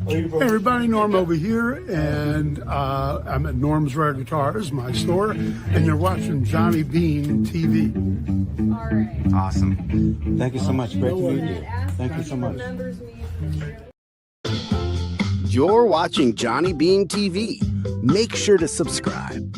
Hey everybody, Norm over here, and I'm at Norm's Rare Guitars, my store, and you're watching Johnny Beane TV. All right. Awesome. Thank you so much. Great to meet you. Thank you so much. You're watching Johnny Beane TV. Make sure to subscribe.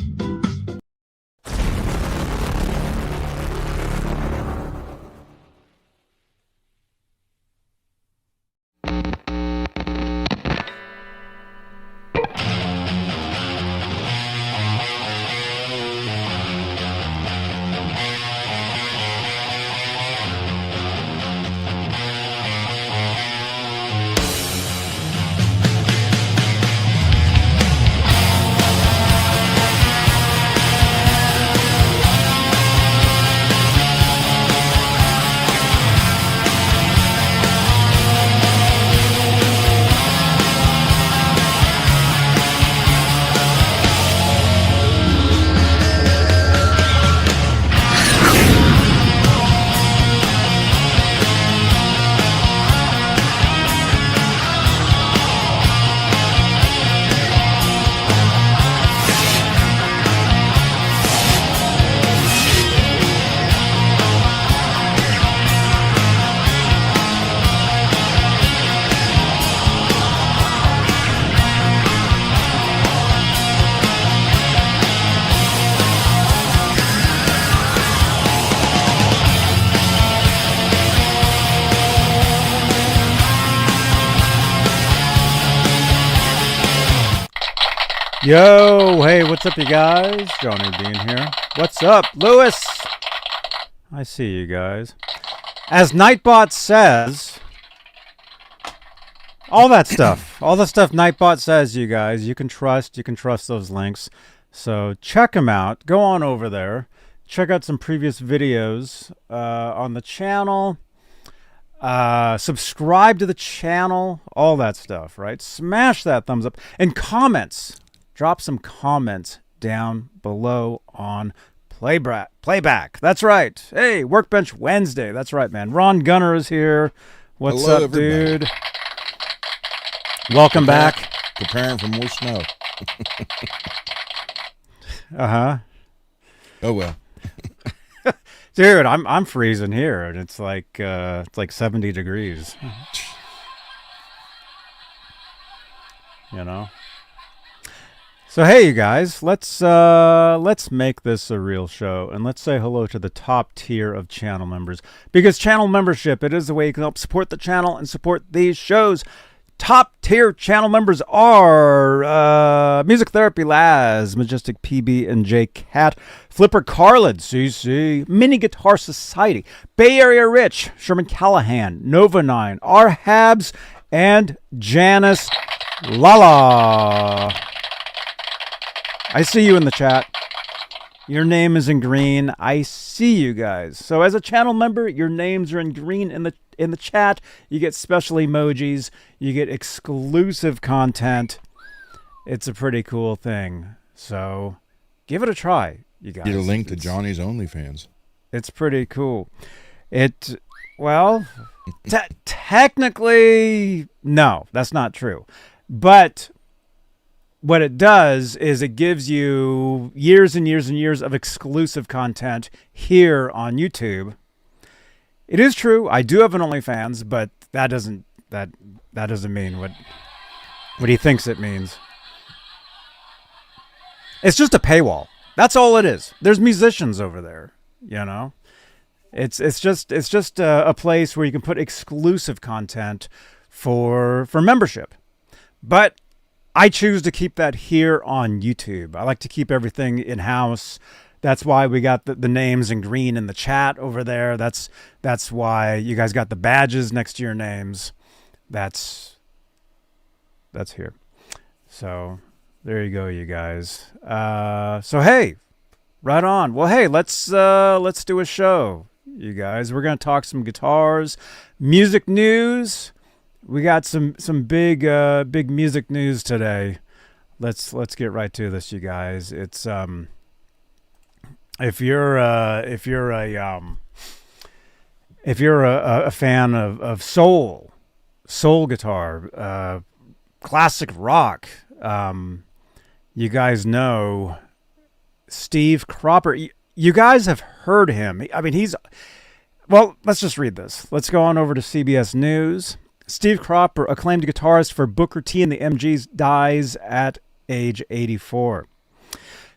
Yo, hey, what's up, you guys? Johnny Beane here. What's up, Lewis? I see you guys. As Nightbot says, all that stuff, all the stuff Nightbot says, you guys, you can trust those links. So check them out. Go on over there. Check out some previous videos on the channel. Subscribe to the channel, all that stuff, right? Smash that thumbs up and comments. Drop some comments down below on playback. That's right. Hey, Workbench Wednesday. That's right, man. Ron Gunner is here. What's Hello, up, everybody. dude? Welcome back. Preparing for more snow. Uh-huh. Oh well. Dude, I'm freezing here, and it's like 70 degrees. You know? So hey, you guys, let's make this a real show, and let's say hello to the top tier of channel members, because channel membership, it is the way you can help support the channel and support these shows. Top tier channel members are Music Therapy Laz, Majestic PB and J Cat, Flipper Carlin, CC, Mini Guitar Society, Bay Area Rich, Sherman Callahan, Nova 9, R Habs, and Janice Lala. I see you in the chat. Your name is in green. I see you guys. So as a channel member, your names are in green in the chat. You get special emojis. You get exclusive content. It's a pretty cool thing. So give it a try, you guys. Get a link to Johnny's OnlyFans. It's pretty cool. Well, technically, no, that's not true. But what it does is it gives you years and years and years of exclusive content here on YouTube. It is true, I do have an OnlyFans, but that doesn't mean what he thinks it means. It's just a paywall. That's all it is. There's musicians over there, you know. It's just a place where you can put exclusive content for membership. But I choose to keep that here on YouTube. I like to keep everything in-house. That's why we got the names in green in the chat over there. That's why you guys got the badges next to your names. That's here. So there you go, you guys. So hey, right on. Well, hey, let's do a show, you guys. We're gonna talk some guitars, music news. We got some big music news today. Let's get right to this, you guys. It's if you're a fan of soul guitar, classic rock. You guys know Steve Cropper. You guys have heard him. I mean, well, let's just read this. Let's go on over to CBS News. Steve Cropper, acclaimed guitarist for Booker T and the MGs, dies at age 84.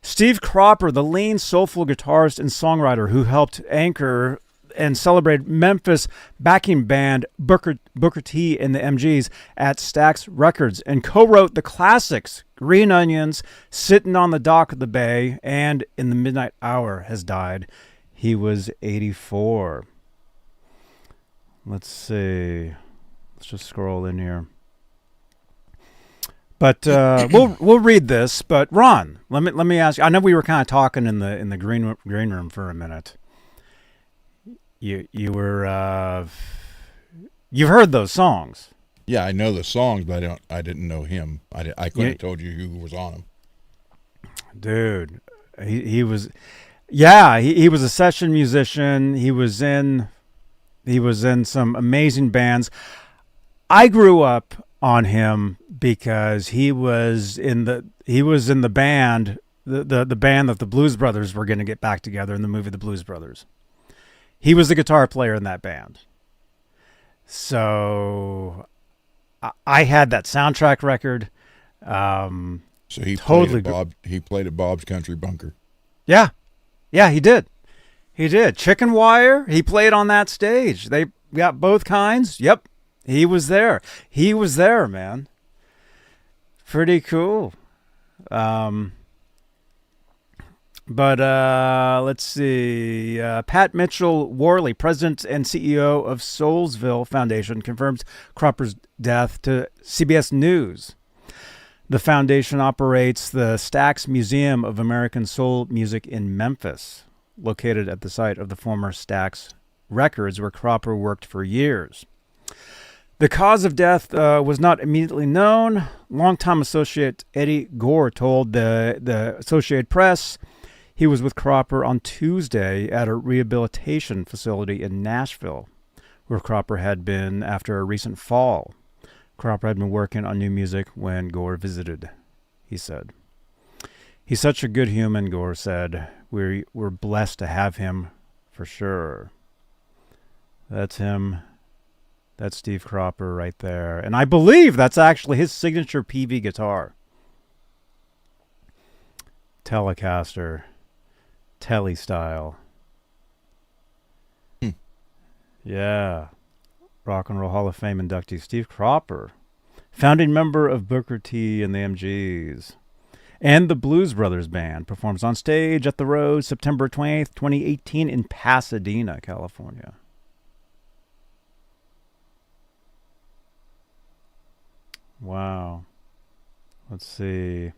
Steve Cropper, the lean, soulful guitarist and songwriter who helped anchor and celebrate Memphis backing band Booker T and the MGs at Stax Records, and co-wrote the classics Green Onions, Sitting on the Dock of the Bay, and In the Midnight Hour, has died. He was 84. Let's see. Let's just scroll in here. But we'll read this. But Ron, let me ask you. I know we were kind of talking in the green room for a minute. You were you've heard those songs. Yeah, I know the songs, but I didn't know him. I couldn't have told you who was on them. Dude, he was, yeah, he was a session musician. He was in some amazing bands. I grew up on him because he was in the band, the band that the Blues Brothers were going to get back together in the movie The Blues Brothers. He was the guitar player in that band. So I had that soundtrack record. So he totally played at Bob's Country Bunker. Yeah, he did. Chicken Wire, he played on that stage. They got both kinds. Yep, he was there. He was there, man. Pretty cool. But let's see. Pat Mitchell Worley, president and CEO of Soulsville Foundation, confirms Cropper's death to CBS News. The foundation operates the Stax Museum of American Soul Music in Memphis, located at the site of the former Stax Records, where Cropper worked for years. The cause of death was not immediately known. Longtime associate Eddie Gore told the Associated Press he was with Cropper on Tuesday at a rehabilitation facility in Nashville, where Cropper had been after a recent fall. Cropper had been working on new music when Gore visited, he said. He's such a good human, Gore said. We're blessed to have him, for sure. That's him. That's Steve Cropper right there. And I believe that's actually his signature PV guitar. Telecaster. Telly style. Yeah. Rock and Roll Hall of Fame inductee Steve Cropper, founding member of Booker T and the MGs, and the Blues Brothers Band, performs on stage at the Rose September 20th, 2018 in Pasadena, California. Wow. Let's see.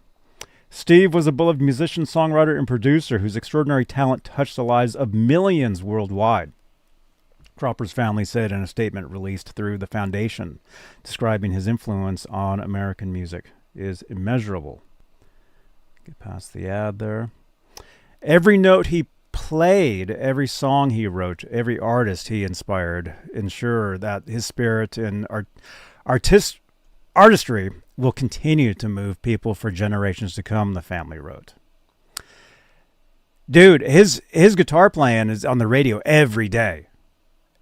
Steve was a beloved musician, songwriter, and producer whose extraordinary talent touched the lives of millions worldwide. Cropper's family said in a statement released through the foundation, describing his influence on American music is immeasurable. Get past the ad there. Every note he played, every song he wrote, every artist he inspired, ensure that his spirit and artistry will continue to move people for generations to come, the family wrote. Dude, his guitar playing is on the radio every day.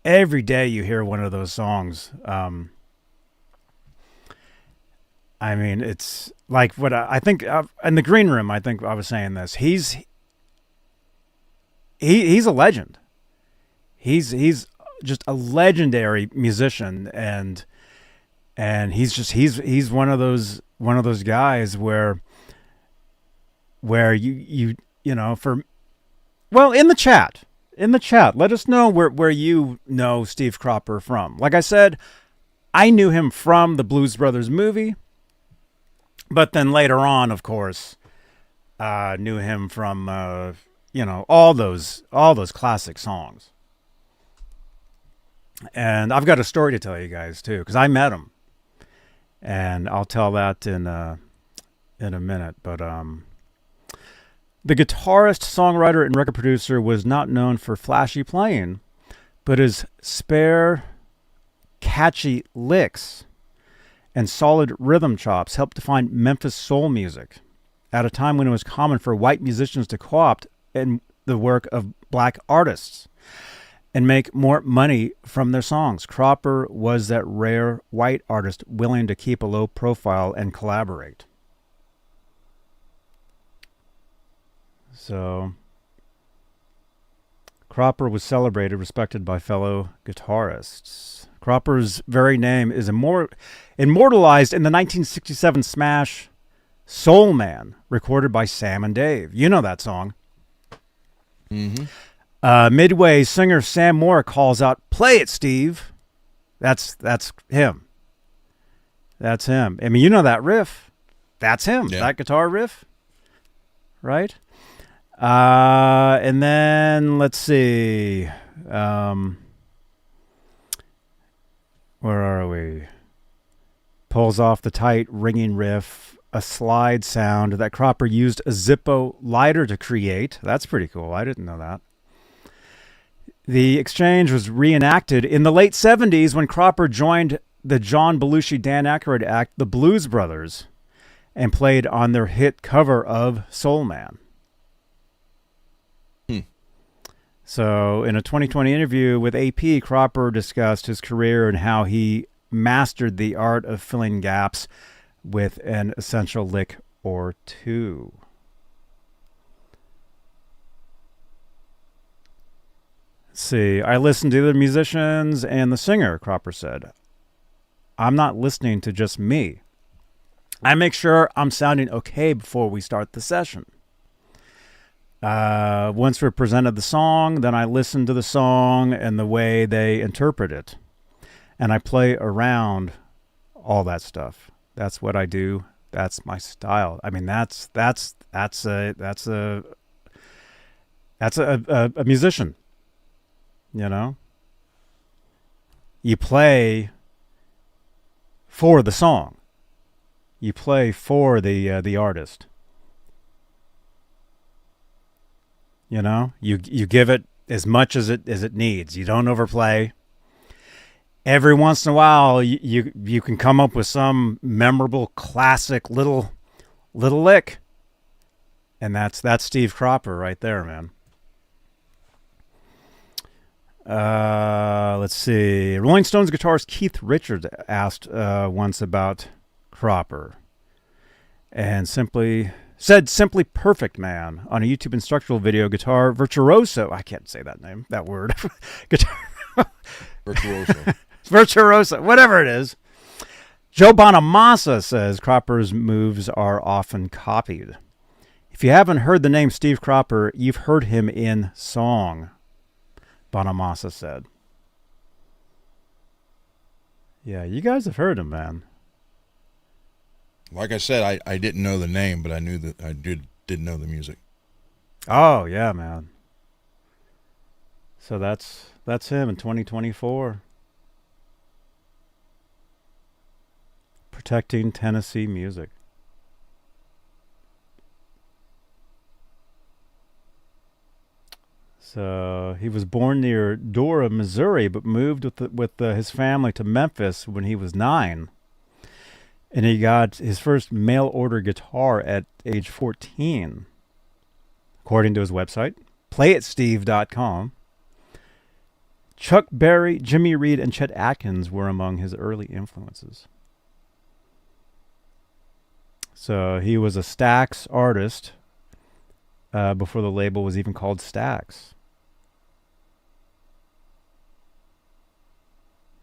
Every day you hear one of those songs. I mean, it's like what I think in the green room. I think I was saying this. He's a legend. He's just a legendary musician, and he's one of those guys where you know, in the chat. Let us know where you know Steve Cropper from. Like I said, I knew him from the Blues Brothers movie, but then later on, of course, knew him from all those classic songs. And I've got a story to tell you guys too, because I met him, and I'll tell that in a minute. But the guitarist, songwriter, and record producer was not known for flashy playing, but his spare, catchy licks and solid rhythm chops helped define Memphis soul music at a time when it was common for white musicians to co-opt in the work of black artists and make more money from their songs. Cropper was that rare white artist willing to keep a low profile and collaborate. So Cropper was celebrated, respected by fellow guitarists. Cropper's very name is immortalized in the 1967 smash Soul Man, recorded by Sam and Dave. You know that song. Mm-hmm. Midway, singer Sam Moore calls out, "Play it, Steve." That's him. That's him. I mean, you know that riff. That's him. Yeah. That guitar riff. Right? And then, let's see. Where are we? Pulls off the tight, ringing riff, a slide sound that Cropper used a Zippo lighter to create. That's pretty cool. I didn't know that. The exchange was reenacted in the late 70s when Cropper joined the John Belushi Dan Aykroyd act, the Blues Brothers, and played on their hit cover of Soul Man. So in a 2020 interview with AP, Cropper discussed his career and how he mastered the art of filling gaps with an essential lick or two. Let's see, I listened to the musicians and the singer, Cropper said. I'm not listening to just me. I make sure I'm sounding okay before we start the session. Once we're presented the song, then I listen to the song and the way they interpret it. And I play around all that stuff. That's what I do. That's my style. I mean, that's a musician. You know? You play for the song. You play for the artist. You know, you give it as much as it needs. You don't overplay. Every once in a while, you can come up with some memorable, classic little lick, and that's Steve Cropper right there, man. Let's see. Rolling Stones guitarist Keith Richards asked once about Cropper, and simply perfect man on a YouTube instructional video. Guitar virtuoso. I can't say that word. Guitar Virtuoso. virtuoso, whatever it is. Joe Bonamassa says Cropper's moves are often copied. If you haven't heard the name Steve Cropper, you've heard him in song, Bonamassa said. Yeah, you guys have heard him, man. Like I said, I didn't know the name, but I knew that I did know the music. Oh, yeah, man. So that's him in 2024. Protecting Tennessee music. So he was born near Dora, Missouri, but moved with his family to Memphis when he was 9. And he got his first mail-order guitar at age 14. According to his website, playitsteve.com. Chuck Berry, Jimmy Reed, and Chet Atkins were among his early influences. So he was a Stax artist before the label was even called Stax.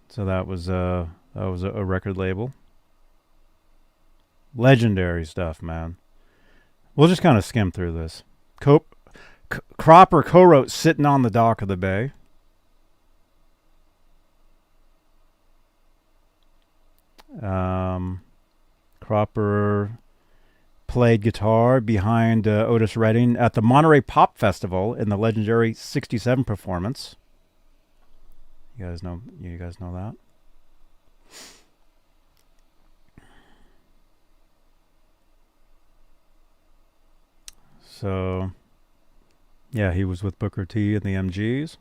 So that was a record label. Legendary stuff, man. We'll just kind of skim through this. Cropper co-wrote "Sitting on the Dock of the Bay." Cropper played guitar behind Otis Redding at the Monterey Pop Festival in the legendary '67 performance. You guys know that? So, yeah, he was with Booker T and the MGs.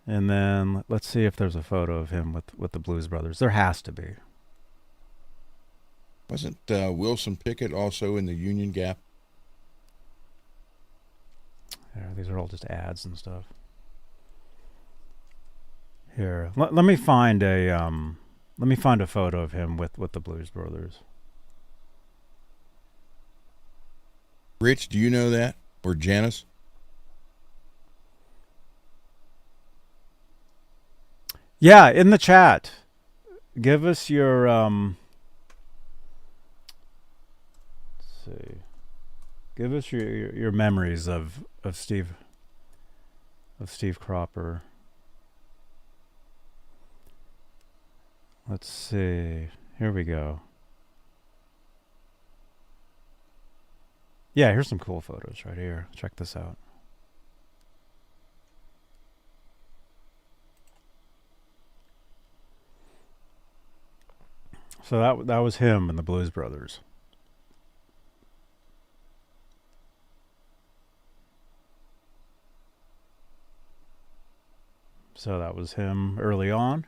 And then let's see if there's a photo of him with the Blues Brothers. There has to be. Wasn't Wilson Pickett also in the Union Gap? There, these are all just ads and stuff. Here, let me find a photo of him with the Blues Brothers. Rich, do you know that? Or Janice? Yeah, in the chat. Give us your let's see. Give us your memories of Steve Cropper. Let's see. Here we go. Yeah, here's some cool photos right here. Check this out. So that was him and the Blues Brothers. So that was him early on.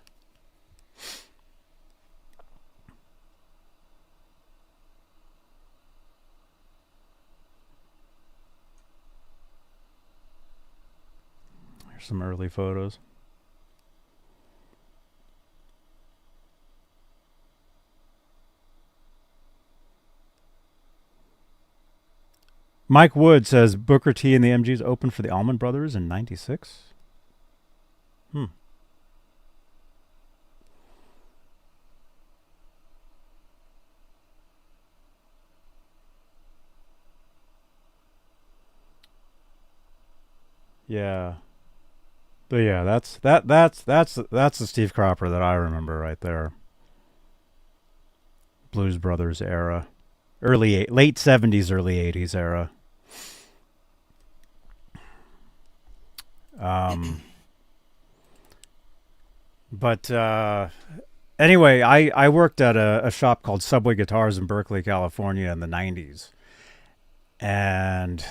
Here's some early photos. Mike Wood says Booker T and the MGs opened for the Allman Brothers in '96. Yeah. But yeah, that's the Steve Cropper that I remember right there. Blues Brothers era. Late 70s, early 80s era. But anyway, I worked at a shop called Subway Guitars in Berkeley, California in the 90s. And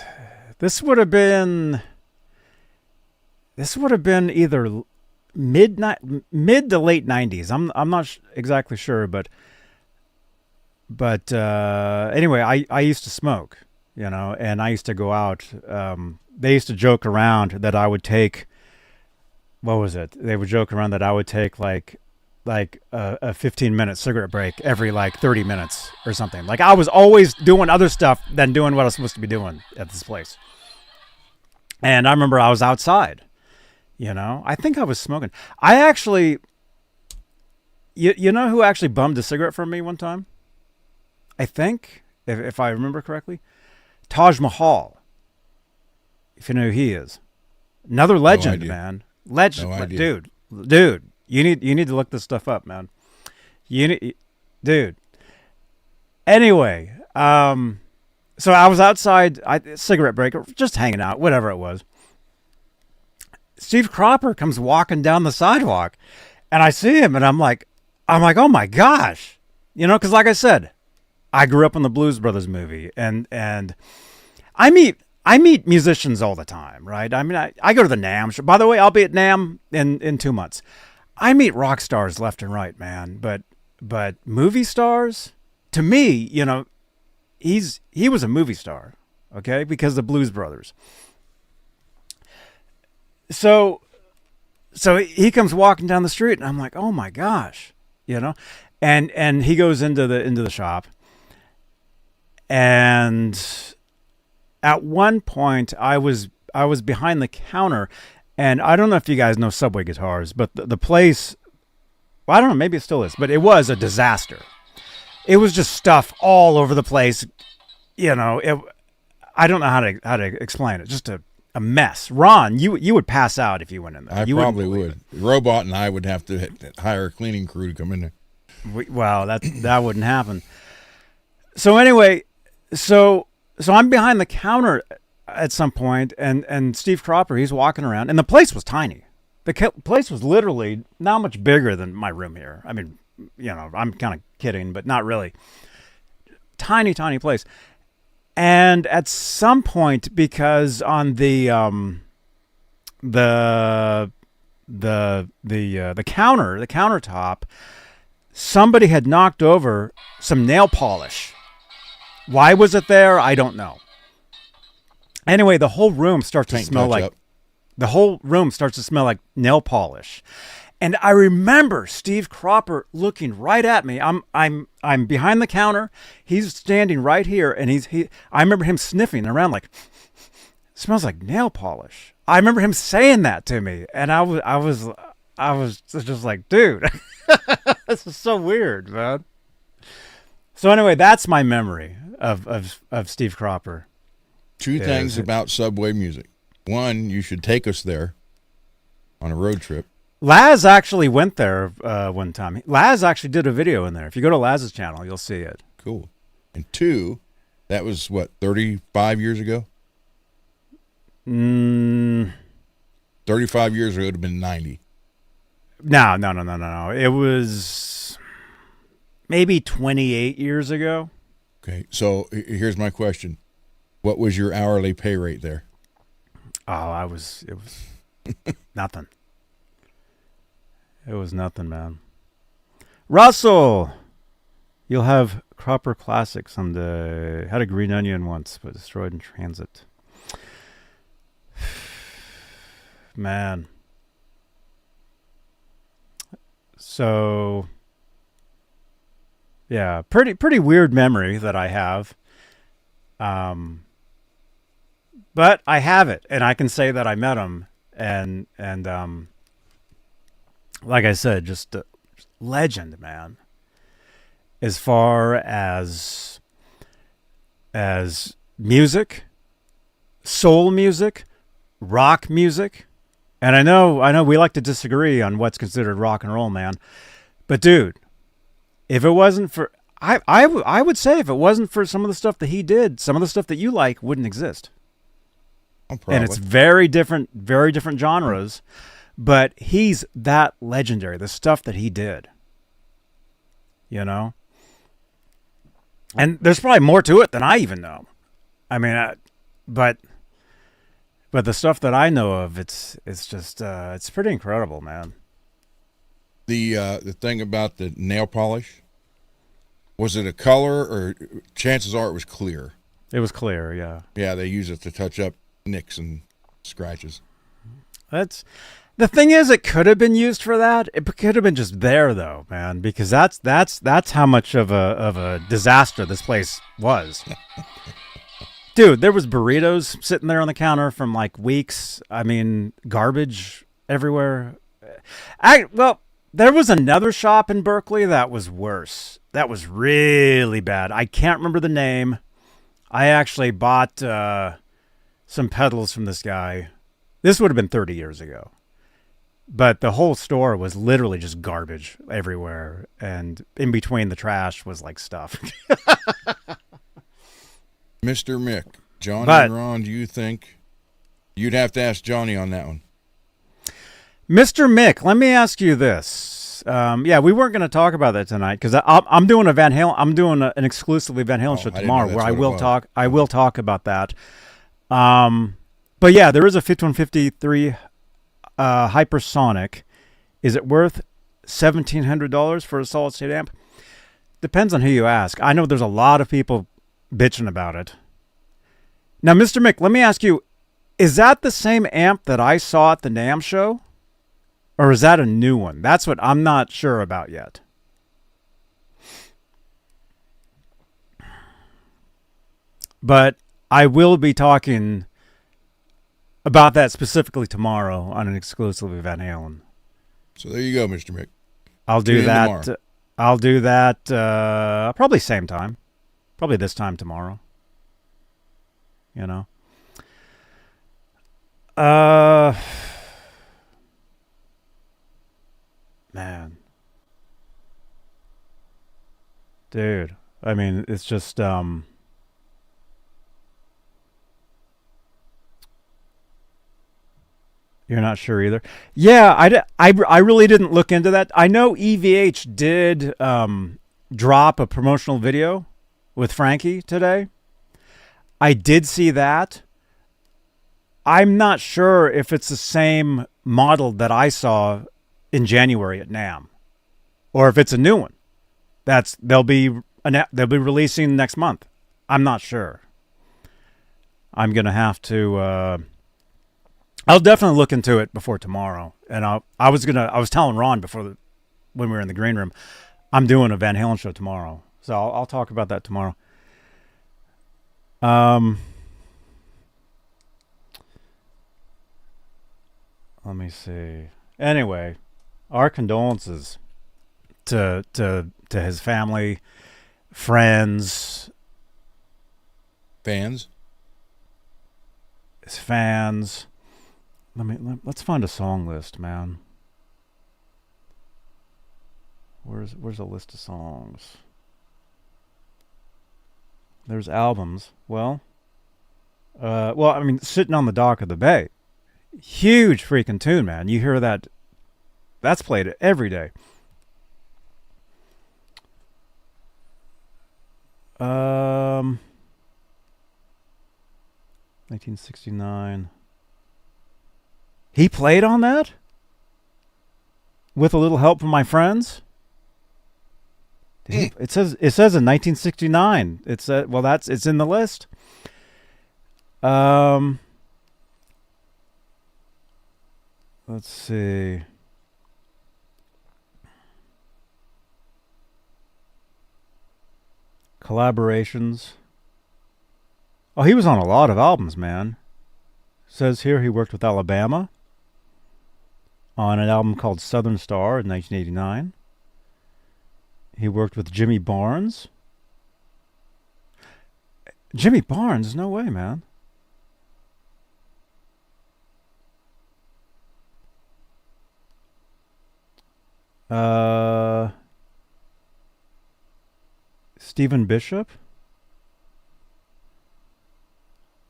this would have been either mid to late 90s. I'm not exactly sure, but anyway, I used to smoke, and I used to go out. They used to joke around that I would take, what was it? They would joke around that I would take like a 15-minute cigarette break every 30 minutes or something. Like I was always doing other stuff than doing what I was supposed to be doing at this place. And I remember I was outside, I think I was smoking. I actually, you know who actually bummed a cigarette from me one time? I think, if I remember correctly, Taj Mahal. If you know who he is, another legend, man. Legend, dude. You need to look this stuff up, man. Dude. Anyway, so I was outside, cigarette break, just hanging out, whatever it was. Steve Cropper comes walking down the sidewalk, and I see him, and I'm like, oh my gosh, because like I said, I grew up in the Blues Brothers movie, and I meet musicians all the time, right? I mean, I go to the NAMM show. By the way, I'll be at NAMM in 2 months. I meet rock stars left and right, man. But movie stars, to me, he was a movie star, okay? Because the Blues Brothers. So he comes walking down the street, and I'm like, oh my gosh, and he goes into the shop, and at one point I was behind the counter, and I don't know if you guys know Subway Guitars, but the place, well, I don't know, maybe it still is, but it was a disaster. It was just stuff all over the place, I don't know how to explain it. Just a mess. Ron, you would pass out if you went in there. I probably would. Robot and I would have to hire a cleaning crew to come in there. Well, that wouldn't happen. So anyway, so I'm behind the counter at some point, and Steve Cropper, he's walking around, and the place was tiny. The place was literally not much bigger than my room here. I mean, I'm kind of kidding, but not really. Tiny, tiny place. And at some point, because on the the countertop, somebody had knocked over some nail polish. Why was it there? I don't know. Anyway, the whole room starts to smell like nail polish. And I remember Steve Cropper looking right at me. I'm behind the counter. He's standing right here, and I remember him sniffing around like, smells like nail polish. I remember him saying that to me, and I was just like, dude, this is so weird, man. So anyway, that's my memory of Steve Cropper. Two things about Subway music. One, you should take us there on a road trip. Laz actually went there one time. Laz actually did a video in there. If you go to Laz's channel, you'll see it. Cool. And two, that was what, 35 years ago? 35 years ago, it would have been 90. No. It was maybe 28 years ago. Okay, so here's my question. What was your hourly pay rate there? Oh, it was nothing. It was nothing, man. Russell, you'll have Cropper Classic someday. Had a green onion once, but destroyed in transit. Man. So, yeah, pretty weird memory that I have. But I have it, and I can say that I met him, and like I said, just legend, man. As far as music, soul music, rock music, and I know we like to disagree on what's considered rock and roll, man. But dude, if it wasn't for I would say if it wasn't for some of the stuff that he did, some of the stuff that you like wouldn't exist. And it's very different genres, but he's that legendary. The stuff that he did, you know. And there's probably more to it than I even know. I mean, but the stuff that I know of, it's just it's pretty incredible, man. The thing about the nail polish, was it a color, or chances are it was clear? It was clear, yeah. Yeah, they use it to touch up nicks and scratches. That's the thing is, it could have been used for that. It could have been just there though, man, because that's how much of a disaster this place was. Dude, there was burritos sitting there on the counter from like weeks. I mean, garbage everywhere. Well, there was another shop in Berkeley that was worse. That was really bad. I can't remember the name. I actually bought some pedals from this guy. This would have been 30 years ago. But the whole store was literally just garbage everywhere. And in between the trash was like stuff. Mr. Mick, Johnny and Ron, do you think you'd have to ask Johnny on that one? Mr. Mick, let me ask you this. Yeah, we weren't going to talk about that tonight because I'm doing a Van Halen. I'm doing an exclusively Van Halen show tomorrow where I will talk. I will talk about that. But yeah, there is a 5153 Hypersonic. Is it worth $1,700 for a solid state amp? Depends on who you ask. I know there's a lot of people bitching about it. Now, Mr. Mick, let me ask you, is that the same amp that I saw at the NAMM show? Or is that a new one? That's what I'm not sure about yet. But I will be talking about that specifically tomorrow on an exclusive Van Halen. So there you go, Mr. Mick. I'll do that. I'll do that probably same time. Probably this time tomorrow. You know. Man. Dude. I mean, it's just you're not sure either. Yeah, I really didn't look into that. I know EVH did drop a promotional video with Frankie today. I did see that. I'm not sure if it's the same model that I saw in January at NAMM, or if it's a new one. They'll be releasing next month. I'm not sure. I'm gonna have to. I'll definitely look into it before tomorrow. And I was telling Ron when we were in the green room, I'm doing a Van Halen show tomorrow, so I'll talk about that tomorrow. Let me see. Anyway, our condolences to his family, friends, Fans. his fans. Let's find a song list, man. Where's a list of songs? There's albums. Well, I mean, Sitting on the Dock of the Bay. Huge freaking tune, man. You hear that? That's played every day. 1969. He played on that? With a little help from my friends? It says in 1969. It's in the list. Let's see. Collaborations. Oh, he was on a lot of albums, man. Says here he worked with Alabama on an album called Southern Star in 1989. He worked with Jimmy Barnes. Jimmy Barnes? No way, man. Stephen Bishop?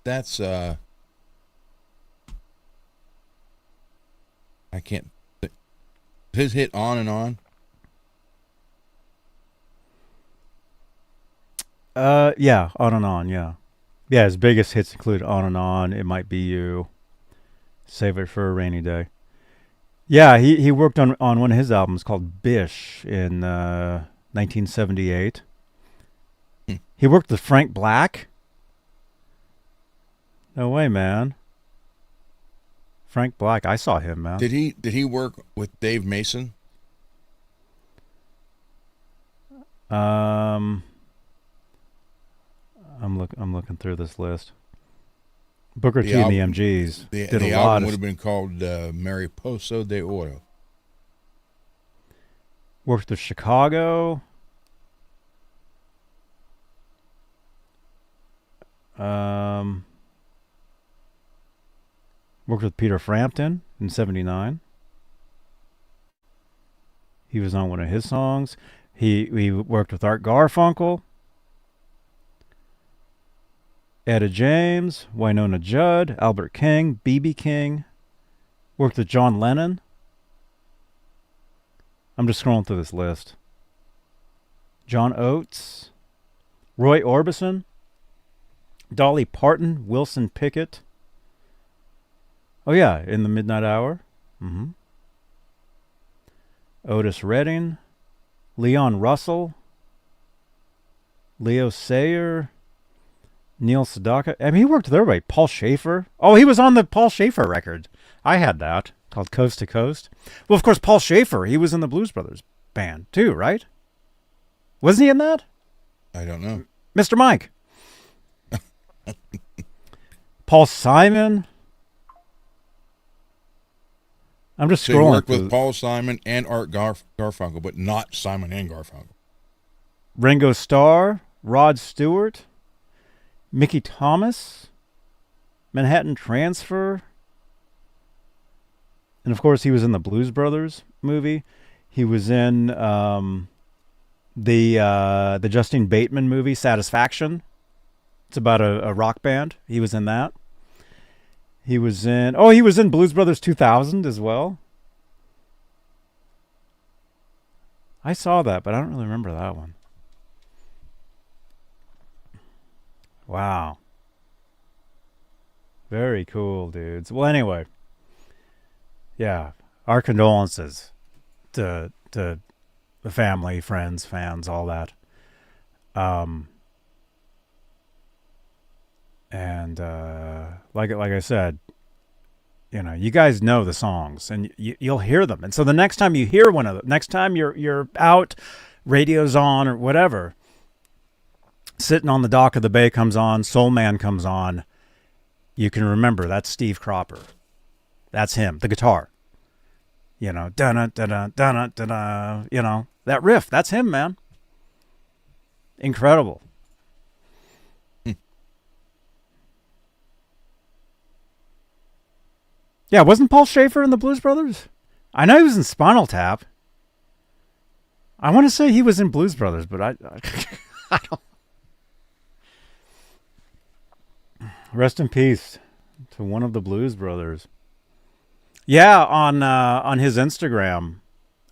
That's I can't. His hit On and On. Yeah, On and On, yeah. Yeah, his biggest hits include On and On, It Might Be You, Save It for a Rainy Day. Yeah, he worked on one of his albums called Bish in 1978. He worked with Frank Black. No way, man. Frank Black, I saw him, man. Did he work with Dave Mason? I'm looking through this list. Booker T and the MGs The did a album lot would have been called Mariposa de Oro. Worked with Chicago. Worked with Peter Frampton in '79. He was on one of his songs. He worked with Art Garfunkel, Etta James, Wynonna Judd, Albert King, B.B. King. Worked with John Lennon. I'm just scrolling through this list. John Oates, Roy Orbison, Dolly Parton, Wilson Pickett. Oh yeah, In the Midnight Hour. Otis Redding, Leon Russell, Leo Sayer, Neil Sedaka. I mean, he worked with everybody. Paul Schaefer. Oh, he was on the Paul Schaefer record. I had that, called Coast to Coast. Well, of course, Paul Schaefer, he was in the Blues Brothers band too, right? Wasn't he in that? I don't know. Mr. Mike. Paul Simon. I'm just So he scrolling. worked with Paul Simon and Art Garfunkel, but not Simon and Garfunkel. Ringo Starr, Rod Stewart, Mickey Thomas, Manhattan Transfer, and of course he was in the Blues Brothers movie. He was in the Justine Bateman movie Satisfaction. It's about a rock band. He was in that. He was in Blues Brothers 2000 as well. I saw that, but I don't really remember that one. Wow. Very cool, dudes. Well, anyway, yeah, our condolences to the family, friends, fans, all that. And like I said, you know, you guys know the songs, and you'll hear them. And so the next time you hear one of them, next time you're out, radio's on or whatever, sitting on the dock of the bay comes on, Soul Man comes on, you can remember that's Steve Cropper. That's him, the guitar. You know, da-da-da-da-da-da-da, you know, that riff, that's him, man. Incredible. Yeah, wasn't Paul Schaefer in the Blues Brothers? I know he was in Spinal Tap. I want to say he was in Blues Brothers, but I don't. Rest in peace to one of the Blues Brothers. Yeah, on his Instagram,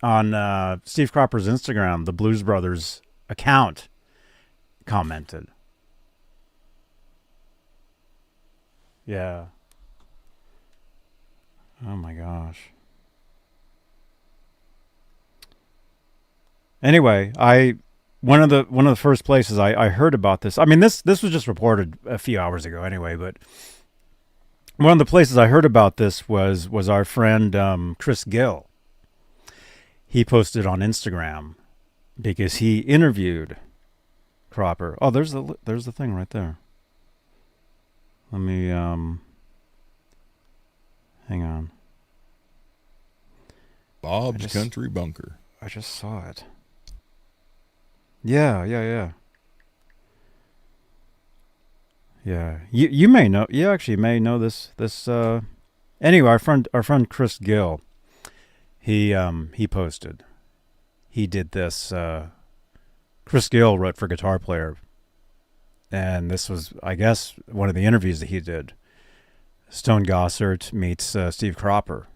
on Steve Cropper's Instagram, the Blues Brothers account commented. Yeah. Oh my gosh. Anyway, one of the first places I heard about this. I mean, this was just reported a few hours ago anyway, but one of the places I heard about this was our friend Chris Gill. He posted on Instagram because he interviewed Cropper. Oh, there's the thing right there. Let me hang on. Bob's Country Bunker. I just saw it. Yeah. Yeah. You may know. You actually may know this. Anyway, our friend Chris Gill. He posted. He did this. Chris Gill wrote for Guitar Player, and this was, I guess, one of the interviews that he did. Stone Gossard meets Steve Cropper.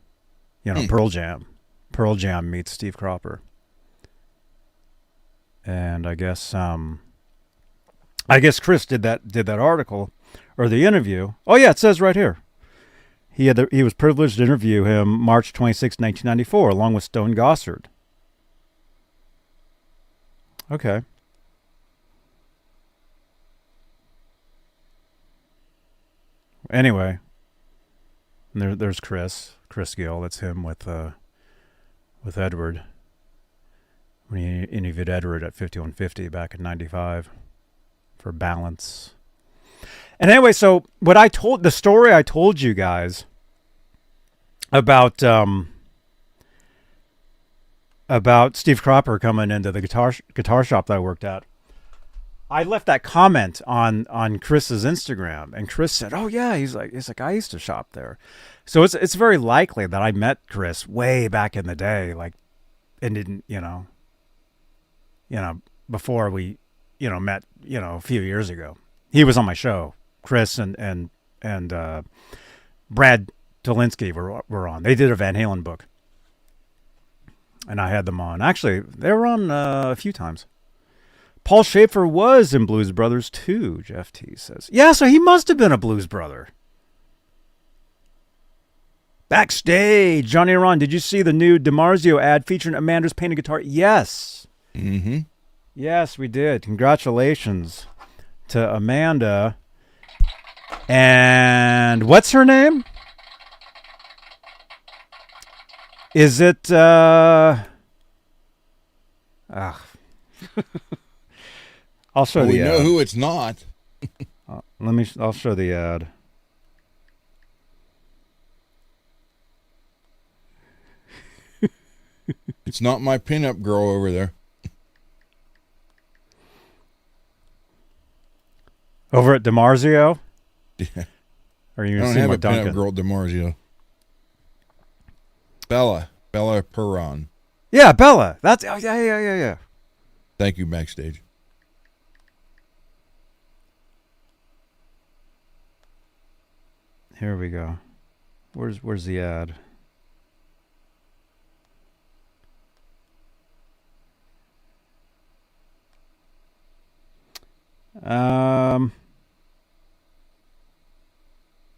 You know, Pearl Jam. Pearl Jam meets Steve Cropper. And I guess Chris did that article or the interview. Oh yeah, it says right here. He was privileged to interview him March 26, 1994, along with Stone Gossard. Okay. Anyway, there's Chris Gill. That's him with Edward. When he interviewed Edward at 5150 back in 95 for Balance. And anyway, so the story I told you guys about Steve Cropper coming into the guitar shop that I worked at, I left that comment on Chris's Instagram, and Chris said, "Oh yeah," he's like, "I used to shop there," so it's very likely that I met Chris way back in the day, like, and didn't before we met a few years ago. He was on my show. Chris and Brad Dolinsky were on. They did a Van Halen book, and I had them on. Actually, they were on a few times. Paul Schaefer was in Blues Brothers too, Jeff T says. Yeah, so he must have been a Blues Brother. Backstage, Johnny and Ron, did you see the new DiMarzio ad featuring Amanda's painted guitar? Yes. Mm-hmm. Yes, we did. Congratulations to Amanda. And what's her name? Is it I'll show the ad. We know who it's not. I'll show the ad. It's not my pinup girl over there. Over at DiMarzio? Yeah. Or you I don't see have my a Duncan? pinup girl at DiMarzio. Bella Perron. Yeah, Bella. That's yeah. Thank you, Backstage. Here we go. Where's the ad?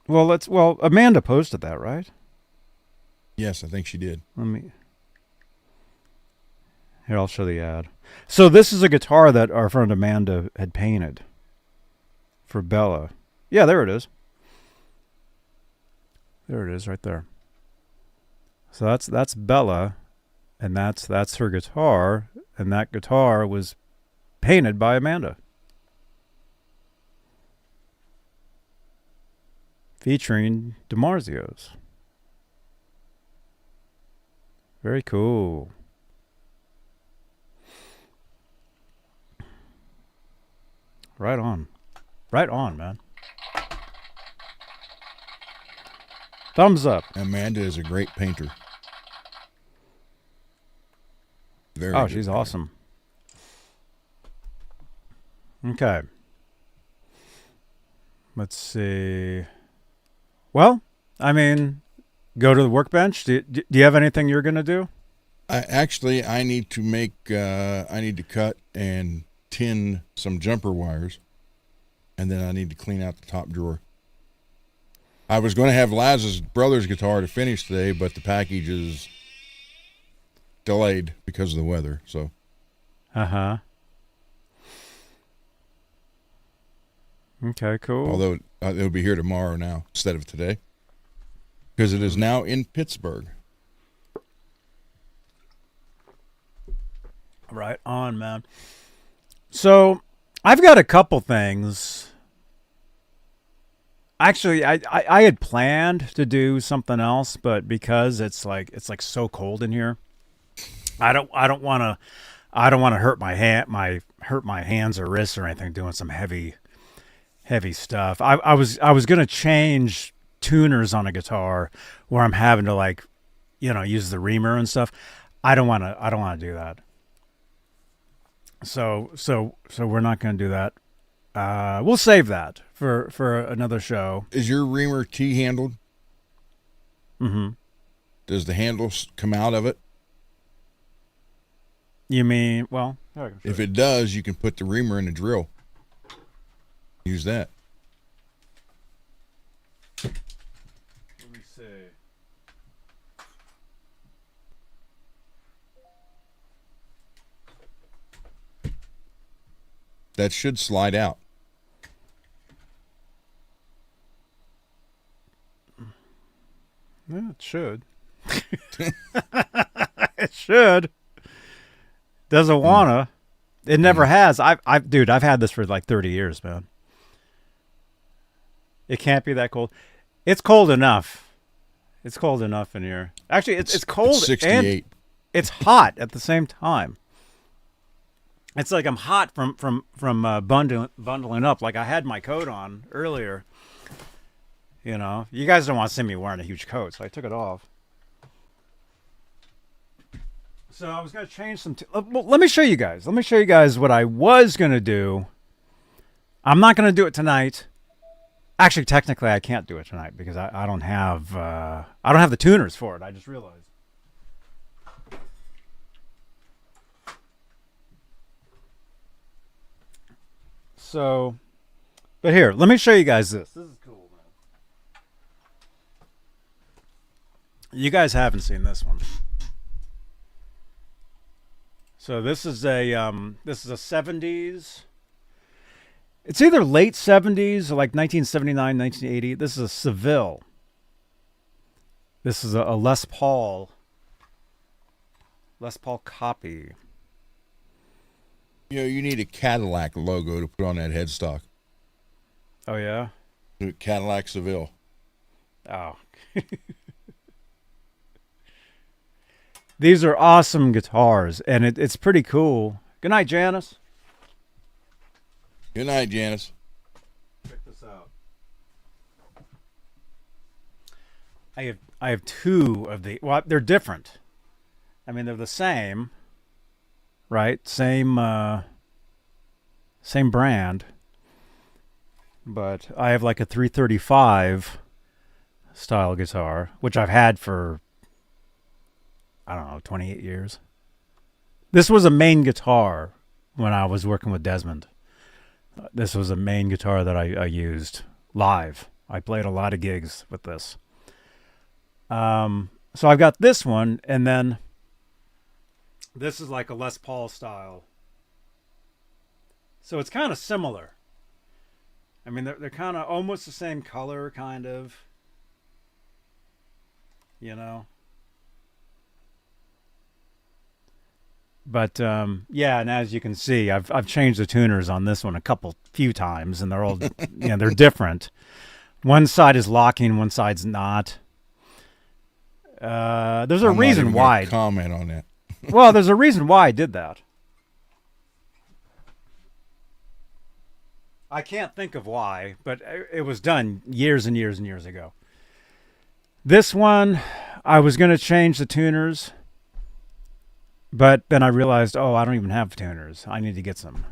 Well, Amanda posted that, right? Yes, I think she did. Here, I'll show the ad. So this is a guitar that our friend Amanda had painted for Bella. Yeah, there it is. There it is, right there. So that's Bella, and that's her guitar, and that guitar was painted by Amanda. Featuring DiMarzio's. Very cool. Right on. Right on, man. Thumbs up. Amanda is a great painter. Very Oh, good she's painter. awesome. Okay. Let's see. Well, I mean, go to the workbench. Do you have anything you're going to do? I need to I need to cut and tin some jumper wires, and then I need to clean out the top drawer. I was going to have Laz's brother's guitar to finish today, but the package is delayed because of the weather. So, Okay, cool. although it'll be here tomorrow now instead of today, because it is now in Pittsburgh. Right on, man. So I've got a couple things. Actually, I had planned to do something else, but because it's like so cold in here, I don't want to hurt my hands or wrists or anything doing some heavy stuff. I was gonna change tuners on a guitar where I'm having to use the reamer and stuff. I don't want to do that. So we're not going to do that. We'll save that for another show. Is your reamer T-handled? Mm-hmm. Does the handle come out of it? You mean, well, if it does, you can put the reamer in the drill. Use that. Let me see. That should slide out. Yeah, it should. It should. Doesn't wanna. It never has. Dude, I've had this for like 30 years, man. It can't be that cold. It's cold enough. It's cold enough in here. Actually, it's cold It's 68. and it's hot at the same time. It's like I'm hot from bundling up. Like I had my coat on earlier. You know, you guys don't want to see me wearing a huge coat, so I took it off. So I was going to change some... well, let me show you guys. Let me show you guys what I was going to do. I'm not going to do it tonight. Actually, technically, I can't do it tonight because I don't have the tuners for it. I just realized. So, but here, let me show you guys this. This is cool, man. You guys haven't seen this one. So this is a 70s. It's either late 70s or like 1979, 1980. This is a Seville. This is a Les Paul copy. You know, you need a Cadillac logo to put on that headstock. Oh yeah? Cadillac Seville. Oh. These are awesome guitars, and it's pretty cool. Good night, Janice. Good night, Janice. Check this out. I have two of the. Well, they're different. I mean, they're the same, right? Same brand. But I have like a 335 style guitar, which I've had for, I don't know, 28 years. This was a main guitar when I was working with Desmond. This was a main guitar that I used live I played a lot of gigs with this. So I've got this one, and then this is like a Les Paul style. So it's kind of similar. I mean, they're kind of almost the same color, kind of. You know. But yeah, and as you can see, I've changed the tuners on this one few times, and they're all they're different. One side is locking, one side's not. There's a reason why. Comment on that. Well, there's a reason why I did that. I can't think of why, but it was done years and years and years ago. This one, I was going to change the tuners, but then I realized, I don't even have tuners. I need to get some.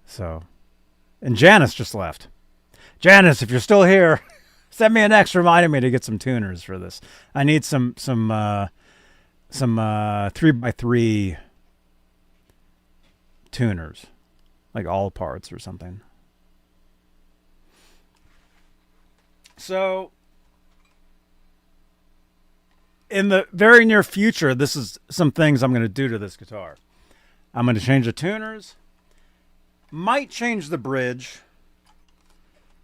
So, and Janice just left. Janice, if you're still here, send me an X reminding me to get some tuners for this. I need some 3x3 tuners, like all parts or something. So, in the very near future, this is some things I'm going to do to this guitar. I'm going to change the tuners. Might change the bridge.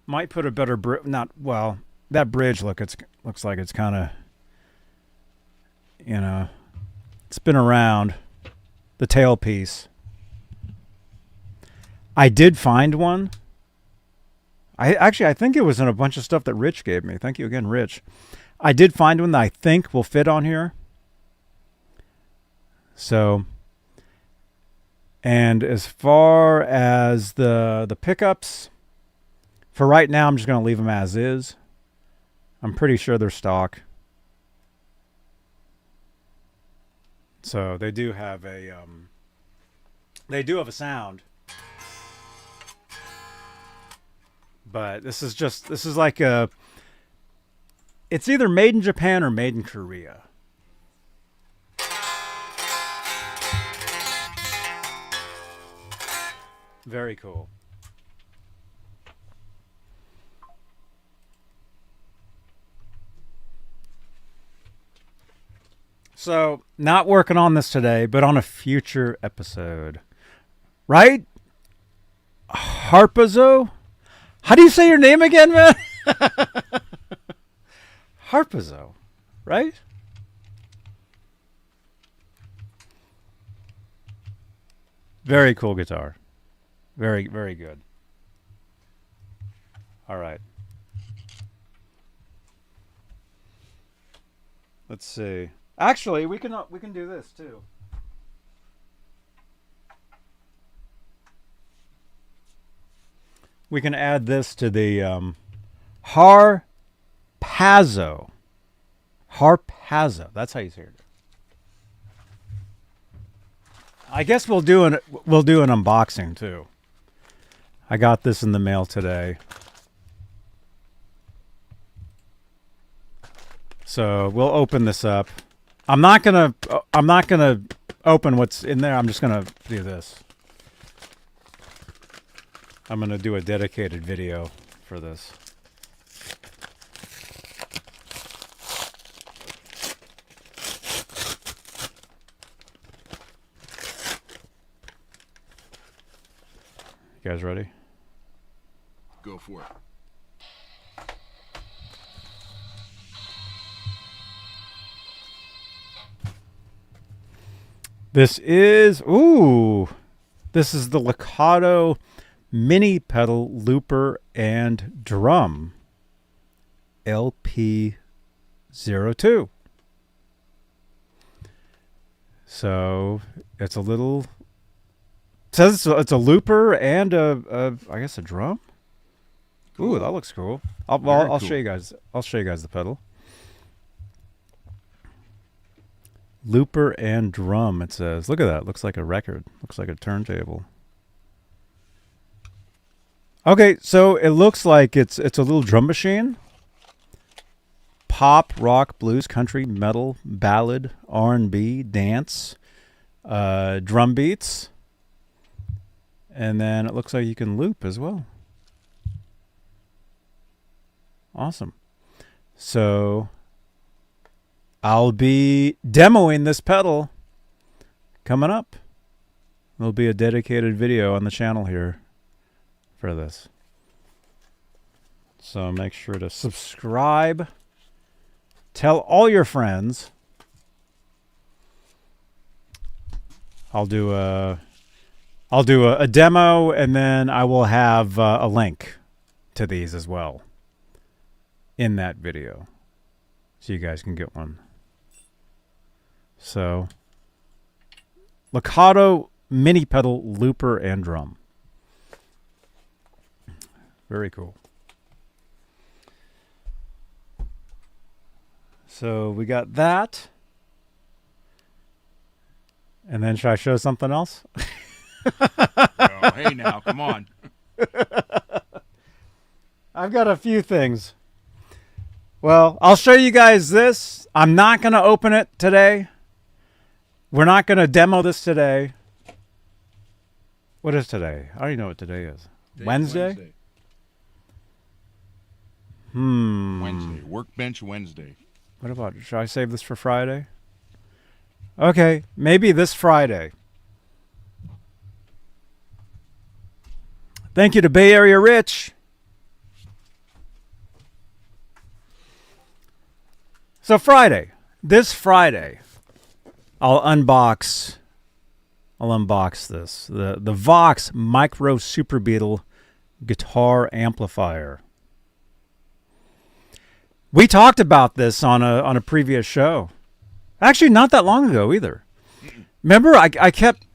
Might put a better bridge. That bridge looks like it's kind of, it's been around. The tailpiece. I did find one. I think it was in a bunch of stuff that Rich gave me. Thank you again, Rich. I did find one that I think will fit on here. So, and as far as the pickups, for right now, I'm just going to leave them as is. I'm pretty sure they're stock. So they do have a sound. But this is like it's either made in Japan or made in Korea. Very cool. So, not working on this today, but on a future episode. Right? Harpazo? How do you say your name again, man? Harpazo, right? Very cool guitar. Very, very good. All right. Let's see. Actually, we can do this too. We can add this to the Harpazo. Harpazo. That's how you say it. I guess we'll do an unboxing too. I got this in the mail today. So we'll open this up. I'm not gonna open what's in there. I'm just gonna do this. I'm gonna do a dedicated video for this. You guys ready? Go for it. This is the Licado mini pedal looper and drum LP02. So it's a little, it says it's a looper and I guess a drum. Ooh, that looks cool. I'll cool. show you guys. I'll show you guys the pedal. Looper and drum, it says. Look at that. Looks like a record. Looks like a turntable. Okay, so it looks like it's a little drum machine. Pop, rock, blues, country, metal, ballad, R&B, dance, drum beats. And then it looks like you can loop as well. Awesome. So I'll be demoing this pedal coming up. There'll be a dedicated video on the channel here for this. So make sure to subscribe. Tell all your friends. I'll do a demo, and then I will have a link to these as well in that video, so you guys can get one. So, Legato mini pedal, looper, and drum. Very cool. So we got that. And then should I show something else? Oh, hey now, come on. I've got a few things. Well, I'll show you guys this. I'm not going to open it today. We're not going to demo this today. What is today? I don't even know what today is. Wednesday? Wednesday. Workbench Wednesday. What about, should I save this for Friday? Okay, maybe this Friday. Thank you to Bay Area Rich. So Friday, this Friday, I'll unbox this. The Vox Micro Super Beetle guitar amplifier. We talked about this on a previous show. Actually, not that long ago either. Remember,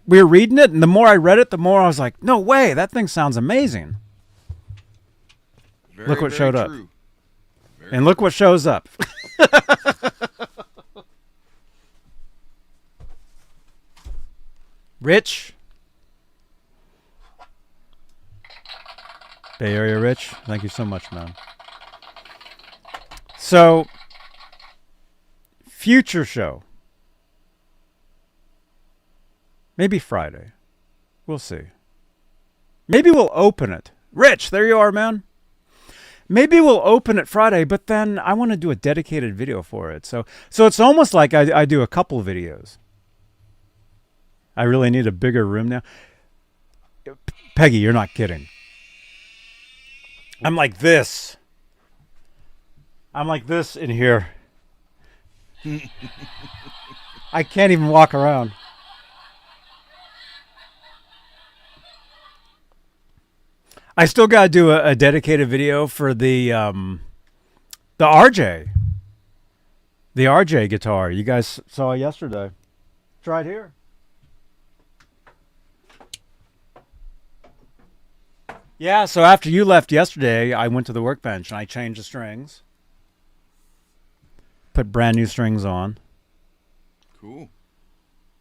we were reading it, and the more I read it, the more I was like, no way, that thing sounds amazing. Look what showed up. And look what shows up. Rich. Bay Area Rich, thank you so much, man. So, future show. Maybe Friday. We'll see. Maybe we'll open it. Rich, there you are, man. Maybe we'll open it Friday, but then I want to do a dedicated video for it. So it's almost like I do a couple videos. I really need a bigger room now. Peggy, you're not kidding. I'm like this. I'm like this in here. I can't even walk around. I still got to do a dedicated video for the RJ. The RJ guitar you guys saw yesterday. It's right here. Yeah, so after you left yesterday, I went to the workbench and I changed the strings. Put brand new strings on. Cool.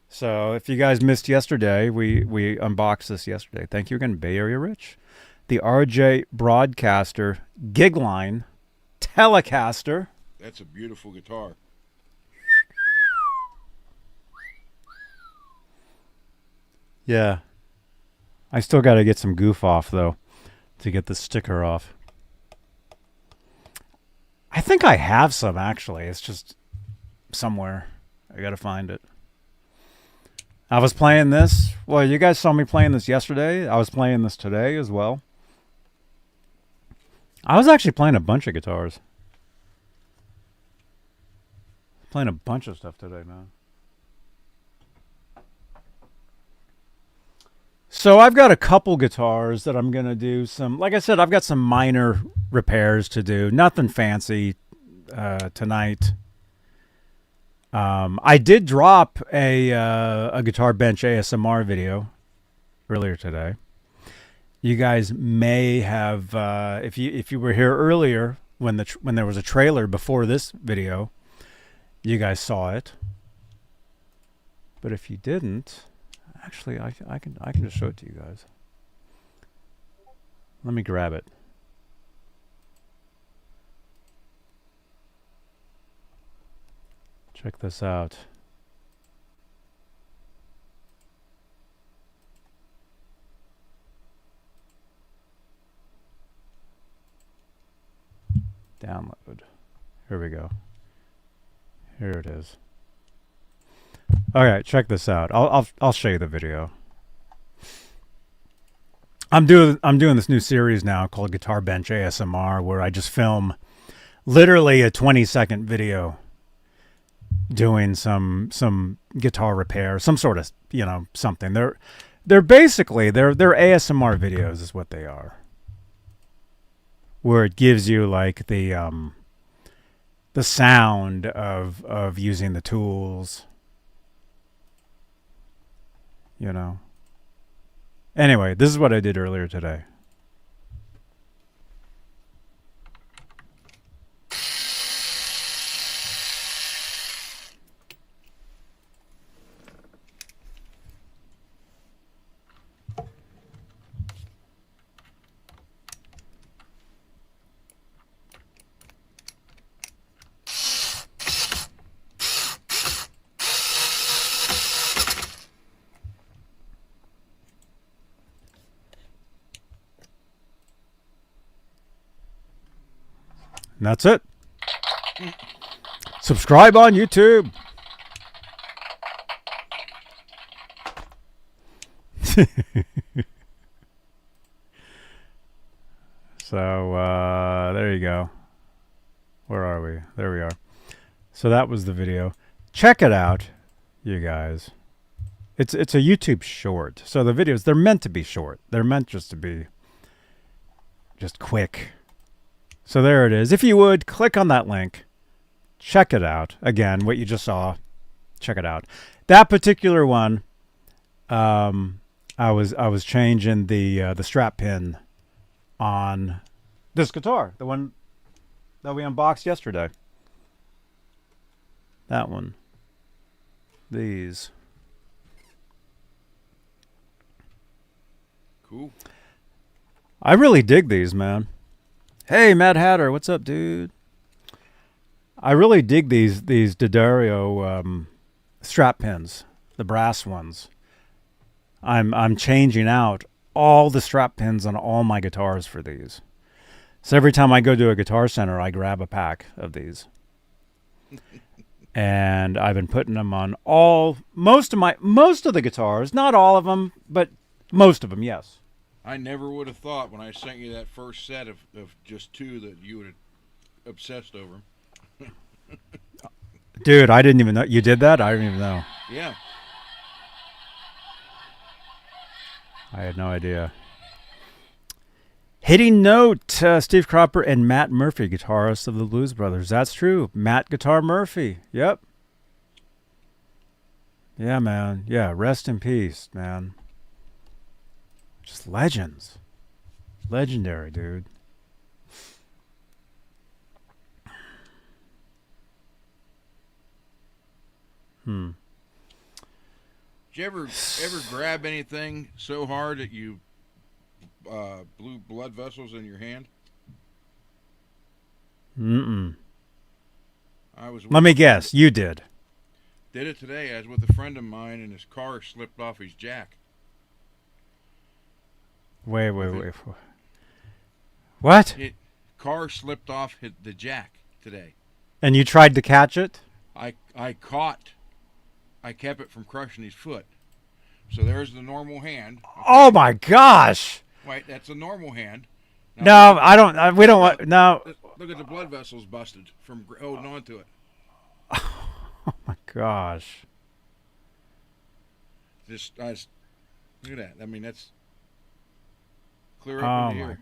So if you guys missed yesterday, we unboxed this yesterday. Thank you again, Bay Area Rich. The RJ Broadcaster Gig Line Telecaster. That's a beautiful guitar. Yeah. I still got to get some goof off, though, to get the sticker off. I think I have some, actually. It's just somewhere. I got to find it. I was playing this. Well, you guys saw me playing this yesterday. I was playing this today as well. I was actually playing a bunch of guitars. Playing a bunch of stuff today, man. So I've got a couple guitars that I'm going to do some, like I said, I've got some minor repairs to do. Nothing fancy tonight. I did drop a Guitar Bench ASMR video earlier today. You guys may have, if you were here earlier when there was a trailer before this video, you guys saw it. But if you didn't, actually, I can just show it to you guys. Let me grab it. Check this out. Download. Here we go. Here it is. Okay, check this out. I'll show you the video. I'm doing this new series now called Guitar Bench ASMR, where I just film literally a 20-second video doing some guitar repair, some sort of, you know, something. They're basically they're ASMR videos is what they are. Where it gives you like the sound of using the tools. You know. Anyway, this is what I did earlier today. And that's it. Subscribe on YouTube. So, there you go. Where are we? There we are. So that was the video. Check it out, you guys. It's a YouTube short. So the videos, they're meant to be short. They're meant just to be just quick. So there it is. If you would, click on that link. Check it out. Again, what you just saw. Check it out. That particular one, I was changing the strap pin on this guitar, the one that we unboxed yesterday. That one. These. Cool. I really dig these, man. Hey, Mad Hatter, what's up, dude? I really dig these D'Addario strap pins, the brass ones. I'm changing out all the strap pins on all my guitars for these. So every time I go to a Guitar Center, I grab a pack of these. And I've been putting them on most of the guitars, not all of them, but most of them, yes. I never would have thought when I sent you that first set of just two that you would have obsessed over them. Dude, I didn't even know. You did that? I didn't even know. Yeah. I had no idea. Hitting note, Steve Cropper and Matt Murphy, guitarists of the Blues Brothers. That's true. Matt Guitar Murphy. Yep. Yeah, man. Yeah, rest in peace, man. Just legends. Legendary, dude. Did you ever grab anything so hard that you blew blood vessels in your hand? Mm-mm. Let me guess. You did. Did it today. I was with a friend of mine and his car slipped off his jack. Wait. What? Car slipped off the jack today. And you tried to catch it? I kept it from crushing his foot. So there's the normal hand. Okay. Oh my gosh! Wait, that's a normal hand. Now, no, I don't. We don't want. No. Look at the blood vessels busted from holding on to it. Oh my gosh! Look at that. I mean, that's clear up into here.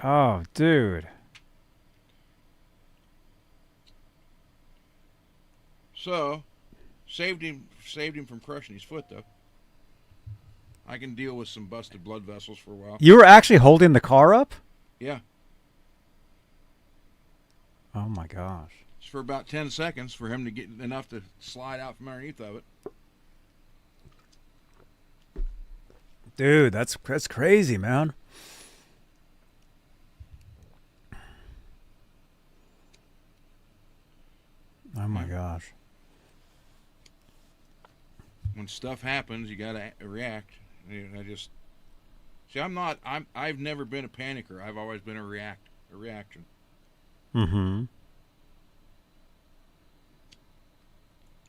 Oh, dude. So, saved him from crushing his foot, though. I can deal with some busted blood vessels for a while. You were actually holding the car up? Yeah. Oh my gosh. It's for about 10 seconds for him to get enough to slide out from underneath of it. Dude, that's crazy, man. Oh my gosh. When stuff happens, you gotta react. See, I've never been a panicker. I've always been a reaction. Mm-hmm.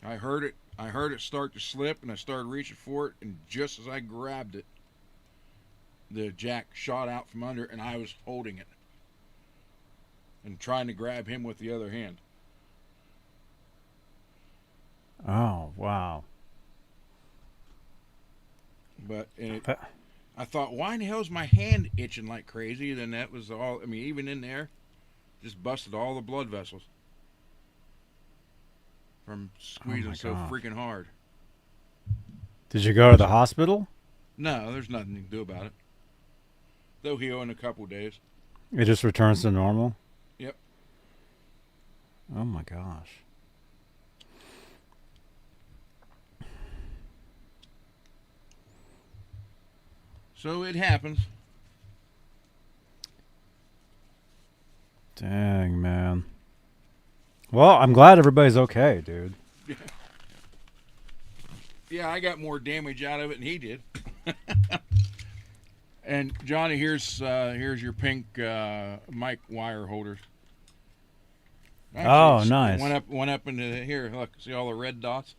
I heard it start to slip, and I started reaching for it, and just as I grabbed it, the jack shot out from under, and I was holding it and trying to grab him with the other hand. Oh, wow. But I thought, why in the hell is my hand itching like crazy? Then that was all. I mean, even in there, just busted all the blood vessels from squeezing so freaking hard. Did you go to the hospital? No, there's nothing you can do about it. They'll heal in a couple of days. It just returns to normal? Yep. Oh my gosh. So it happens. Dang, man. Well, I'm glad everybody's okay, dude. Yeah, I got more damage out of it than he did. And Johnny, here's your pink mic wire holders. Actually, nice. Went up into here. Look, see all the red dots?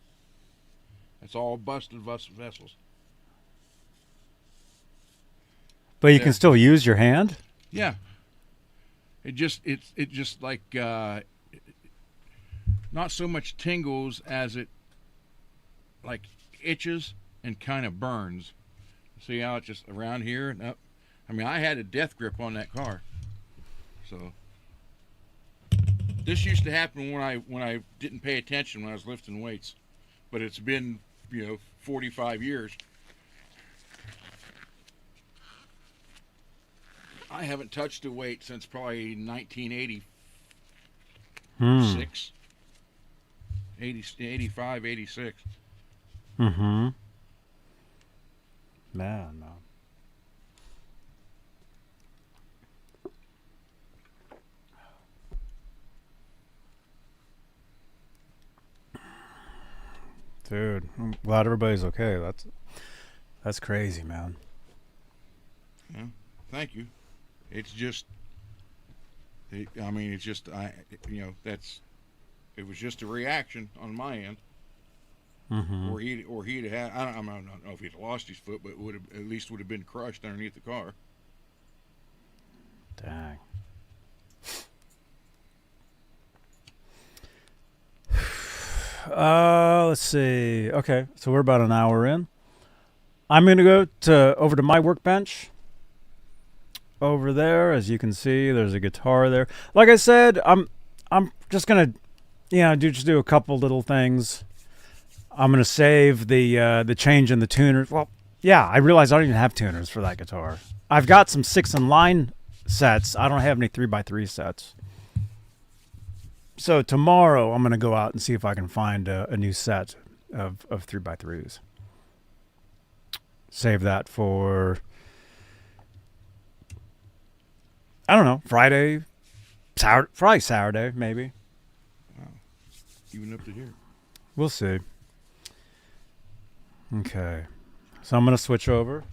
That's all busted vessels. But you can still use your hand? Yeah. It just like not so much tingles as it like itches and kind of burns. See how it's just around here and up? I mean, I had a death grip on that car. So this used to happen when I didn't pay attention when I was lifting weights. But it's been, 45 years. I haven't touched a weight since probably 1986. 85, 86. Mm-hmm. Man. Dude, I'm glad everybody's okay. That's crazy, man. Yeah, thank you. It's just, it was just a reaction on my end. Mm-hmm. Or he'd have had, I don't know if he'd lost his foot, but would have been crushed underneath the car. Dang. Let's see. Okay, so we're about an hour in. I'm gonna go over to my workbench. Over there, as you can see, there's a guitar there. Like I said, I'm just gonna, do a couple little things. I'm gonna save the change in the tuners. Well, yeah, I realize I don't even have tuners for that guitar. I've got some 6-in-line sets. I don't have any 3x3 sets. So tomorrow I'm gonna go out and see if I can find a new set of 3x3s. Save that for, I don't know, Friday, Saturday, probably Saturday, maybe. Wow. Even up to here. We'll see. Okay. So I'm going to switch over.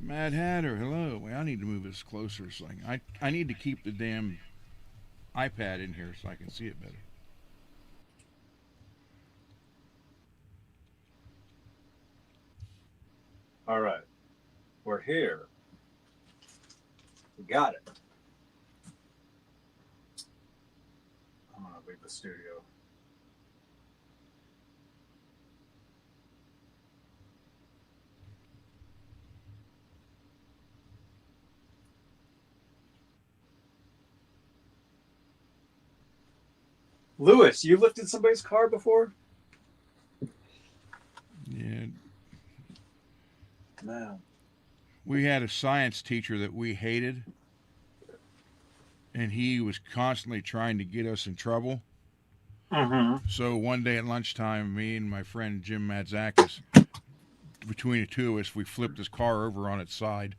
Mad Hatter, hello. Wait, I need to move this closer. So I need to keep the damn iPad in here so I can see it better. All right. We're here. We got it. I'm going to leave the studio. Lewis, you lifted somebody's car before? Yeah. No. We had a science teacher that we hated, and he was constantly trying to get us in trouble. Mm-hmm. So one day at lunchtime, me and my friend Jim Madzakis, between the two of us, we flipped his car over on its side.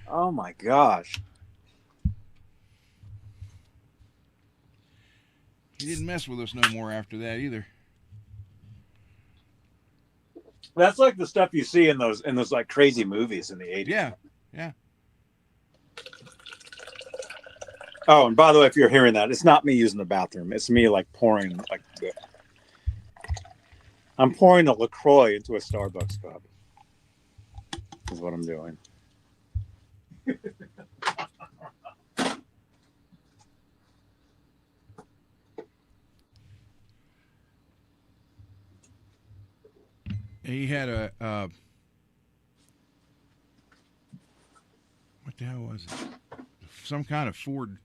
Oh my gosh. He didn't mess with us no more after that either. That's like the stuff you see in those like crazy movies in the 80s. Yeah, yeah. Oh, and by the way, if you're hearing that, it's not me using the bathroom. It's me like pouring like I'm pouring a LaCroix into a Starbucks cup. Is what I'm doing. He had a what the hell was it? Some kind of Ford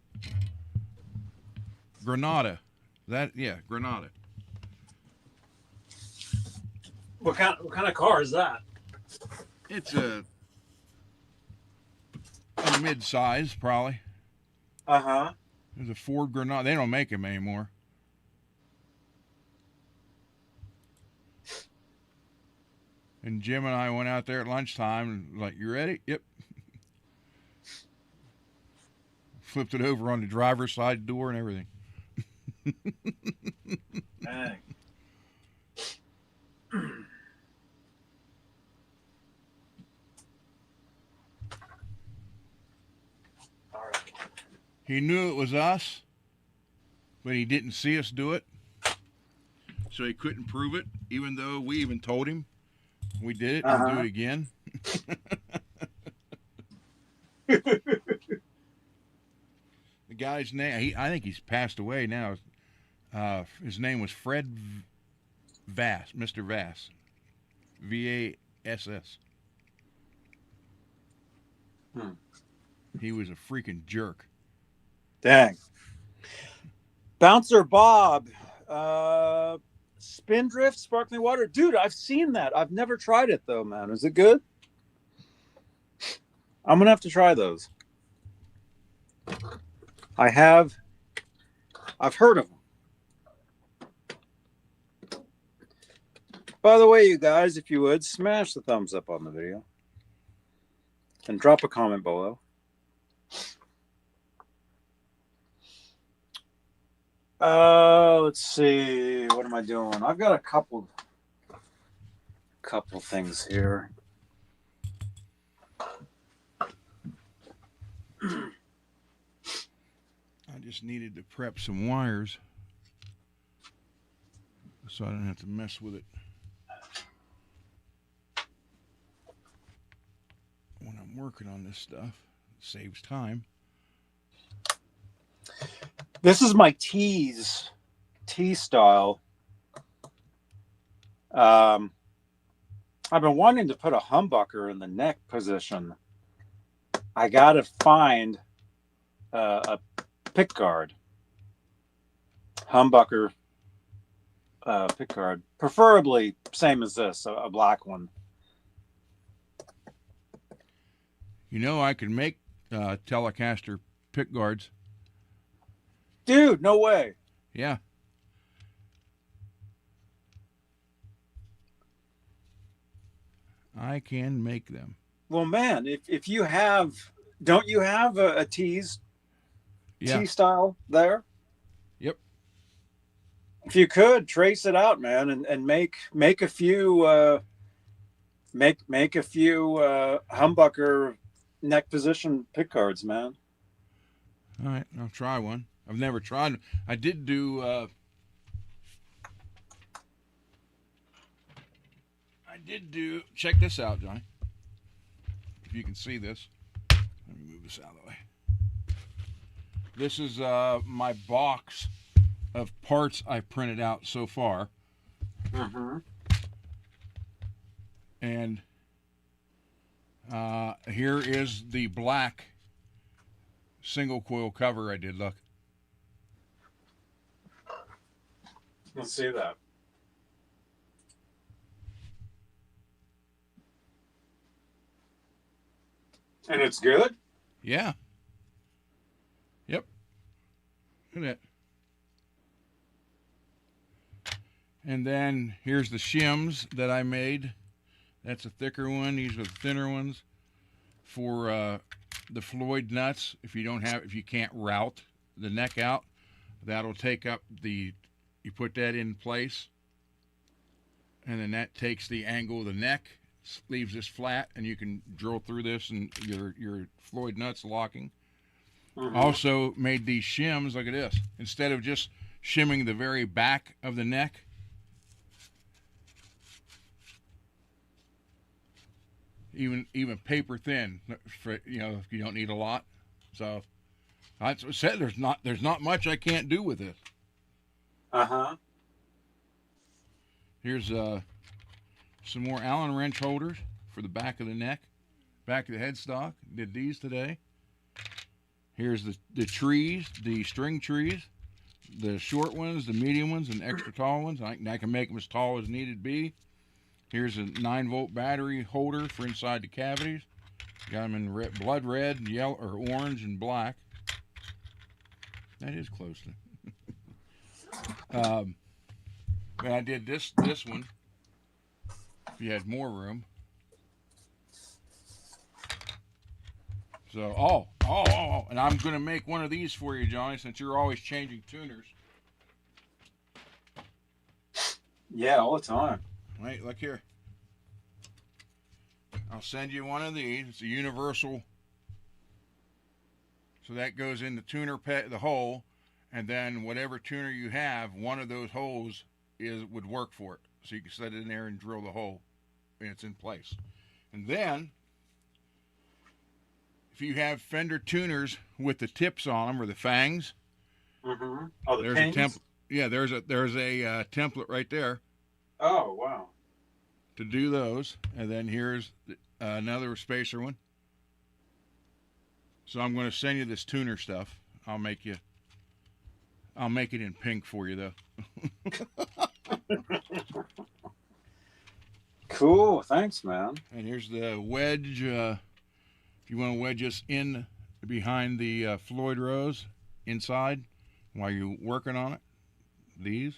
Granada. Granada. What kind of car is that? It's a mid-size, probably. Uh-huh. There's a Ford Granada. They don't make them anymore. And Jim and I went out there at lunchtime and like, you ready? Yep. Flipped it over on the driver's side door and everything. Dang. He knew it was us, but he didn't see us do it. So he couldn't prove it, even though we even told him we did it and do it again. The guy's name, I think he's passed away now. His name was Fred Vass, Mr. Vass. V-A-S-S. He was a freaking jerk. Dang. Bouncer Bob. Spindrift sparkling water. Dude, I've seen that. I've never tried it though, man. Is it good? I'm gonna have to try those. I've heard of them. By the way, you guys, if you would, smash the thumbs up on the video. And drop a comment below. Let's see. What am I doing? I've got a couple things here. I just needed to prep some wires so I don't have to mess with it when I'm working on this stuff. It saves time. This is my T style. I've been wanting to put a humbucker in the neck position. I gotta find a pick guard, humbucker pick guard, preferably same as this, a black one. You know, I can make Telecaster pick guards. Dude, no way. Yeah. I can make them. Well, man, if you have, don't you have a T style there? Yep. If you could trace it out, man, and make a few make a few humbucker neck position pick guards, man. All right, I'll try one. I've never tried. I did do. Check this out, Johnny. If you can see this, let me move this out of the way. This is my box of parts I've printed out so far. Mm-hmm. And here is the black single coil cover I did. Look. Let's see that. And it's good? Yeah. Yep. Look at that. And then here's the shims that I made. That's a thicker one. These are the thinner ones for the Floyd nuts. If you can't route the neck out, that'll take up you put that in place. and then that takes the angle of the neck, leaves this flat, and you can drill through this, and your Floyd nuts locking. Also made these shims. Look at this. Instead of just shimming the very back of the neck, even paper thin, for, you know, if you don't need a lot. So that's what I said. There's not much I can't do with this. Here's some more Allen wrench holders for the back of the neck, back of the headstock. Did these today. Here's the trees, the string trees, the short ones, the medium ones, and extra tall ones. I can make them as tall as needed be. Here's a 9-volt battery holder for inside the cavities. Got them in blood red, yellow, or orange, and black. That is close to. And I did this one. If you had more room. So, and I'm going to make one of these for you, Johnny, since you're always changing tuners. Yeah, all the time. Wait, look here. I'll send you one of these. It's a universal. So that goes in the tuner the hole, and then whatever tuner you have, one of those holes would work for it. So you can set it in there and drill the hole, and it's in place. And then, if you have Fender tuners with the tips on them or the fangs, Oh, the there's pins? a template. Yeah, there's a template right there Oh, wow. to do those. And then here's another spacer one. So I'm going to send you this tuner stuff. I'll make it in pink for you though. Cool, thanks, man. And here's the wedge. If you want to wedge this in behind the Floyd rose inside while you're working on it, these.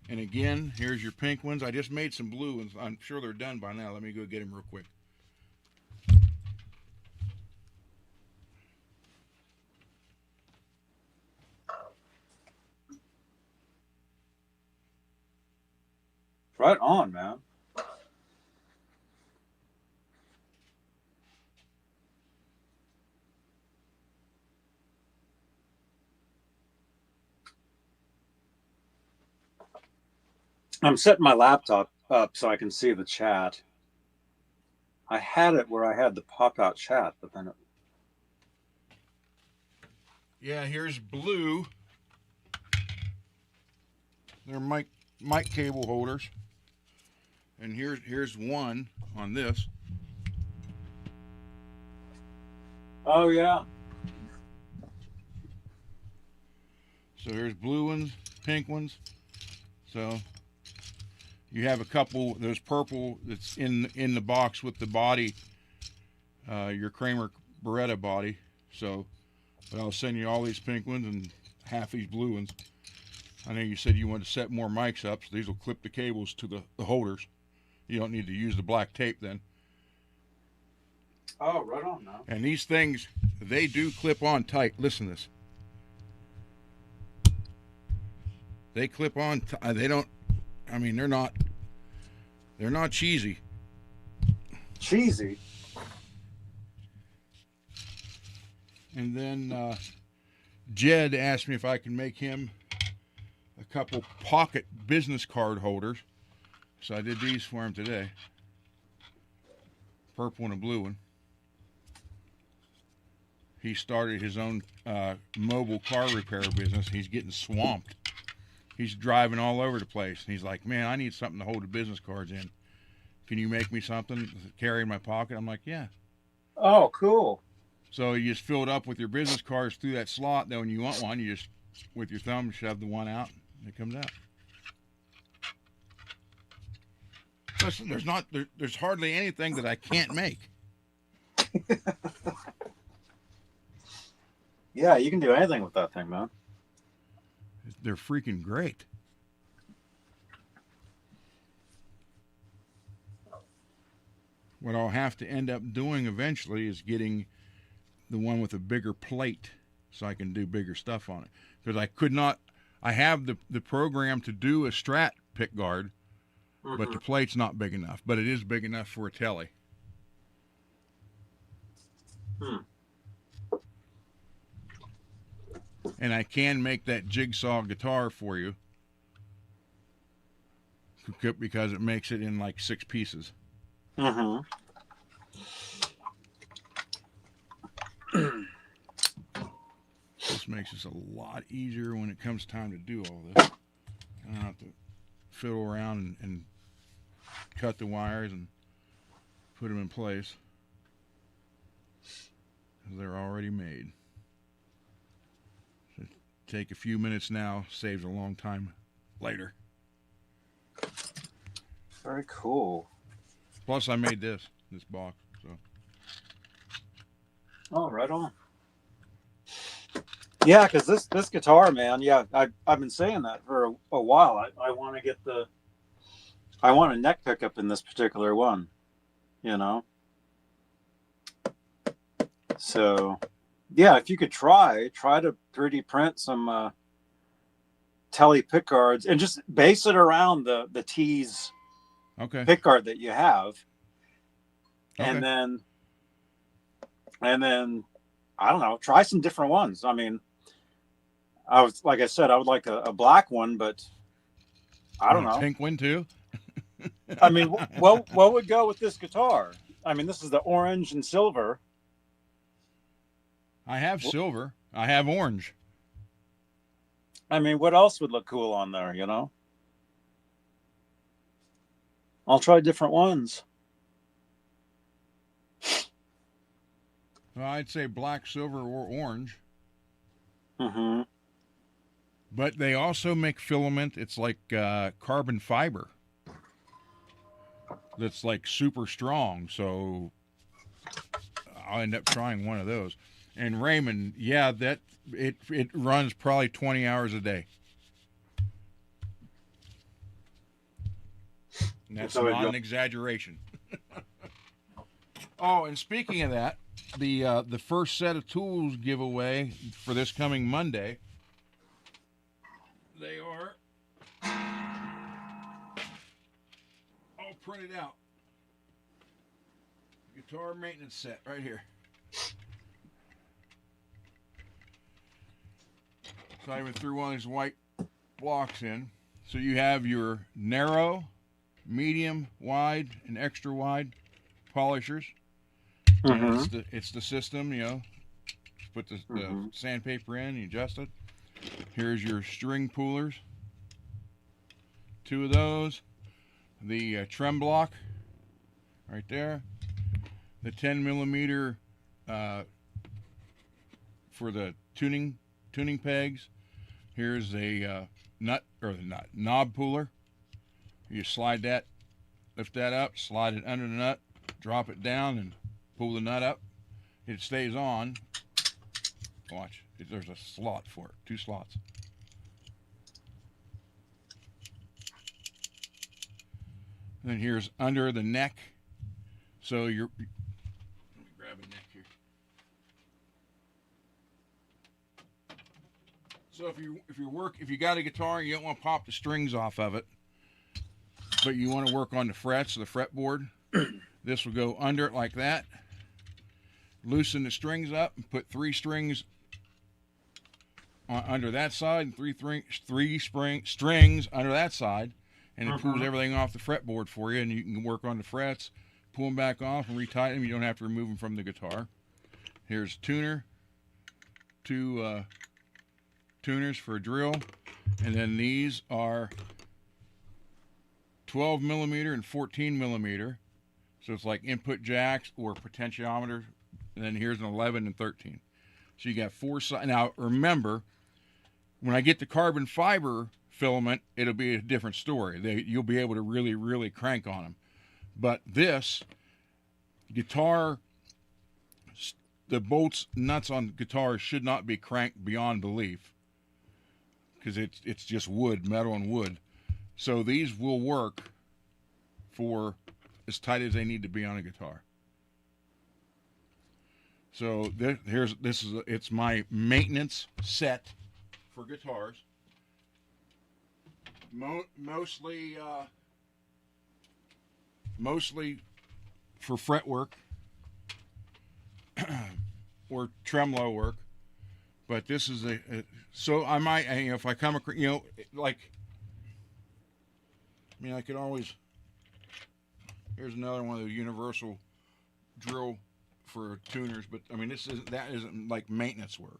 And again, here's your pink ones. I just made some blue ones. I'm sure they're done by now. Let me go get them real quick. Right on, man. I'm setting my laptop up so I can see the chat. I had it where I had the pop-out chat, but then it... Yeah, here's blue. They're mic cable holders. And here's one on this. Oh, yeah. So here's blue ones, pink ones. So you have a couple. There's purple that's in the box with the body, your Kramer Beretta body. So, but I'll send you all these pink ones and half these blue ones. I know you said you wanted to set more mics up, so these will clip the cables to the holders. You don't need to use the black tape then. Oh, right on now. And these things, they do clip on tight. Listen to this. They clip on. They don't. I mean, they're not cheesy. Cheesy. And then Jed asked me if I can make him a couple pocket business card holders. So I did these for him today. Purple and a blue one. He started his own mobile car repair business. He's getting swamped. He's driving all over the place. And he's like, man, I need something to hold the business cards in. Can you make me something to carry in my pocket? I'm like, yeah. Oh, cool. So you just fill it up with your business cards through that slot. Then when you want one, you just, with your thumb, shove the one out, and it comes out. Listen, there's hardly anything that I can't make. Yeah, you can do anything with that thing, man. They're freaking great. What I'll have to end up doing eventually is getting the one with a bigger plate so I can do bigger stuff on it. Because I have the program to do a Strat pick guard, but the plate's not big enough. But it is big enough for a telly. And I can make that jigsaw guitar for you because it makes it in like 6 pieces. This makes this a lot easier when it comes time to do all this. I don't have to fiddle around and cut the wires and put them in place. They're already made. So take a few minutes now, saves a long time later. Very cool. Plus, I made this box. So. Oh, right on. Yeah, because this guitar, man. Yeah, I've been saying that for a while. I want to get I want a neck pickup in this particular one. You know. So, yeah, if you could try to 3D print some telly pickguards and just base it around the T's pickguard that you have, and then I don't know, try some different ones. I mean, like I said, I would like a black one, but I don't know, pink one too. I mean, what would go with this guitar? I mean, this is the orange and silver. I have silver. I have orange. I mean, what else would look cool on there, you know? I'll try different ones. Well, I'd say black, silver, or orange. Mm-hmm. But they also make filament. It's like carbon fiber. That's like super strong. So I'll end up trying one of those. And Raymond, yeah, that it runs probably 20 hours a day. And that's not an exaggeration. Oh, and speaking of that, the first set of tools giveaway for this coming Monday, they are all printed out. Guitar maintenance set right here. So I even threw one of these white blocks in. So you have your narrow, medium, wide, and extra wide polishers. And it's the system, you know. Put the sandpaper in, you adjust it. Here's your string pullers. 2 of those. The trem block, right there. The 10 millimeter for the tuning pegs. Here's a knob puller. You slide that, lift that up, slide it under the nut, drop it down, and pull the nut up. It stays on. Watch, there's a slot for it, 2 slots. And then here's under the neck. So let me grab a neck here. So if you got a guitar and you don't want to pop the strings off of it, but you want to work on the frets, the fretboard, this will go under it like that. Loosen the strings up and put 3 strings under that side and 3 strings under that side, and it pulls everything off the fretboard for you, and you can work on the frets, pull them back off and retighten them. You don't have to remove them from the guitar. Here's tuner, 2 tuners for a drill, and then these are 12 millimeter and 14 millimeter, so it's like input jacks or potentiometer. And then here's an 11 and 13. So you got 4 sides. Now remember, when I get the carbon fiber filament, it'll be a different story. You'll be able to really, really crank on them. But this guitar, the bolts, nuts on guitars should not be cranked beyond belief, because it's just wood, metal and wood. So these will work for as tight as they need to be on a guitar. So it's my maintenance set for guitars. Mostly for fretwork or tremolo work. But this is so I might, if I come across, like, I mean, I could always, here's another one of the universal drill for tuners, but I mean, that isn't like maintenance work.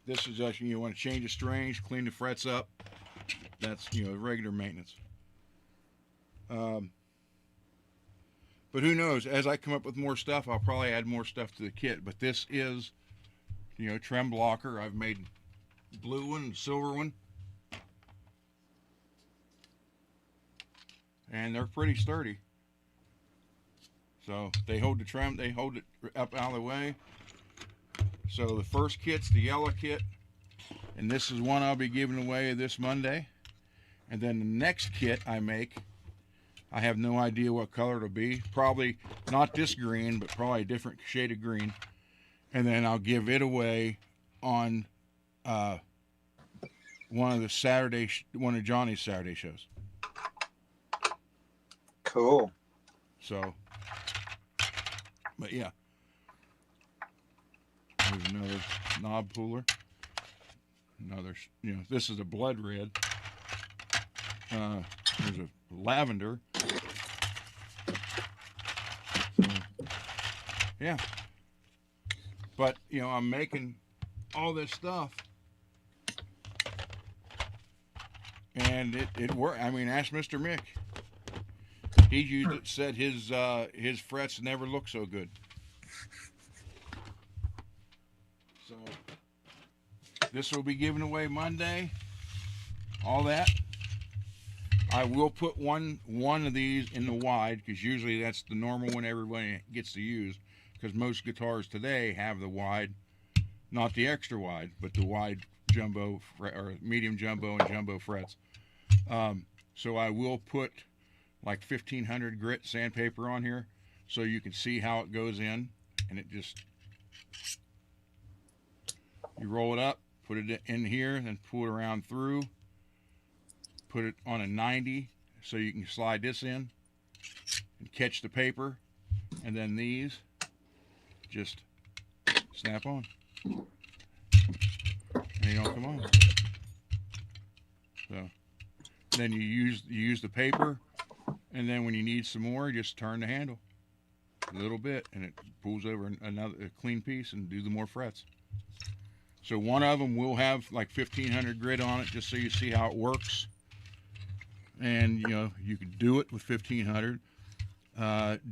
This is just, you want to change the strings, clean the frets up. That's, regular maintenance. But who knows? As I come up with more stuff, I'll probably add more stuff to the kit. But this is, trem blocker. I've made blue one and silver one. And they're pretty sturdy. So they hold the trem, they hold it up out of the way. So the first kit's the yellow kit. And this is one I'll be giving away this Monday. And then the next kit I make, I have no idea what color it'll be. Probably not this green, but probably a different shade of green. And then I'll give it away on one of Johnny's Saturday shows. Cool. So, but yeah. There's another knob puller. Another, this is a blood red. There's a lavender. So, yeah. But, I'm making all this stuff. And it worked. I mean, ask Mr. Mick. He said his frets never look so good. So this will be given away Monday. All that. I will put one of these in the wide, because usually that's the normal one everybody gets to use, because most guitars today have the wide, not the extra wide, but the wide jumbo or medium jumbo and jumbo frets. So I will put like 1500 grit sandpaper on here so you can see how it goes in, and it just, you roll it up, put it in here, and pull it around through, put it on a 90 so you can slide this in and catch the paper, and then these just snap on and they don't come on. So then you use the paper, and then when you need some more, you just turn the handle a little bit and it pulls over a clean piece and do the more frets. So one of them will have like 1500 grit on it, just so you see how it works. And you can do it with 1500.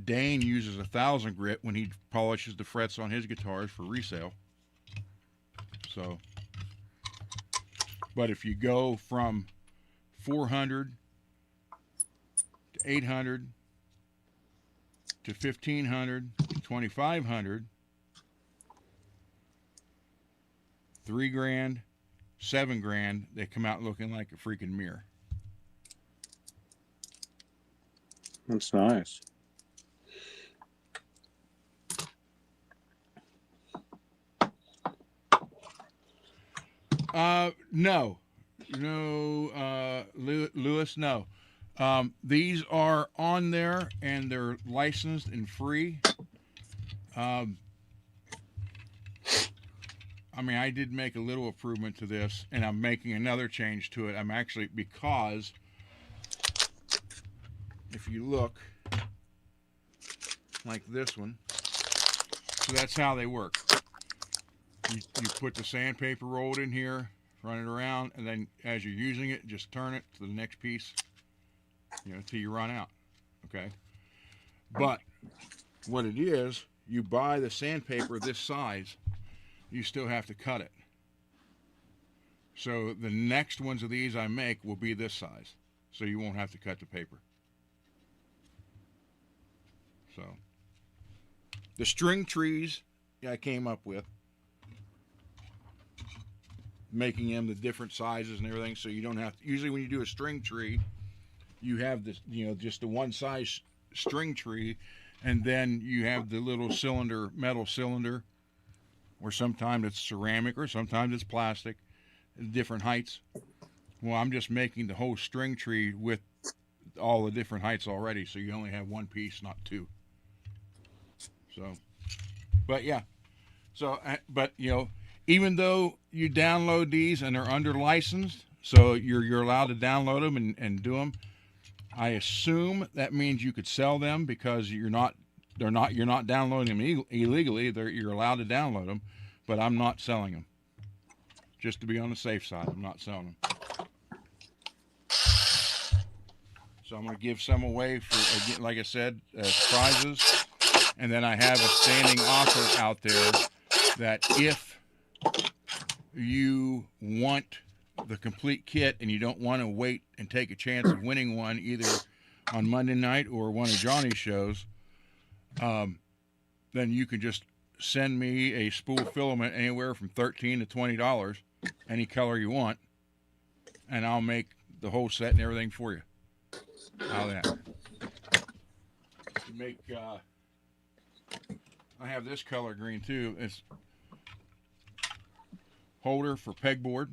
Dane uses 1000 grit when he polishes the frets on his guitars for resale. So, but if you go from 400 to 800 to 1500 to 2500, $3,000, $7,000, they come out looking like a freaking mirror. That's nice. No, Lewis, no. These are on there and they're licensed and free. I mean, I did make a little improvement to this, and I'm making another change to it. I'm actually, because if you look like this one, so that's how they work. You put the sandpaper rolled in here, run it around, and then as you're using it, just turn it to the next piece, till you run out. Okay? But what it is, you buy the sandpaper this size, you still have to cut it. So the next ones of these I make will be this size, so you won't have to cut the paper. So the string trees I came up with, making them the different sizes and everything, so you don't have to, usually when you do a string tree, you have this, just the one size string tree, and then you have the little cylinder, metal cylinder, or sometimes it's ceramic, or sometimes it's plastic, different heights. Well, I'm just making the whole string tree with all the different heights already, so you only have one piece, not two. So, but yeah. So, but you know, even though you download these and they're under licensed, so you're allowed to download them and do them. I assume that means you could sell them because you're not downloading them illegally. You're allowed to download them, but I'm not selling them. Just to be on the safe side, I'm not selling them. So I'm going to give some away for, again, like I said, prizes. And then I have a standing offer out there that if you want the complete kit and you don't want to wait and take a chance of winning one either on Monday night or one of Johnny's shows, then you can just send me a spool filament anywhere from $13 to $20, any color you want, and I'll make the whole set and everything for you. How that? Make I have this color green too. It's holder for pegboard,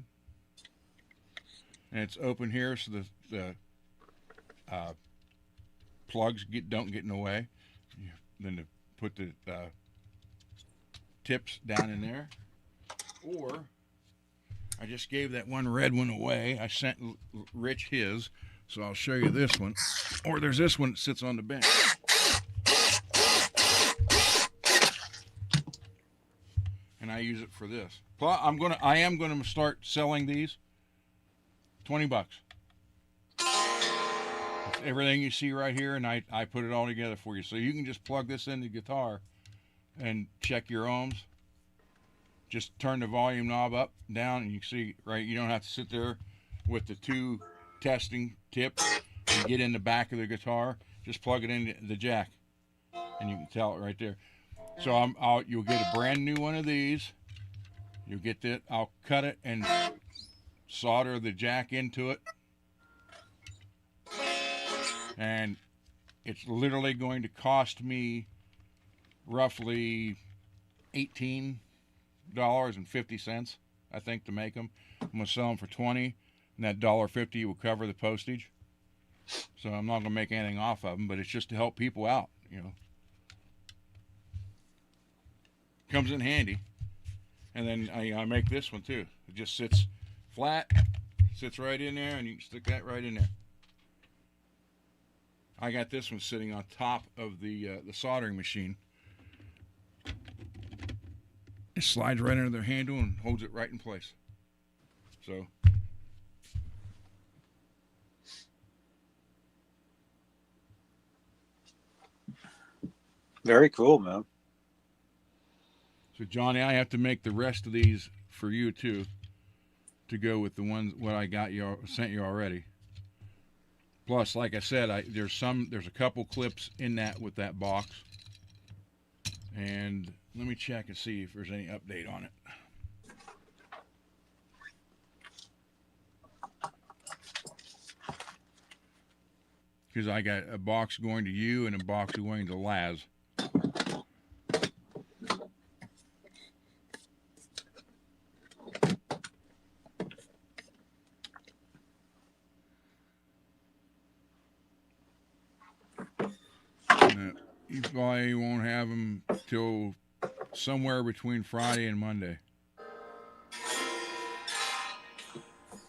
and it's open here so the plugs don't get in the way. Then to put the tips down in there. Or I just gave that one red one away. I sent Rich his, so I'll show you this one. Or there's this one that sits on the bench. And I use it for this. I am gonna start selling these. $20. It's everything you see right here, and I put it all together for you. So you can just plug this in the guitar and check your ohms. Just turn the volume knob up, down, and you see, right, you don't have to sit there with the two testing tips and get in the back of the guitar. Just plug it in the jack, and you can tell it right there. So you'll get a brand new one of these. You'll get that. I'll cut it and solder the jack into it. And it's literally going to roughly $18.50, I think, to make them. I'm going to sell them for $20, and that $1.50 will cover the postage. So I'm not going to make anything off of them, but it's just to help people out, you know. Comes in handy. And then I make this one too. It just sits flat, sits right in there, and you can stick that right in there. I got this one sitting on top of the soldering machine. It slides right under the handle and holds it right in place. So very cool, man. So Johnny, I have to make the rest of these for you too, to go with the ones what I sent you already. Plus, like I said, there's a couple clips in that with that box, and let me check and see if there's any update on it. Because I got a box going to you and a box going to Laz. You probably won't have them till somewhere between Friday and Monday.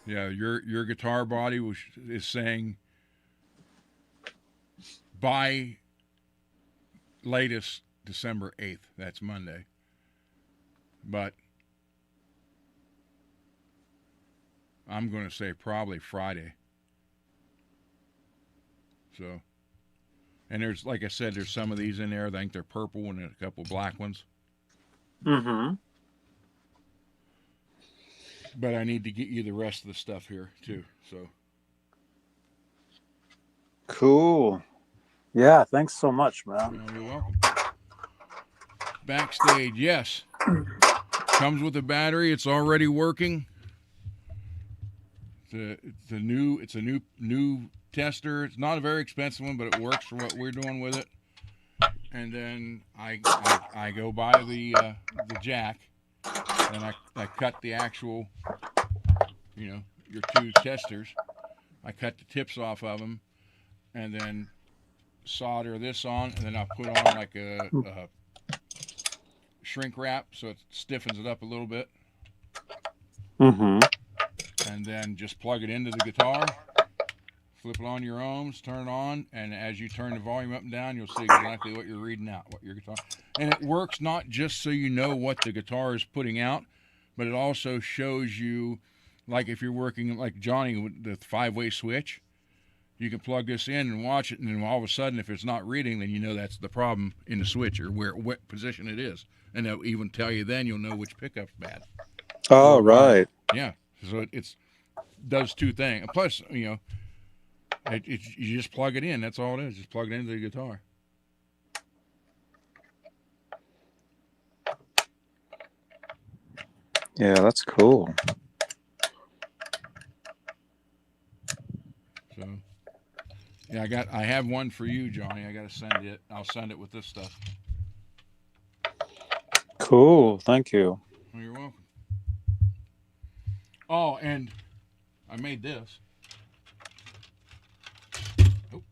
Yeah, your guitar body is saying by latest December 8th. That's Monday. But I'm going to say probably Friday. So, and there's, like I said, there's some of these in there. I think they're purple and a couple black ones. Mm-hmm. But I need to get you the rest of the stuff here too. So cool. Yeah, thanks so much, man. You're welcome. Backstage, yes. Comes with a battery. It's already working. It's a new tester. It's not a very expensive one, but it works for what we're doing with it. And then I go buy the jack, and I cut the actual, your two testers. I cut the tips off of them, and then solder this on, and then I'll put on like a shrink wrap so it stiffens it up a little bit. Mm-hmm. And then just plug it into the guitar, flip it on your ohms, turn it on, and as you turn the volume up and down, you'll see exactly what you're reading out, what your guitar. And it works not just so you know what the guitar is putting out, but it also shows you, like if you're working like Johnny with the 5-way switch, you can plug this in and watch it, and then all of a sudden, if it's not reading, then you know that's the problem in the switch or what position it is. And they'll even tell you then, you'll know which pickup's bad. Oh, right. Yeah. So it's does two things. And plus, you know, you just plug it in. That's all it is. Just plug it into the guitar. Yeah, that's cool. So, yeah, I have one for you, Johnny. I got to send it. I'll send it with this stuff. Cool. Thank you. Well, you're welcome. Oh, and I made this. Oh.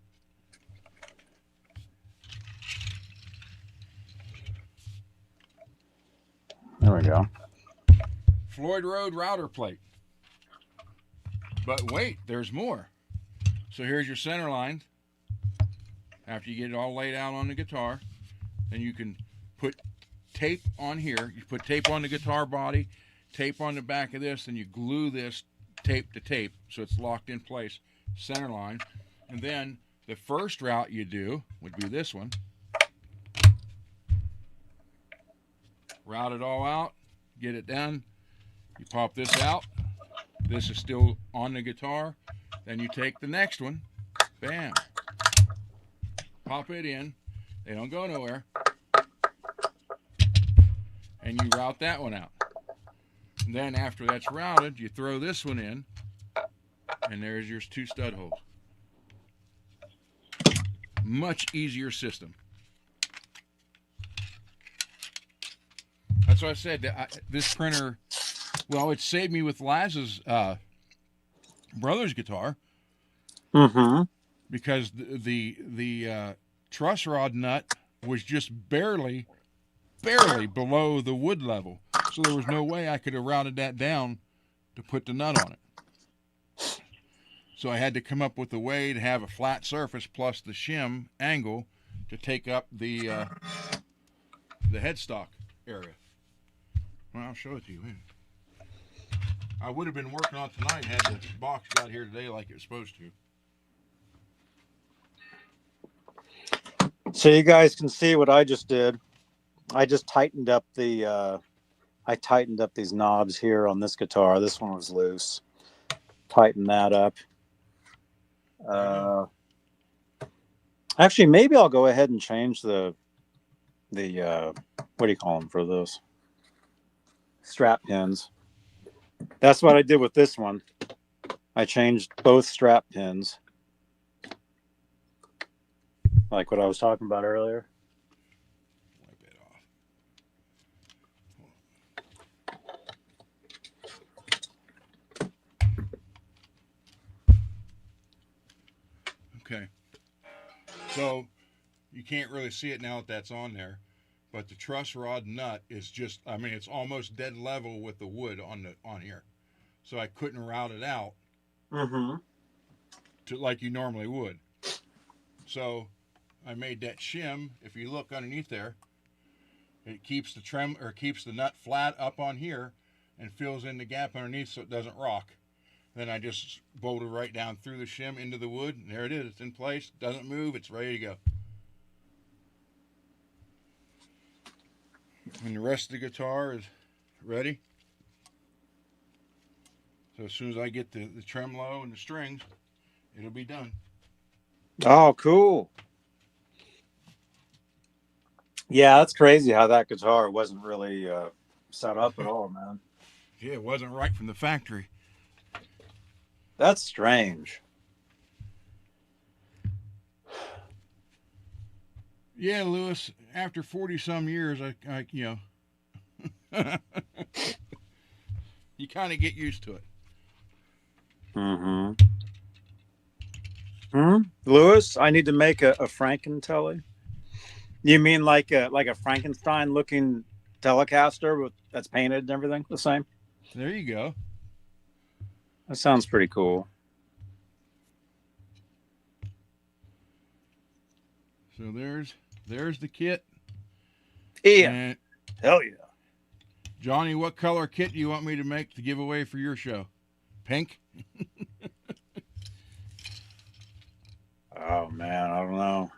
There we go. Floyd Road router plate. But wait, there's more. So here's your center line. After you get it all laid out on the guitar, then you can put tape on here. You put tape on the guitar body, tape on the back of this, and you glue this tape to tape so it's locked in place, center line. And then the first route you do would be this one. Route it all out, get it done. You pop this out. This is still on the guitar. Then you take the next one, bam, pop it in. They don't go nowhere. And you route that one out. And then after that's routed, you throw this one in, and there's your two stud holes. Much easier system. That's what I said. This printer, well, it saved me with Laz's brother's guitar. Mm-hmm. Because the truss rod nut was just barely below the wood level. So there was no way I could have routed that down to put the nut on it. So I had to come up with a way to have a flat surface plus the shim angle to take up the headstock area. Well, I'll show it to you. I would have been working on tonight had the box got here today like it was supposed to. So you guys can see what I just did. I just tightened up these knobs here on this guitar. This one was loose. Tighten that up. Actually, maybe I'll go ahead and change the what do you call them for those strap pins? That's what I did with this one. I changed both strap pins, like what I was talking about earlier. Wipe it off. Okay. So you can't really see it now that that's on there, but the truss rod nut is just, I mean, it's almost dead level with the wood on here. So I couldn't route it out to like you normally would. So I made that shim. If you look underneath there, it keeps the nut flat up on here and fills in the gap underneath so it doesn't rock. Then I just bolted right down through the shim into the wood, and there it is. It's in place, doesn't move, it's ready to go. And the rest of the guitar is ready. So as soon as I get the tremolo and the strings, it'll be done. Oh, cool. Yeah, that's crazy how that guitar wasn't really set up at all, man. Yeah, it wasn't right from the factory. That's strange. Yeah, Lewis, after 40 some years, I you know, you kind of get used to it. Mm-hmm. Lewis, I need to make a Frankentelly. You mean like a Frankenstein looking Telecaster that's painted and everything the same? There you go. That sounds pretty cool. So there's the kit. Yeah. And Hell yeah. Johnny, what color kit do you want me to make to give away for your show? Pink? Oh man, I don't know.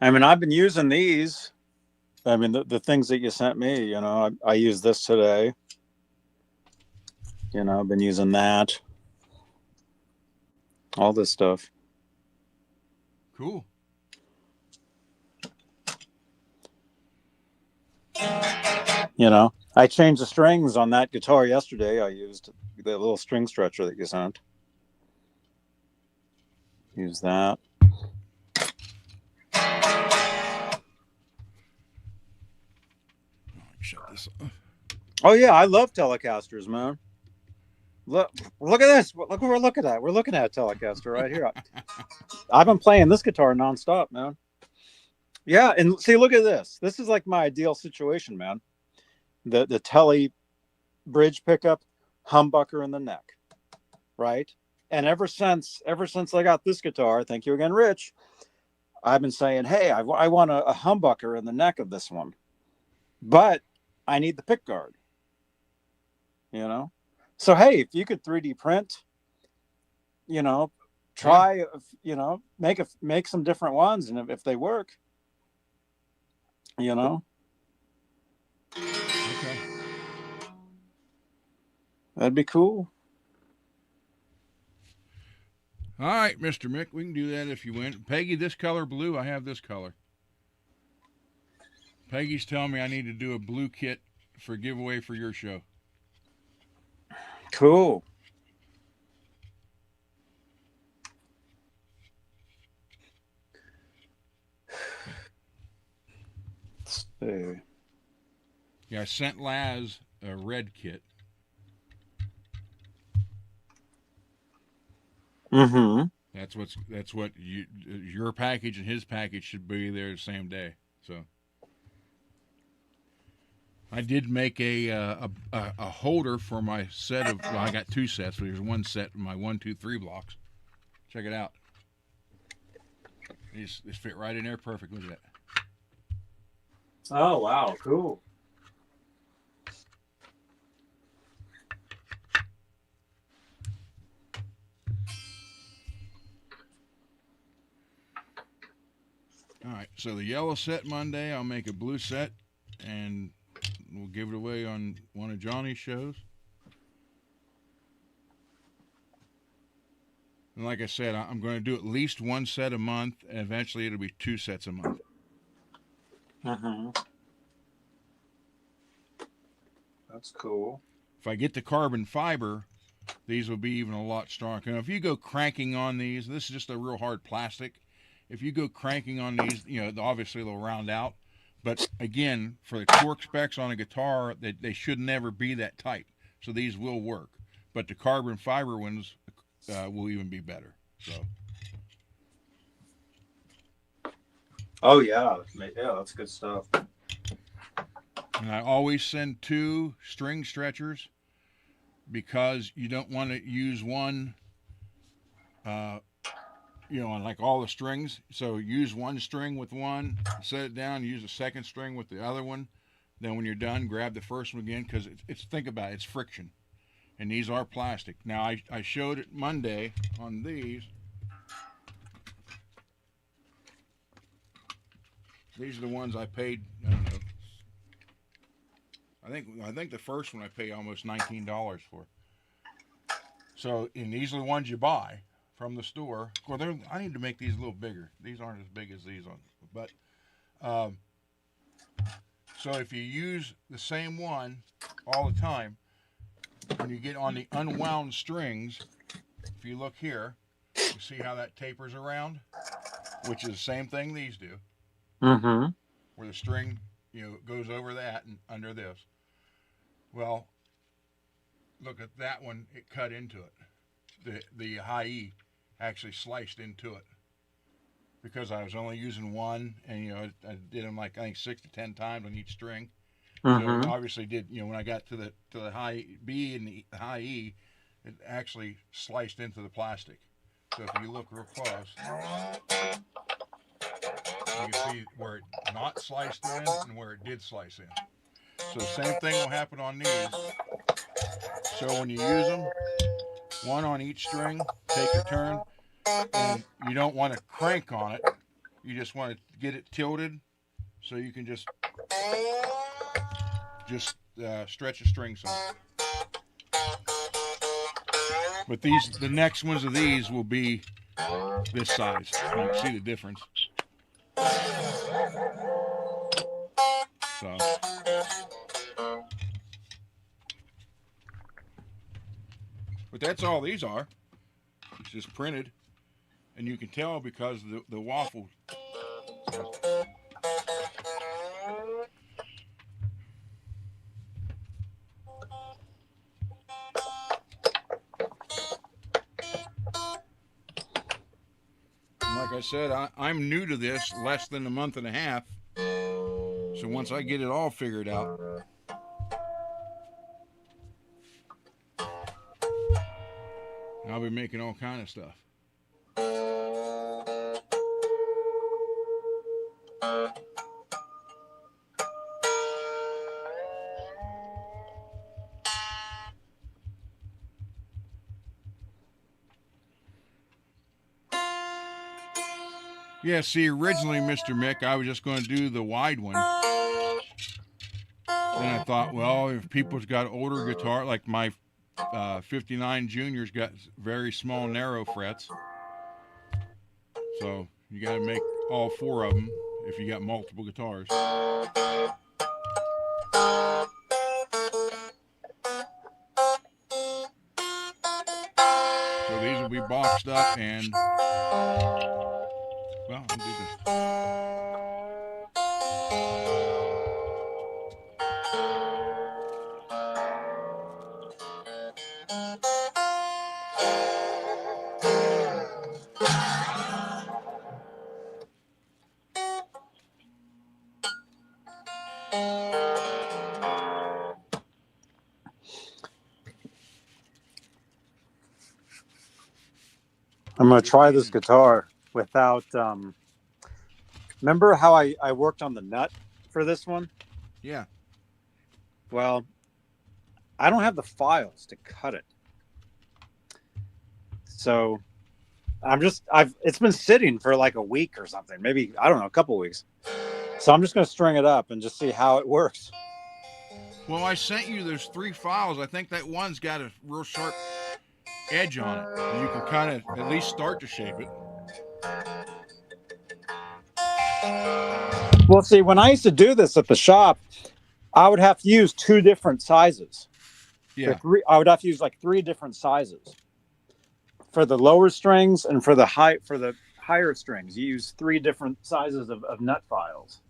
I mean, I've been using these. I mean, the things that you sent me, you know, I used this today. You know, I've been using that. All this stuff. Cool. You know, I changed the strings on that guitar yesterday. I used the little string stretcher that you sent. Use that. Shut this off. Oh yeah, I love Telecasters, man. Look at this. Look what we're looking at. We're looking at a Telecaster right here. I've been playing this guitar nonstop, man. Yeah, and see, look at this. This is like my ideal situation, man. The Tele bridge pickup, humbucker in the neck, right? And ever since I got this guitar, thank you again, Rich, I've been saying, hey, I want a humbucker in the neck of this one, but I need the pick guard. You know, so hey, if you could 3D print, you know, try, you know, make some different ones, and if they work, you know. Okay. That'd be cool. All right, Mr. Mick, we can do that if you want. Peggy, this color blue, I have this color. Peggy's telling me I need to do a blue kit for giveaway for your show. Cool. Let's see. Yeah, I sent Laz a red kit. Mm-hmm. That's what your package and his package should be there the same day. So I did make a holder for my set of. Well, I got two sets. So there's one set of my 1, 2, 3 blocks. Check it out. These fit right in there perfect. Look at that. Oh wow, cool. All right, so the yellow set Monday, I'll make a blue set, and we'll give it away on one of Johnny's shows. And like I said, I'm going to do at least one set a month, and eventually it'll be 2 sets a month. Mm-hmm. That's cool. If I get the carbon fiber, these will be even a lot stronger. Now, if you go cranking on these, this is just a real hard plastic. If you go cranking on these, you know, obviously they'll round out. But again, for the torque specs on a guitar, they should never be that tight. So these will work. But the carbon fiber ones will even be better. So. Oh yeah, that's good stuff. And I always send 2 string stretchers because you don't want to use one, you know, on like all the strings. So use one string with one, set it down, use the second string with the other one. Then when you're done, grab the first one again because it's think about it, it's friction. And these are plastic. Now, I showed it Monday on these. These are the ones I paid, I don't know. I think the first one I paid almost $19 for. So, and these are the ones you buy from the store. Well, I need to make these a little bigger. These aren't as big as these on, but so if you use the same one all the time, when you get on the unwound strings, if you look here, you see how that tapers around, which is the same thing these do. Mm-hmm. Where the string, you know, goes over that and under this. Well, look at that one, it cut into it. The high E actually sliced into it because I was only using one, and you know I did them like I think 6 to 10 times on each string. So it obviously did. You know, when I got to the high B and the high E, it actually sliced into the plastic. So if you look real close, you can see where it not sliced in and where it did slice in. So the same thing will happen on these. So when you use them, one on each string, take your turn, and you don't want to crank on it. You just want to get it tilted so you can just stretch a string some. But the next ones of these will be this size. You can see the difference. So. But that's all these are. It's just printed, and you can tell because the waffle. So. Like I said, I'm new to this, less than a month and a half. So once I get it all figured out, I'll be making all kind of stuff. Yeah, see, originally, Mr. Mick, I was just going to do the wide one. Then I thought, well, if people's got older guitar, like my 59 Junior's got very small, narrow frets. So you got to make all 4 of them if you got multiple guitars. So these will be boxed up and, well, I'll do this. I'm going to try this guitar without, remember how I worked on the nut for this one? Yeah. Well, I don't have the files to cut it. So it's been sitting for like a week or something, maybe, I don't know, a couple weeks. So I'm just going to string it up and just see how it works. Well, I sent you those 3 files. I think that one's got a real sharp edge on it. And you can kind of at least start to shape it. Well, see, when I used to do this at the shop, I would have to use 2 different sizes. Yeah. I would have to use like 3 different sizes. For the lower strings and for the higher strings, you use 3 different sizes of nut files.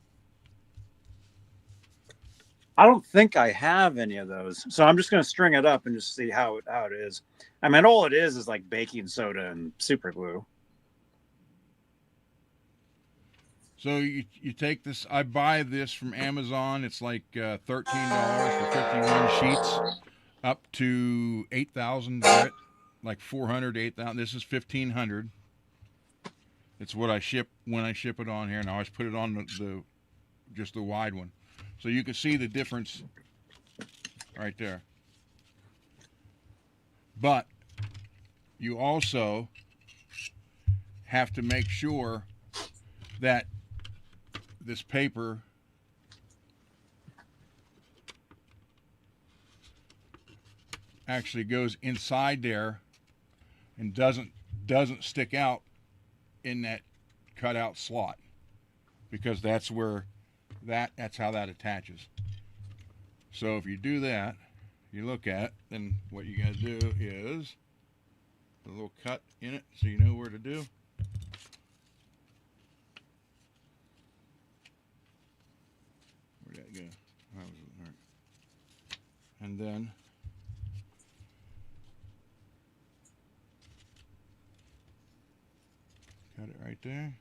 I don't think I have any of those, so I'm just going to string it up and just see how it is. I mean, all it is like baking soda and super glue. So you take this. I buy this from Amazon. It's like $13 for 51 sheets, up to 8,000. Like 400 to 8,000. This is 1,500. It's what I ship when I ship it on here, and I always put it on just the wide one, so you can see the difference right there. But you also have to make sure that this paper actually goes inside there and doesn't stick out in that cutout slot, because that's where that's how that attaches. So if you do that, you look at it, then what you gotta do is a little cut in it so you know where to do. Where'd that go? All right. And then Cut it right there.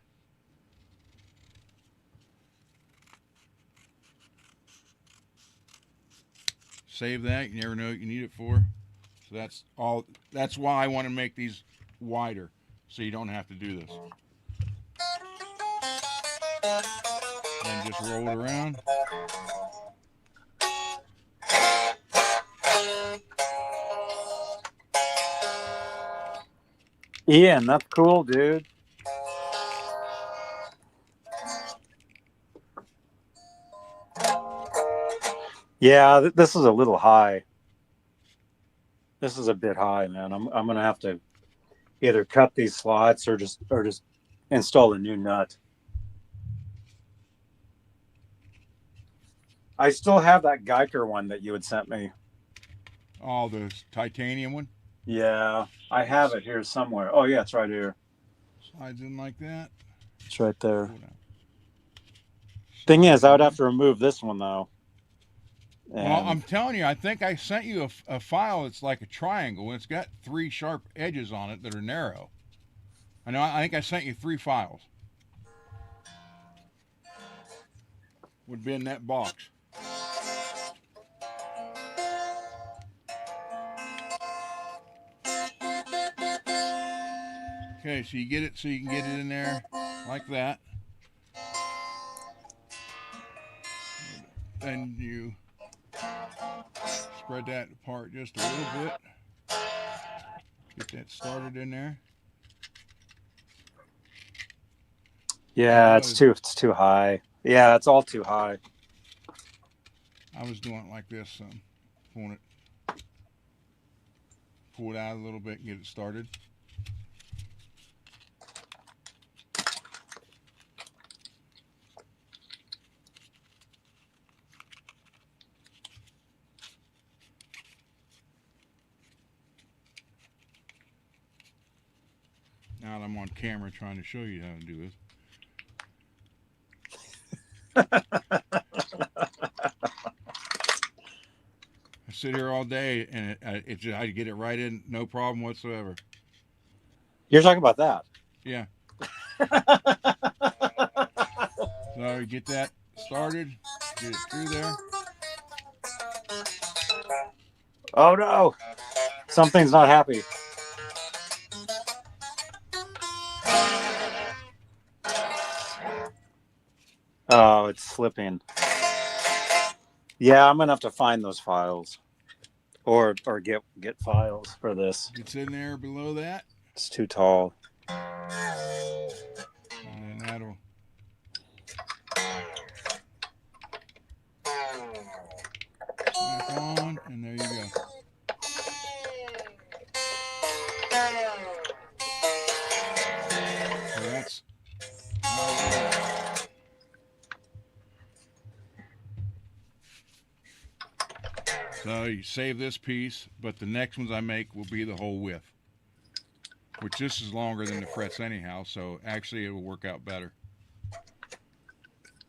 Save that. You never know what you need it for. So that's all. That's why I want to make these wider, so you don't have to do this. And just roll it around. Ian, that's cool, dude. Yeah, this is a little high. This is a bit high, man. I'm gonna have to either cut these slots or just install a new nut. I still have that Geiger one that you had sent me. Oh, the titanium one? Yeah, I have it here somewhere. Oh yeah, it's right here. Slides in like that. It's right there. Thing is, I would have to remove this one though. Well, I'm telling you, I think I sent you a file that's like a triangle, and it's got 3 sharp edges on it that are narrow. I think I sent you 3 files. Would be in that box. Okay, so you get it so you can get it in there like that. Then you spread that apart just a little bit. Get that started in there. Yeah, it's too high. Yeah, it's all too high. I was doing it like this, pull it out a little bit and get it started. Now that I'm on camera trying to show you how to do this. I sit here all day and I get it right in, no problem whatsoever. You're talking about that? Yeah. So you get that started, get it through there. Oh no, something's not happy. Oh, it's slipping. Yeah, I'm gonna have to find those files, or get files for this. It's in there below that. It's too tall. And that'll. Snap on, and there you go. So that's. So you save this piece, but the next ones I make will be the whole width, which this is longer than the frets anyhow, so actually it will work out better.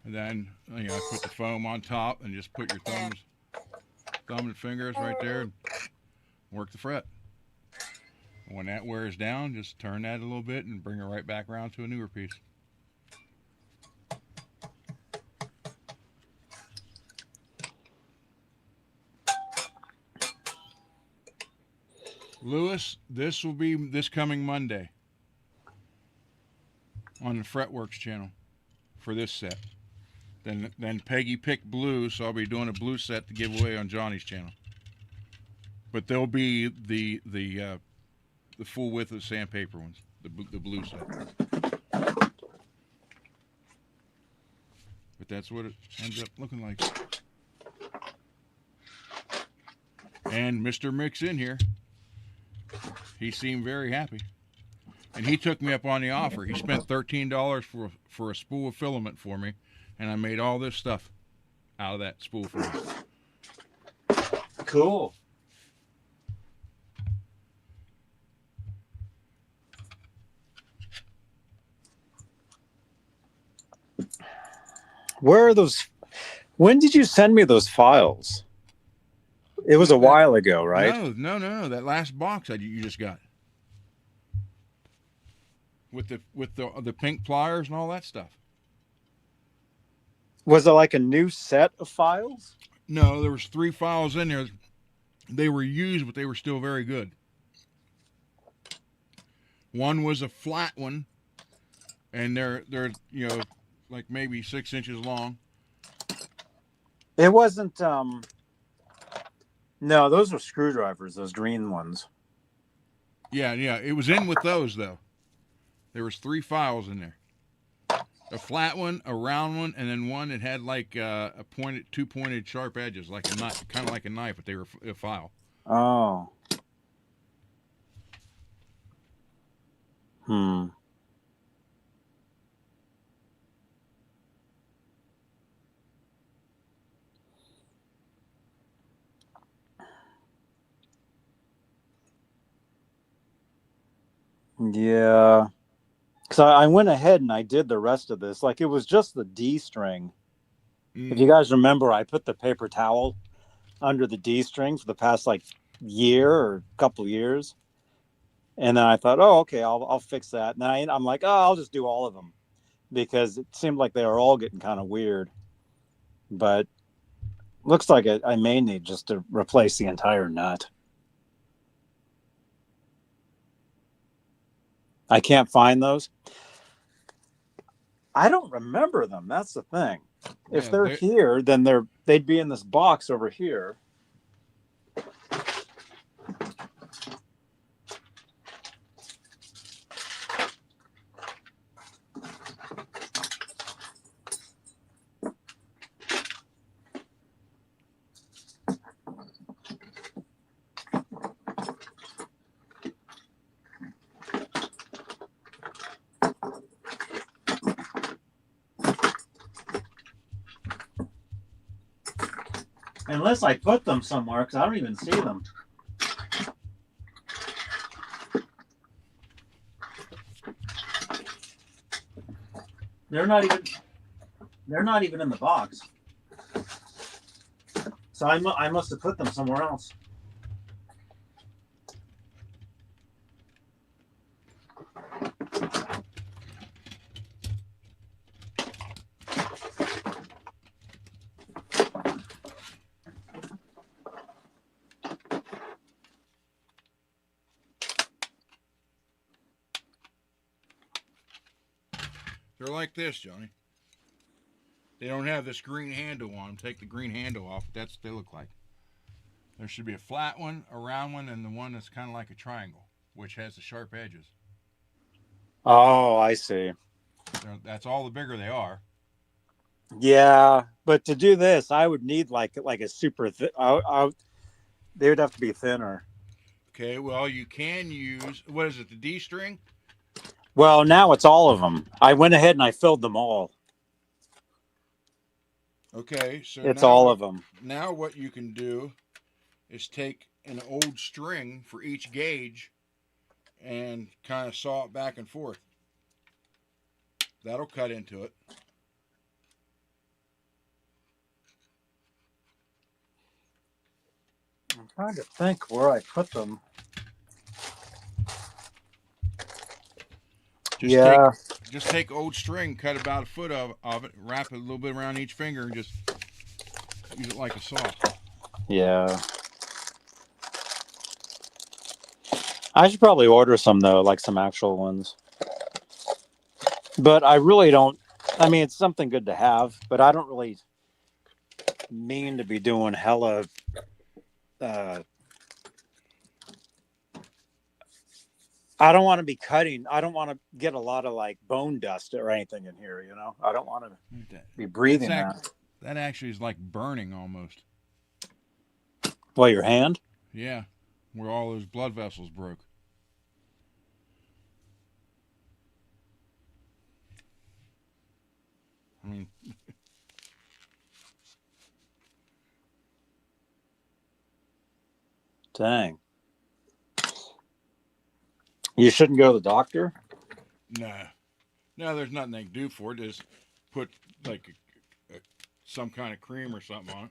And then I put the foam on top and just put your thumb and fingers right there and work the fret. And when that wears down, just turn that a little bit and bring it right back around to a newer piece. Lewis, this will be this coming Monday on the Fretworks channel for this set. Then Peggy picked blue, so I'll be doing a blue set to give away on Johnny's channel. But there'll be the full width of sandpaper ones, the blue set. But that's what it ends up looking like. And Mr. Mick's in here. He seemed very happy. And he took me up on the offer. He spent $13 for a spool of filament for me, and I made all this stuff out of that spool for him. Cool. Where are those? When did you send me those files? It was a while ago, right? No. That last box you just got. with the pink pliers and all that stuff. Was it like a new set of files? No, there was 3 files in there. They were used, but they were still very good. One was a flat one, and they're like maybe 6 inches long. It wasn't. No, those were screwdrivers. Those green ones. Yeah, it was in with those though. There was 3 files in there. A flat one, a round one, and then one that had like two pointed sharp edges, like a knife, kind of like a knife, but they were a file. Oh. Yeah. Because I went ahead and I did the rest of this. Like, it was just the D string. If you guys remember, I put the paper towel under the D string for the past like year or couple years. And then I thought, oh, okay, I'll fix that. And then I'm like, oh, I'll just do all of them, because it seemed like they were all getting kind of weird. But looks like I may need just to replace the entire nut. I can't find those. I don't remember them. That's the thing. If Yeah, they're here, then they'd be in this box over here. Unless I put them somewhere, because I don't even see them. They're not even in the box. So I must have put them somewhere else. They're like this, Johnny. They don't have this green handle on them. Take the green handle off. That's what they look like. There should be a flat one, a round one, and the one that's kind of like a triangle, which has the sharp edges. Oh, I see. That's all the bigger they are. Yeah, but to do this, I would need like a super thin. They would have to be thinner. Okay, well, you can use, what is it, the D string? Well, now it's all of them. I went ahead and I filled them all. Okay, so it's now all of them. Now what you can do is take an old string for each gauge and kind of saw it back and forth. That'll cut into it. I'm trying to think where I put them. Just take old string, cut about a foot of it, wrap it a little bit around each finger, and just use it like a saw. Yeah. I should probably order some, though, like some actual ones. But I really don't. I mean, it's something good to have, but I don't really mean to be doing hella. I don't want to be cutting. I don't want to get a lot of like bone dust or anything in here, you know? I don't want to be breathing that. That actually is like burning almost. What, your hand? Yeah, where all those blood vessels broke. I mean... Dang. You shouldn't go to the doctor? No, there's nothing they can do for it. Just put like some kind of cream or something on it.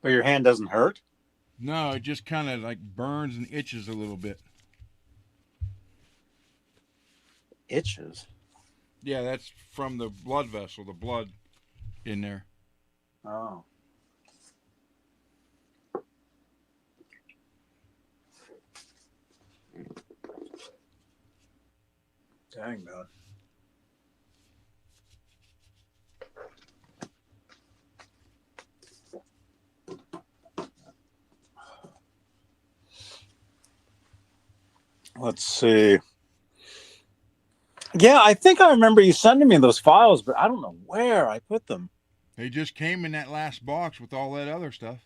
Or your hand doesn't hurt? No, it just kind of like burns and itches a little bit. Itches? Yeah, that's from the blood vessel, the blood in there. Oh. Dang, man. Let's see. Yeah, I think I remember you sending me those files, but I don't know where I put them. They just came in that last box with all that other stuff.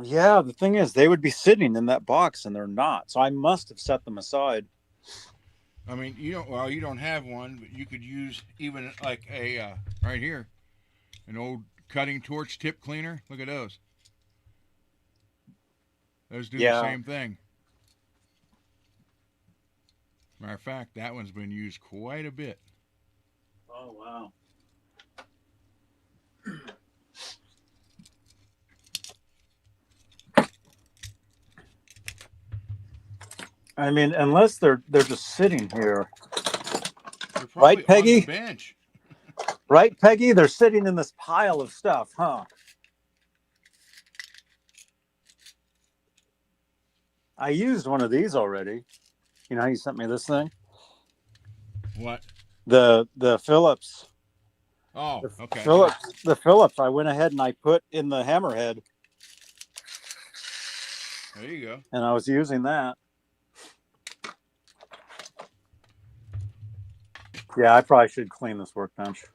Yeah, the thing is, they would be sitting in that box, and they're not. So I must have set them aside. I mean, you don't have one, but you could use even like a right here, an old cutting torch tip cleaner. Look at those. Those do the same thing. Matter of fact, that one's been used quite a bit. Oh, wow. I mean, unless they're just sitting here. They're probably Right, Peggy? on the bench. Right, Peggy? They're sitting in this pile of stuff, huh? I used one of these already. You know how you sent me this thing? What? The Phillips. Oh, okay. The Phillips. I went ahead and I put in the hammerhead. There you go. And I was using that. Yeah, I probably should clean this workbench.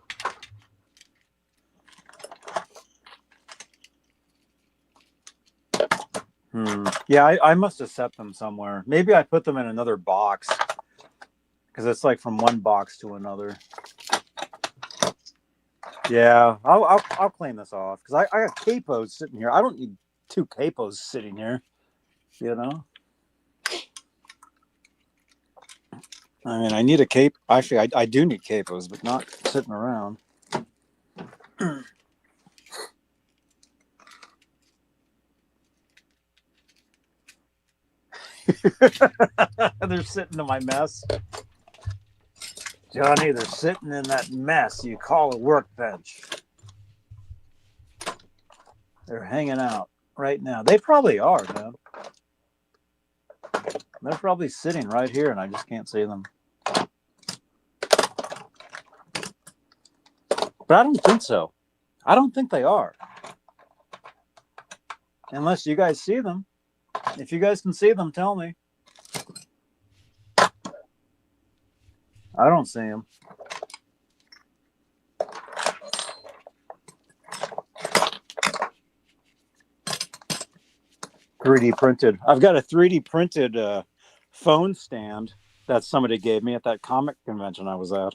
Yeah, I must have set them somewhere. Maybe I put them in another box because it's like from one box to another. Yeah, I'll clean this off because I got capos sitting here. I don't need two capos sitting here, you know. I mean, I need a cape. Actually, I do need capos, but not sitting around. They're sitting in my mess. Johnny, they're sitting in that mess you call a workbench. They're hanging out right now. They probably are, man. They're probably sitting right here, and I just can't see them. But I don't think so. I don't think they are. Unless you guys see them. If you guys can see them, tell me. I don't see them. .3D printed. I've got a 3D printed phone stand that somebody gave me at that comic convention I was at.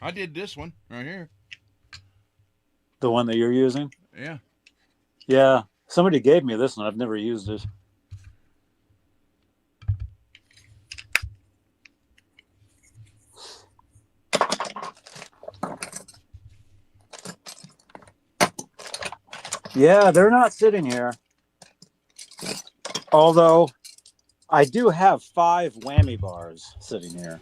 I did this one right here. The one that you're using? Yeah. Yeah. Somebody gave me this one. I've never used it. Yeah, they're not sitting here. Although I do have 5 whammy bars sitting here.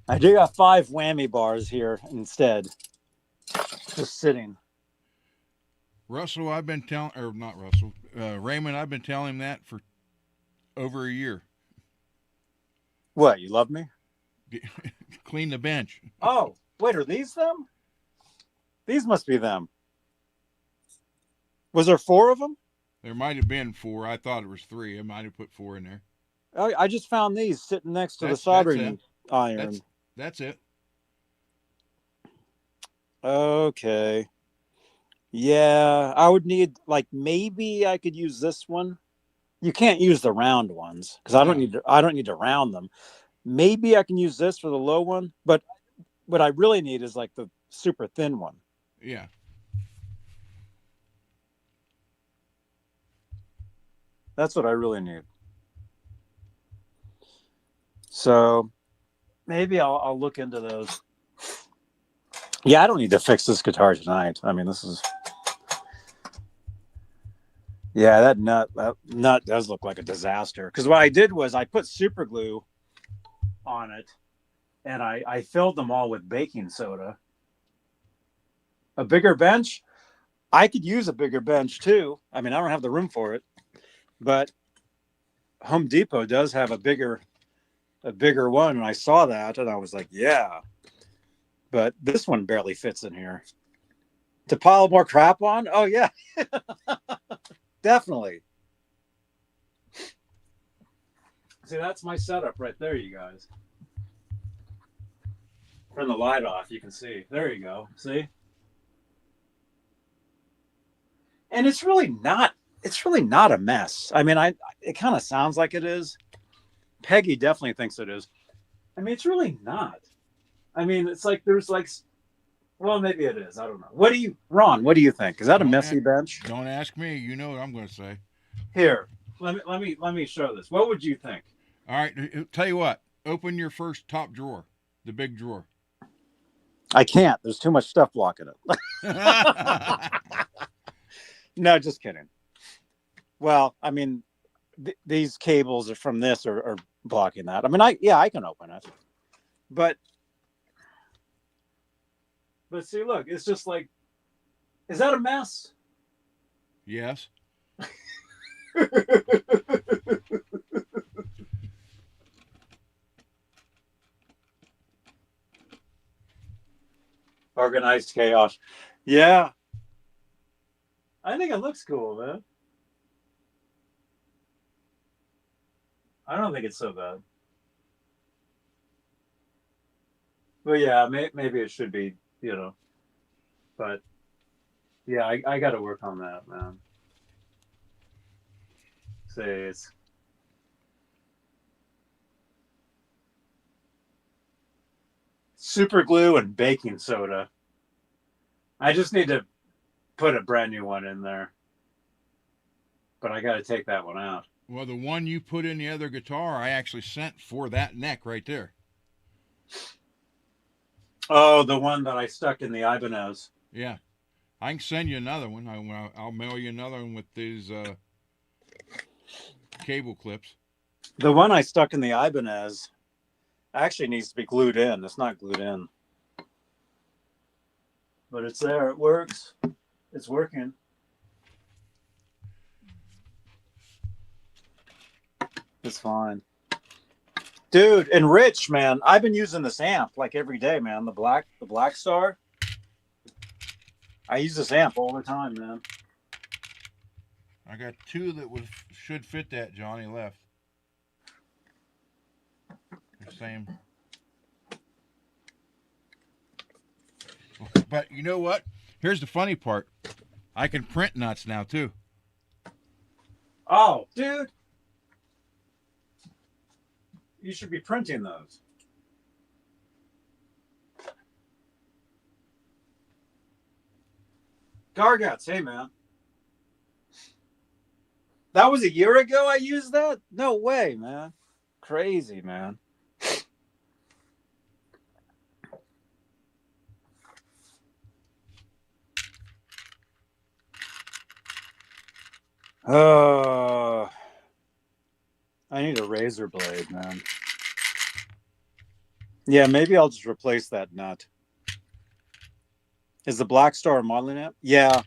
I do got 5 whammy bars here instead. Just sitting. Russell, I've been telling, or not Russell, Raymond, I've been telling him that for over a year. What, you love me? Clean the bench. Oh, wait, are these them? These must be them. Was there 4 of them? There might have been 4. I thought it was 3. I might have put 4 in there. Oh, I just found these sitting next to the soldering iron. That's it. Okay. Yeah, I would need, like, maybe I could use this one. You can't use the round ones because I don't need to round them. Maybe I can use this for the low one, but what I really need is like the super thin one. Yeah. That's what I really need. So maybe I'll look into those. Yeah, I don't need to fix this guitar tonight. I mean, this is. Yeah, that nut does look like a disaster. Because what I did was I put super glue on it, and I filled them all with baking soda. A bigger bench? I could use a bigger bench too. I mean, I don't have the room for it, but Home Depot does have a bigger one, and I saw that, and I was like, yeah. But this one barely fits in here. To pile more crap on? Oh yeah, definitely. See, that's my setup right there, you guys. Turn the light off, you can see. There you go. See? And it's really not a mess. I mean, it kind of sounds like it is. Peggy definitely thinks it is. I mean, it's really not. I mean, it's like there's like, well, maybe it is. I don't know. Ron, what do you think? Is that a messy bench? Don't ask me. You know what I'm going to say. Here, let me show this. What would you think? All right, tell you what. Open your first top drawer, the big drawer. I can't. There's too much stuff blocking it. No, just kidding. Well, I mean, these cables are from this are blocking that. I mean, I can open it, but see, look, it's just like, is that a mess? Yes. Organized chaos. Yeah. I think it looks cool, man. I don't think it's so bad. Well, yeah, maybe it should be, but yeah, I got to work on that, man. Say it's super glue and baking soda. I just need to put a brand new one in there, but I got to take that one out. Well, the one you put in the other guitar, I actually sent for that neck right there. Oh, the one that I stuck in the Ibanez. Yeah. I can send you another one. I'll mail you another one with these cable clips. The one I stuck in the Ibanez actually needs to be glued in. It's not glued in. But it's there. It works. It's working. It's fine. Dude, and Rich, man, I've been using this amp like every day, man. The Black Star. I use this amp all the time, man. I got two that should fit that. Johnny left. The same. But you know what? Here's the funny part. I can print nuts now too. Oh, dude. You should be printing those. Garguts, hey man. That was a year ago I used that? No way, man. Crazy, man. Oh, I need a razor blade, man. Yeah, maybe I'll just replace that nut. Is the Black Star a modeling amp? Yeah,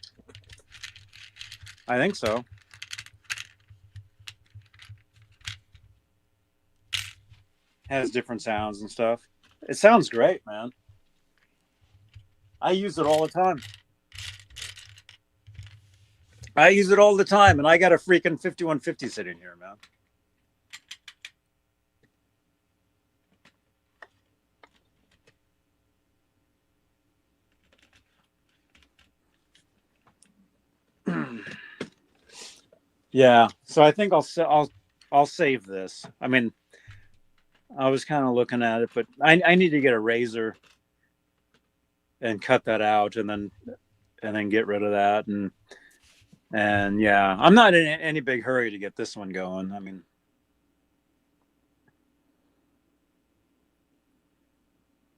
I think so. Has different sounds and stuff. It sounds great, man. I use it all the time. I use it all the time, and I got a freaking 5150 sitting here, man. Yeah, so I think I'll save this. I mean, I was kind of looking at it, but I need to get a razor and cut that out, and then get rid of that, and yeah, I'm not in any big hurry to get this one going. I mean,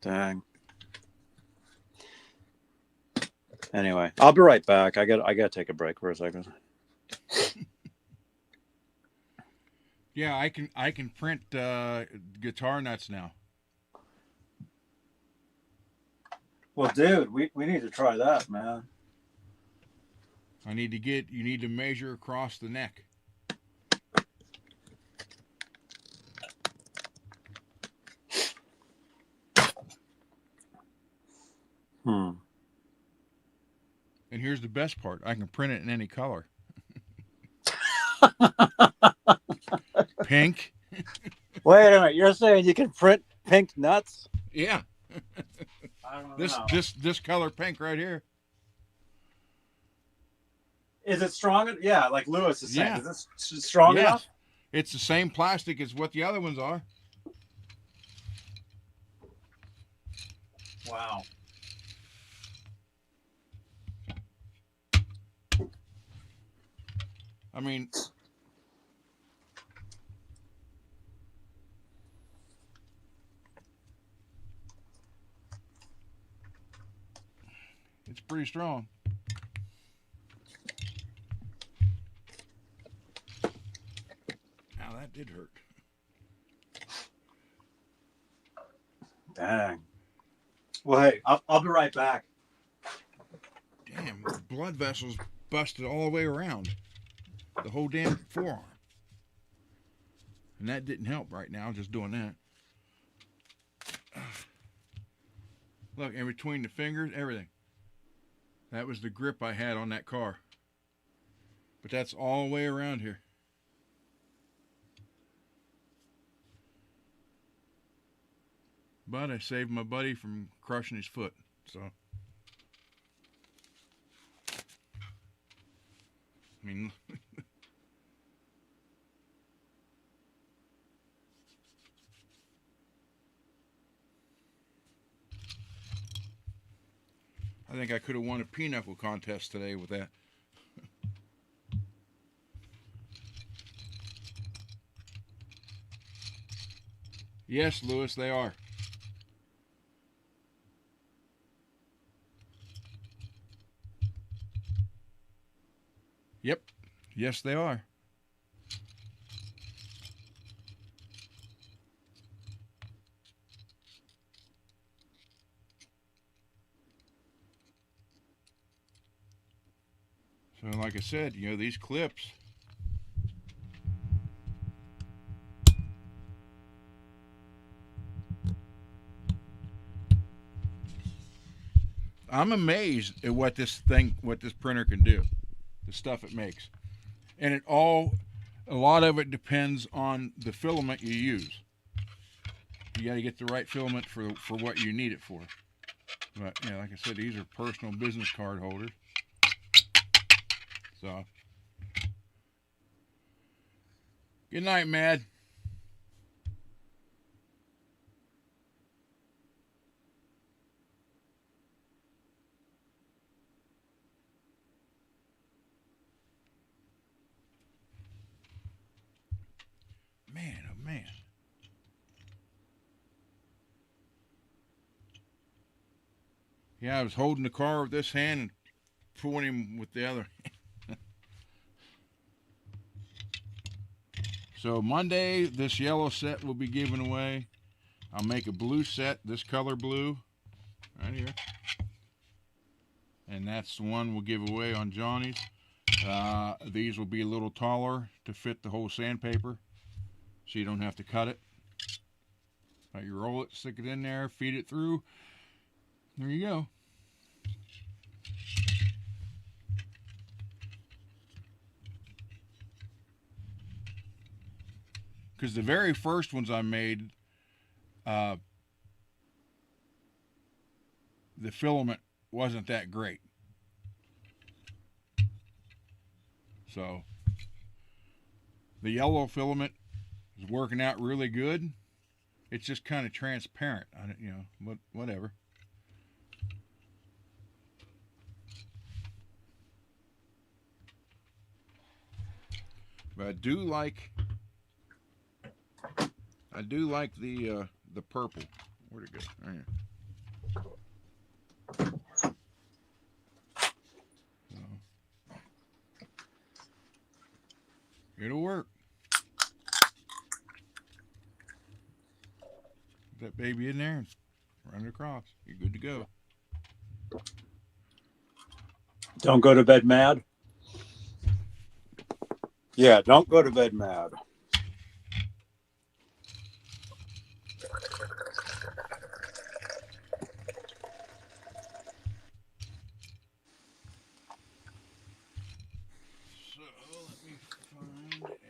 dang. Anyway, I'll be right back. I got to take a break for a second. Yeah, I can print guitar nuts now. Well, dude, we need to try that, man. You need to measure across the neck. Hmm. And here's the best part. I can print it in any color. Pink. Wait a minute. You're saying you can print pink nuts? Yeah. I don't know. This color pink right here. Is it strong? Yeah, like Lewis is saying. Yeah. Is this strong enough? It's the same plastic as what the other ones are. Wow. I mean, it's pretty strong. Now that did hurt. Dang. Well, hey, I'll be right back. Damn, the blood vessels busted all the way around. The whole damn forearm. And that didn't help right now, just doing that. Look, in between the fingers, everything. That was the grip I had on that car. But that's all the way around here. But I saved my buddy from crushing his foot, so. I mean, I think I could have won a pinochle contest today with that. Yes, Lewis, they are. Yep. Yes, they are. So like I said, you know, these clips, I'm amazed at what this printer can do, the stuff it makes. And a lot of it depends on the filament you use. You got to get the right filament for what you need it for. But, yeah, like I said, these are personal business card holders. So, good night, Mad. Man, oh man. Yeah, I was holding the car with this hand and pulling him with the other. So Monday, this yellow set will be given away. I'll make a blue set, this color blue, right here. And that's the one we'll give away on Johnny's. These will be a little taller to fit the whole sandpaper, so you don't have to cut it. You roll it, stick it in there, feed it through. There you go. Because the very first ones I made, the filament wasn't that great. So the yellow filament is working out really good. It's just kind of transparent, you know, but whatever. But I do like the purple. Where'd it go? Right here. It'll work. Put that baby in there and run it across. You're good to go. Don't go to bed mad. Yeah, don't go to bed mad. So let me find a.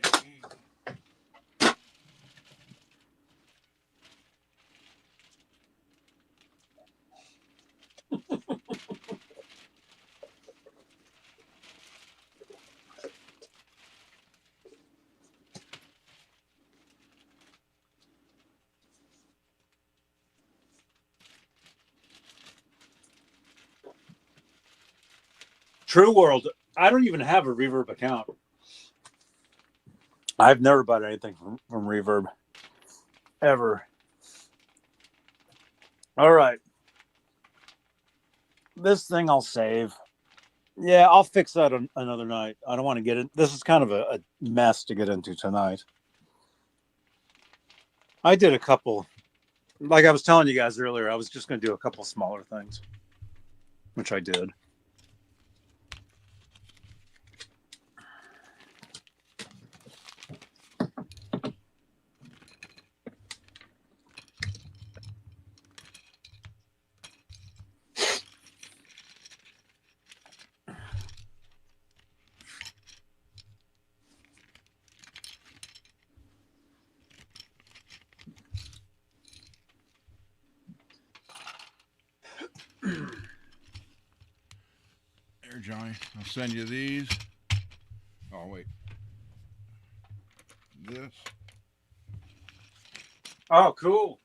True World. I don't even have a Reverb account. I've never bought anything from Reverb. Ever. All right. This thing I'll save. Yeah, I'll fix that another night. I don't want to get it. This is kind of a mess to get into tonight. I did a couple. Like I was telling you guys earlier, I was just going to do a couple smaller things, which I did. There, Johnny. I'll send you these. Oh, wait. This. Oh, cool.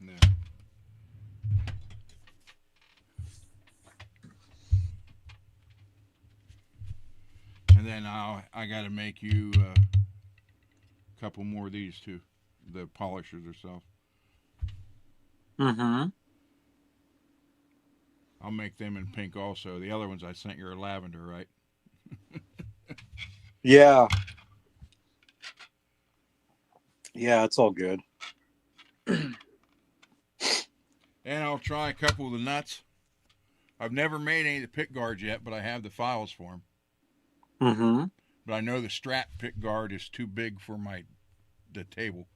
Yeah. And then I got to make you a couple more of these too, the polishers herself. Mm-hmm. I'll make them in pink also. The other ones I sent you are lavender, right? Yeah. Yeah, it's all good. And I'll try a couple of the nuts. I've never made any of the pick guards yet, but I have the files for them. Mm-hmm. But I know the Strat pick guard is too big for the table.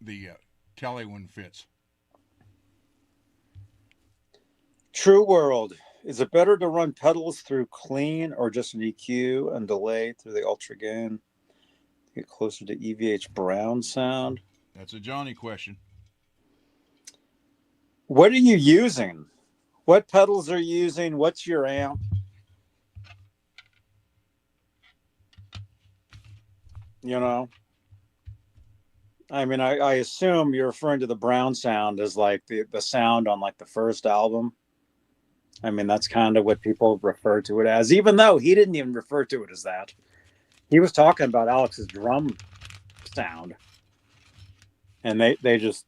The Telly one fits. True World. Is it better to run pedals through clean or just an EQ and delay through the ultra gain? Get closer to EVH Brown sound. That's a Johnny question. What are you using? What pedals are you using? What's your amp? You know? I mean, I assume you're referring to the Brown sound as like the sound on like the first album. I mean, that's kind of what people refer to it as, even though he didn't even refer to it as that. He was talking about Alex's drum sound. And they just,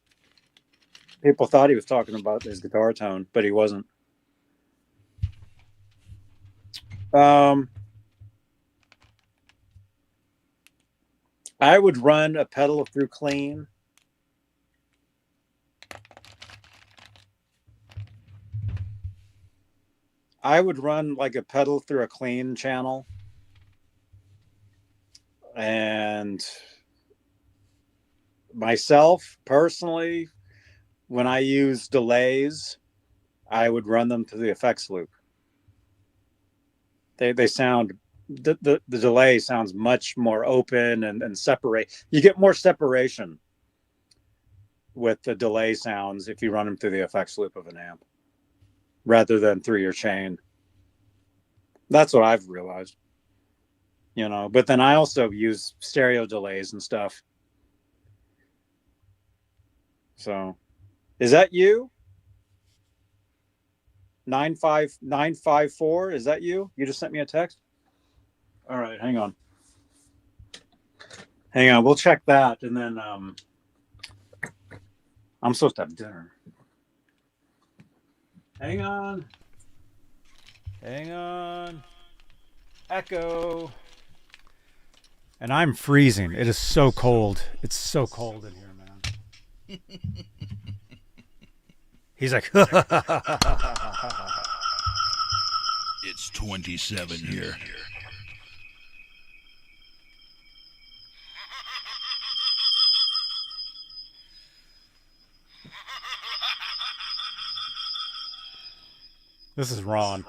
people thought he was talking about his guitar tone, but he wasn't. I would run a pedal through clean. I would run like a pedal through a clean channel. And myself, personally, when I use delays, I would run them through the effects loop. They sound, the delay sounds much more open and separate. You get more separation with the delay sounds if you run them through the effects loop of an amp rather than through your chain. That's what I've realized. You know, but then I also use stereo delays and stuff. So, is that you? 95954, is that you? You just sent me a text? All right, hang on. Hang on, we'll check that, and then I'm supposed to have dinner. Hang on. Hang on. Echo. And I'm freezing. It is so cold. It's so cold in here, man. He's like, It's 27 here. this is Ron.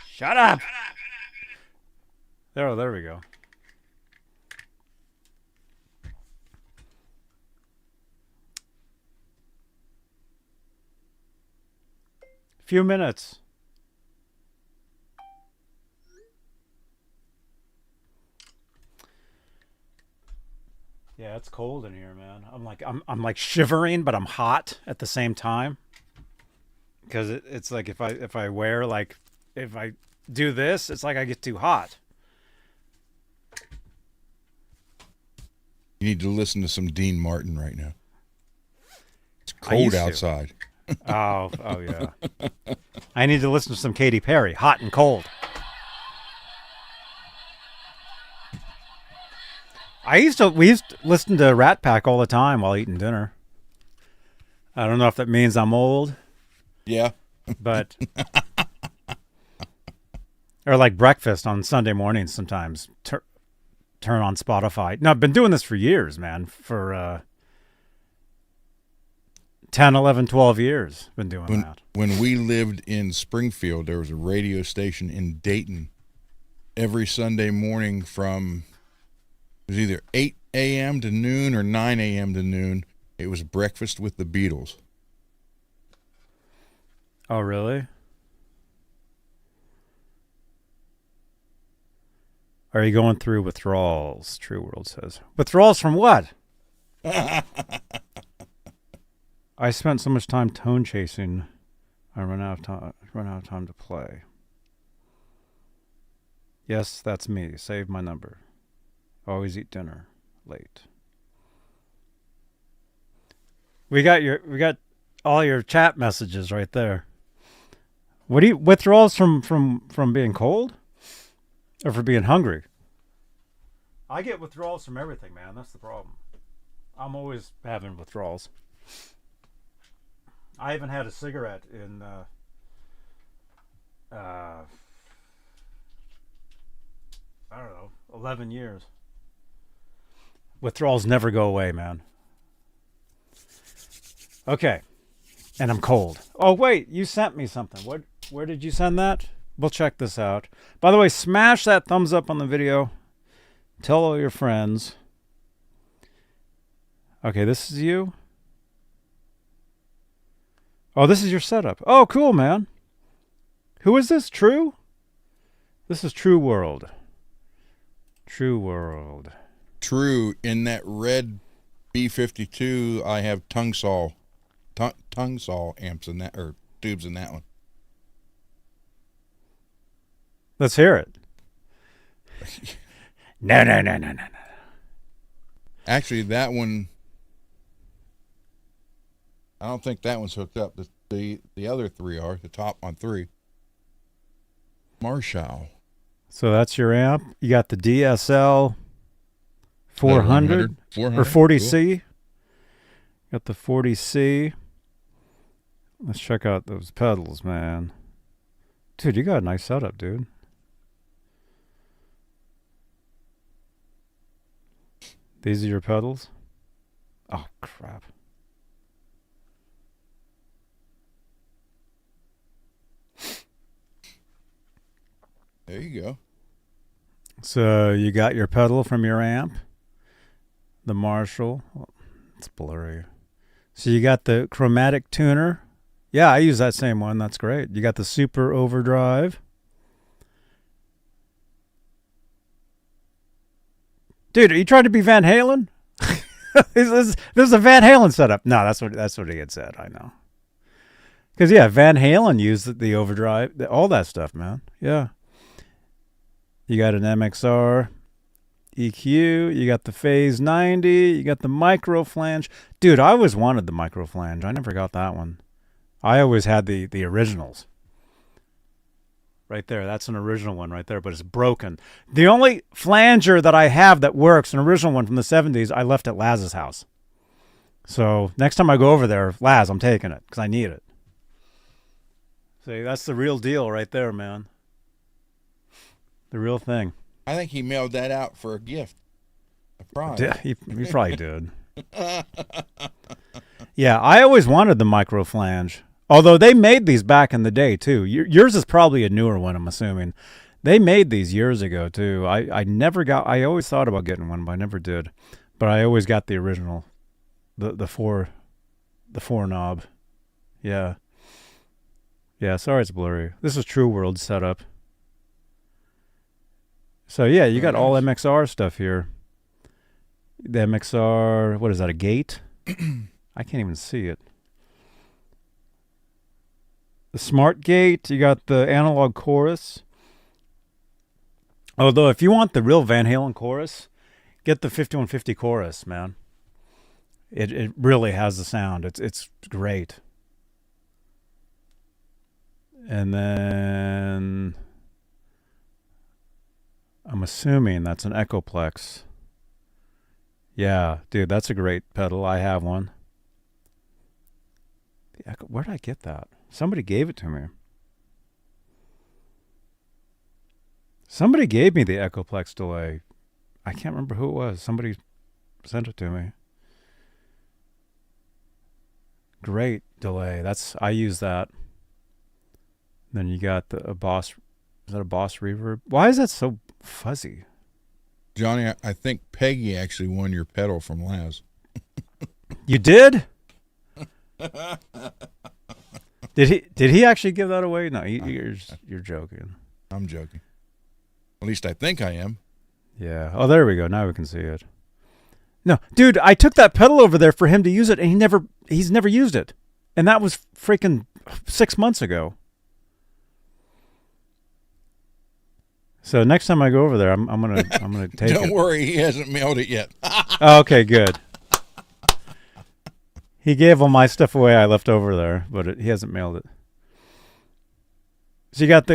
Shut up. There we go. Few minutes. Yeah, it's cold in here, man. I'm like shivering, but I'm hot at the same time. Because it's like if I wear like if I do this, it's like I get too hot. You need to listen to some Dean Martin right now. It's cold outside. Oh yeah. I need to listen to some Katy Perry, Hot and Cold. We used to listen to Rat Pack all the time while eating dinner. I don't know if that means I'm old. Yeah. But or like breakfast on Sunday mornings sometimes. Turn on Spotify. No, I've been doing this for years, man. For 10, 11, 12 years. Been doing that. When we lived in Springfield, there was a radio station in Dayton every Sunday morning from, it was either 8 a.m. to noon or 9 a.m. to noon. It was Breakfast with the Beatles. Oh, really? Are you going through withdrawals? True World says. Withdrawals from what? I spent so much time tone chasing. I run out of time to play. Yes, that's me. Save my number. Always eat dinner late. We got all your chat messages right there. What do you withdrawals from being cold? Or for being hungry? I get withdrawals from everything, man. That's the problem. I'm always having withdrawals. I haven't had a cigarette in I don't know, 11 years. Withdrawals never go away, man. Okay. And I'm cold. Oh, wait, you sent me something. Where did you send that? We'll check this out. By the way, smash that thumbs up on the video. Tell all your friends. Okay, this is you. Oh, this is your setup. Oh, cool, man. Who is this? True? This is True World. True World. True. In that red B52, I have tongue saw amps in that, or tubes in that one. Let's hear it. No. Actually, that one, I don't think that one's hooked up. The other three are, the top on three. Marshall. So that's your amp. You got the DSL 400 or 40C. Cool. Got the 40C. Let's check out those pedals, man. Dude, you got a nice setup, dude. These are your pedals? Oh, crap. There you go. So you got your pedal from your amp. The Marshall. Well, it's blurry. So you got the chromatic tuner. Yeah, I use that same one. That's great. You got the super overdrive. Dude, are you trying to be Van Halen? this is a Van Halen setup. No, that's what he had said. I know. Because yeah, Van Halen used the overdrive, all that stuff, man. Yeah. You got an MXR EQ. You got the Phase 90. You got the micro flange. Dude, I always wanted the micro flange. I never got that one. I always had the originals. Right there. That's an original one right there, but it's broken. The only flanger that I have that works, an original one from the 70s, I left at Laz's house. So next time I go over there, Laz, I'm taking it because I need it. See, that's the real deal right there, man. The real thing. I think he mailed that out for a gift. A prize. Yeah, he probably did. Yeah, I always wanted the micro flange. Although they made these back in the day, too. Yours is probably a newer one, I'm assuming. They made these years ago, too. I never got... I always thought about getting one, but I never did. But I always got the original. The four knob. Yeah. Yeah, sorry it's blurry. This is True World setup. So, yeah, you got all MXR stuff here. The MXR... What is that, a gate? I can't even see it. The Smart Gate, you got the analog chorus. Although, if you want the real Van Halen chorus, get the 5150 chorus, man. It really has the sound. It's great. And then I'm assuming that's an Echoplex. Yeah, dude, that's a great pedal. I have one. Where did I get that? Somebody gave it to me. Somebody gave me the Echoplex delay. I can't remember who it was. Somebody sent it to me. Great delay. I use that. Then you got a Boss. Is that a Boss reverb? Why is that so fuzzy? Johnny, I think Peggy actually won your pedal from Laz. You did? Did he actually give that away? No, you're joking. I'm joking. At least I think I am. Yeah. Oh, there we go. Now we can see it. No, dude, I took that pedal over there for him to use it, and he's never used it, and that was freaking 6 months ago. So next time I go over there, I'm gonna take it. Don't worry, he hasn't mailed it yet. Okay, good. He gave all my stuff away I left over there, but he hasn't mailed it. So you got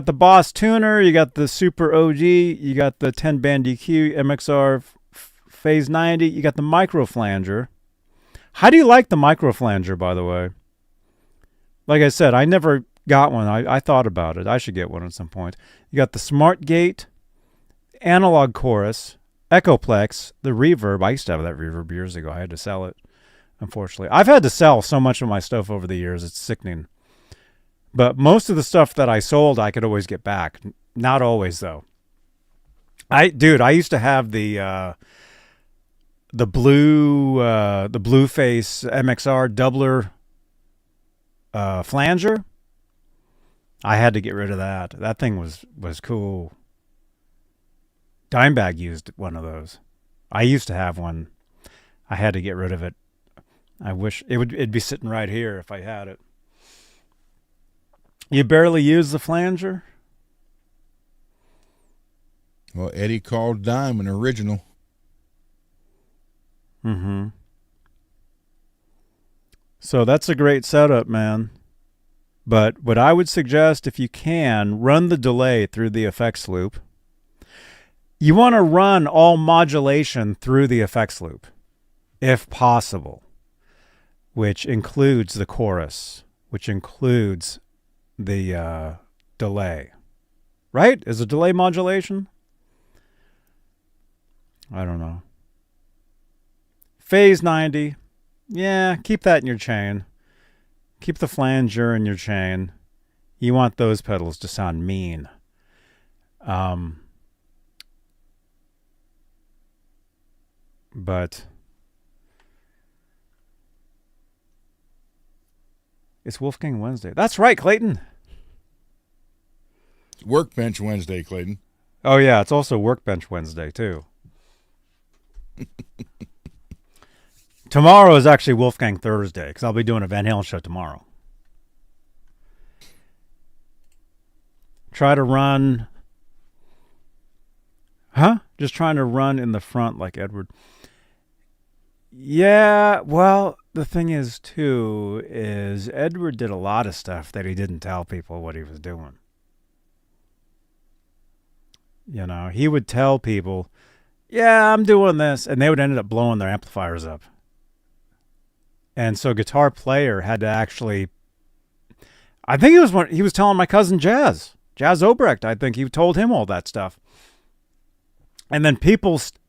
the Boss tuner, you got the Super OG, you got the 10-band EQ, MXR Phase 90, you got the micro flanger. How do you like the micro flanger, by the way? Like I said, I never got one. I thought about it. I should get one at some point. You got the Smart Gate, analog chorus, Echoplex, the reverb. I used to have that reverb years ago. I had to sell it. Unfortunately, I've had to sell so much of my stuff over the years. It's sickening. But most of the stuff that I sold, I could always get back. Not always, though. I used to have the blue face MXR doubler flanger. I had to get rid of that. That thing was cool. Dimebag used one of those. I used to have one. I had to get rid of it. I wish it'd be sitting right here if I had it. You barely use the flanger? Well, Eddie called Dime an original. Mm-hmm. So that's a great setup, man. But what I would suggest, if you can, run the delay through the effects loop. You want to run all modulation through the effects loop, if possible, which includes the chorus, which includes the delay. Right? Is it delay modulation? I don't know. Phase 90. Yeah, keep that in your chain. Keep the flanger in your chain. You want those pedals to sound mean. But It's Wolfgang Wednesday. That's right, Clayton. Workbench Wednesday, Clayton. Oh, yeah, it's also Workbench Wednesday, too. Tomorrow is actually Wolfgang Thursday, because I'll be doing a Van Halen show tomorrow. Try to run... Huh? Just trying to run in the front like Edward. Yeah, well, the thing is, too, is Edward did a lot of stuff that he didn't tell people what he was doing. You know, he would tell people, yeah, I'm doing this, and they would end up blowing their amplifiers up. And so Guitar Player had to actually, I think he was telling my cousin Jazz Obrecht, I think he told him all that stuff. And then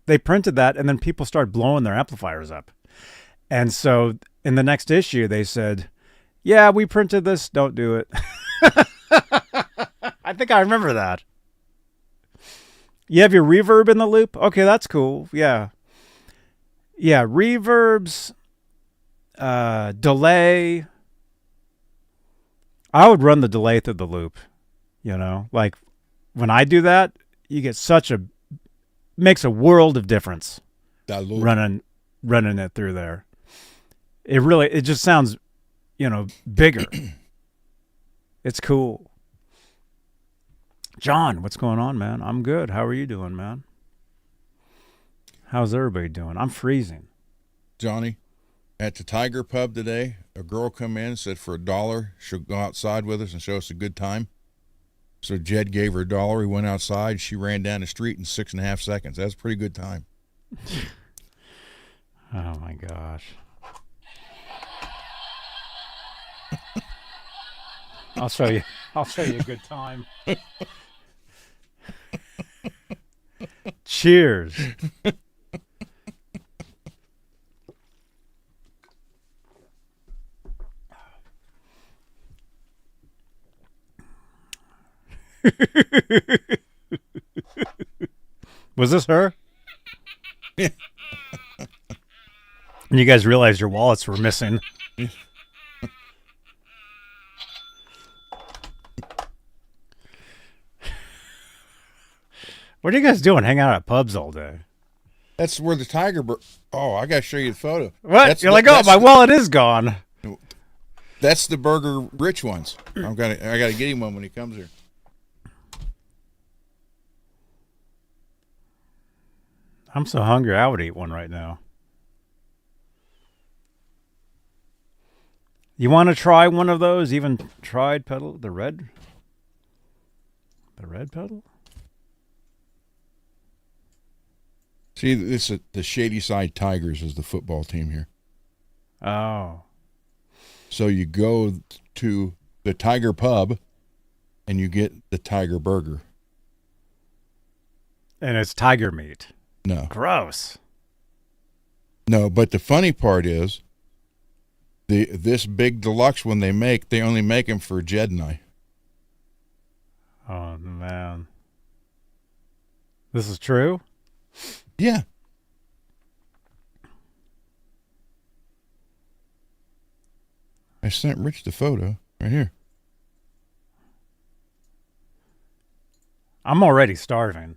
they printed that, and then people started blowing their amplifiers up. And so in the next issue, they said, yeah, we printed this, don't do it. I think I remember that. You have your reverb in the loop? Okay, that's cool. Yeah. Yeah, reverbs, delay. I would run the delay through the loop, you know? Like, when I do that, you get makes a world of difference running it through there. It just sounds, bigger. It's cool. John, what's going on, man? I'm good. How are you doing, man? How's everybody doing? I'm freezing. Johnny, at the Tiger Pub today, a girl come in and said for $1 she'll go outside with us and show us a good time. So Jed gave her $1. He went outside. She ran down the street in 6.5 seconds. That's a pretty good time. Oh my gosh. I'll show you a good time. Cheers. Was this her? And you guys realized your wallets were missing. What are you guys doing? Hanging out at pubs all day? That's where the Tiger... Oh, I got to show you the photo. What? You're like, oh, my wallet is gone. That's the Burger Rich ones. I got to get him one when he comes here. I'm so hungry, I would eat one right now. You want to try one of those? Even tried pedal? The red pedal? See, this is the Shady Side Tigers is the football team here. Oh. So you go to the Tiger Pub and you get the Tiger Burger. And it's tiger meat. No. Gross. No, but the funny part is this big deluxe one they only make them for Jed and I. Oh, man. This is true? Yeah. I sent Rich the photo right here. I'm already starving.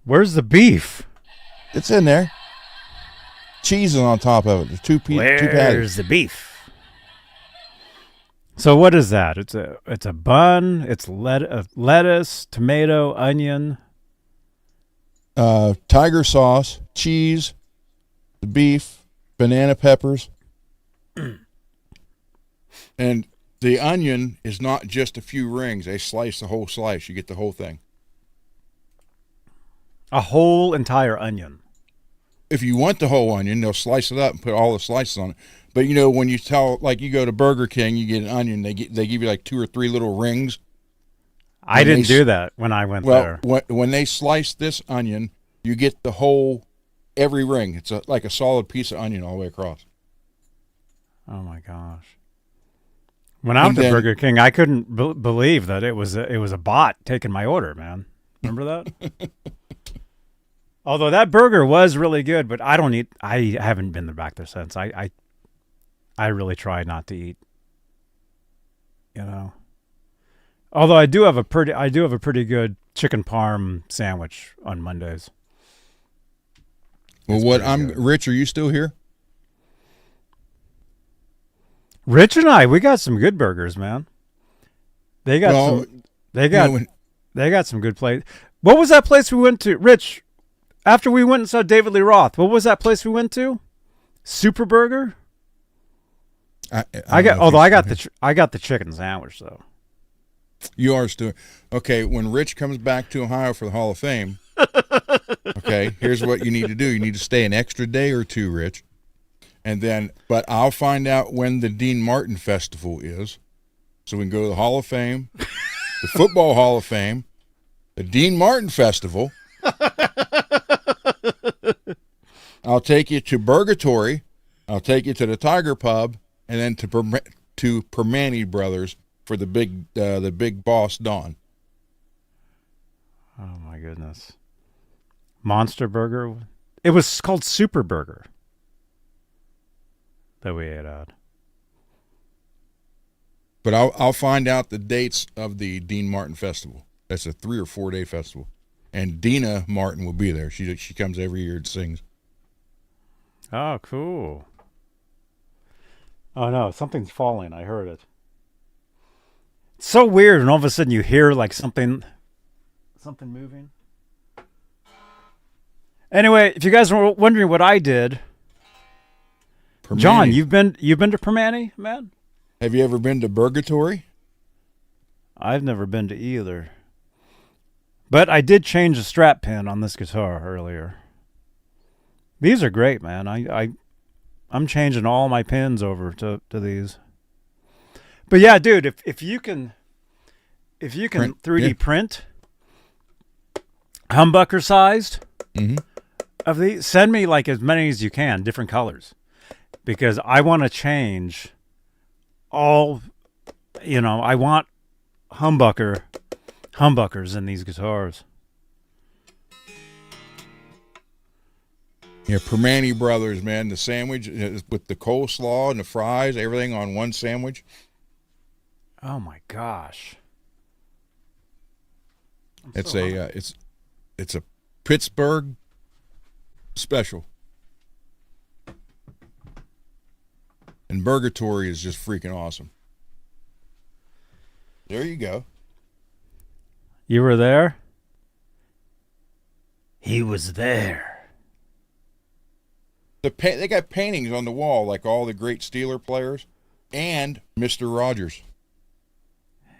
Where's the beef? It's in there. Cheese is on top of it. There's two patties. Where's the beef? So what is that? It's a bun. It's lettuce, tomato, onion. Tiger sauce, cheese, the beef, banana peppers. And the onion is not just a few rings. They slice the whole slice. You get the whole thing. A whole entire onion. If you want the whole onion, they'll slice it up and put all the slices on it. But when you you go to Burger King, you get an onion. They give you like 2 or 3 little rings. I didn't do that when I went there. When they slice this onion, you get the whole, every ring. It's like a solid piece of onion all the way across. Oh my gosh! When I went to Burger King, I couldn't believe that it was a bot taking my order. Man, remember that? Although that burger was really good, but I haven't been back there since. I really try not to eat. You know. Although I do have a pretty good chicken parm sandwich on Mondays. Well, Rich, are you still here? Rich and we got some good burgers, man. They got some good place. What was that place we went to, Rich? After we went and saw David Lee Roth, what was that place we went to? Super Burger. I got the chicken sandwich though. You are still okay. When Rich comes back to Ohio for the Hall of Fame, okay, here's what you need to do. You need to stay an extra day or two, Rich. And then, but I'll find out when the Dean Martin Festival is, so we can go to the Hall of Fame, the Football Hall of Fame, the Dean Martin Festival. I'll take you to Burgatory. I'll take you to the Tiger Pub, and then to Permane Brothers for the big boss Don. Oh my goodness! Monster Burger. It was called Super Burger that we ate at. But I'll find out the dates of the Dean Martin Festival. That's a 3 or 4 day festival, and Dina Martin will be there. She comes every year and sings. Oh, cool. Oh no, something's falling. I heard it. It's so weird, and all of a sudden you hear like something moving. Anyway, if you guys were wondering what I did, Permane. John, you've been to Permane, man? Have you ever been to Burgatory? I've never been to either. But I did change the strap pin on this guitar earlier. These are great, man. I'm changing all my pins over to these. But yeah, dude, if you can 3D print humbucker sized of these, send me like as many as you can, different colors, because I want to change all. You know, I want humbuckers in these guitars. Yeah, Permane Brothers, man. The sandwich with the coleslaw and the fries, everything on one sandwich. Oh my gosh! It's a Pittsburgh special, and Burgatory is just freaking awesome. There you go. You were there? He was there. They got paintings on the wall like all the great Steeler players and Mr. Rogers.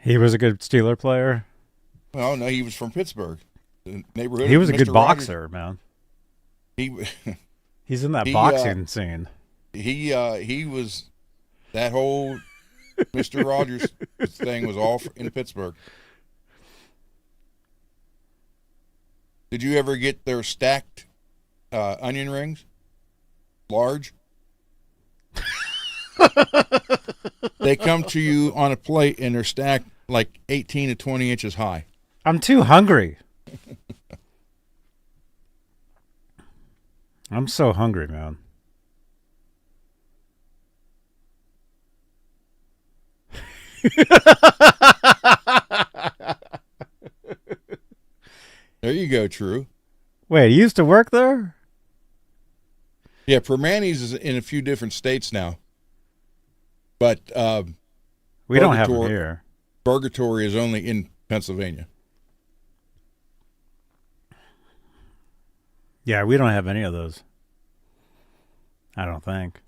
He was a good Steeler player. Well, no, he was from Pittsburgh, the neighborhood. He was a Mr. good Rogers. boxer, man. He's in that boxing scene. He was that whole Mr. Rogers thing was all in Pittsburgh. Did you ever get their stacked onion rings? Large? They come to you on a plate and they're stacked like 18 to 20 inches high. I'm too hungry. I'm so hungry, man. There you go, True. Wait, you used to work there? Yeah, Permane's is in a few different states now. But we don't have them here. Burgatory is only in Pennsylvania. Yeah, we don't have any of those. I don't think.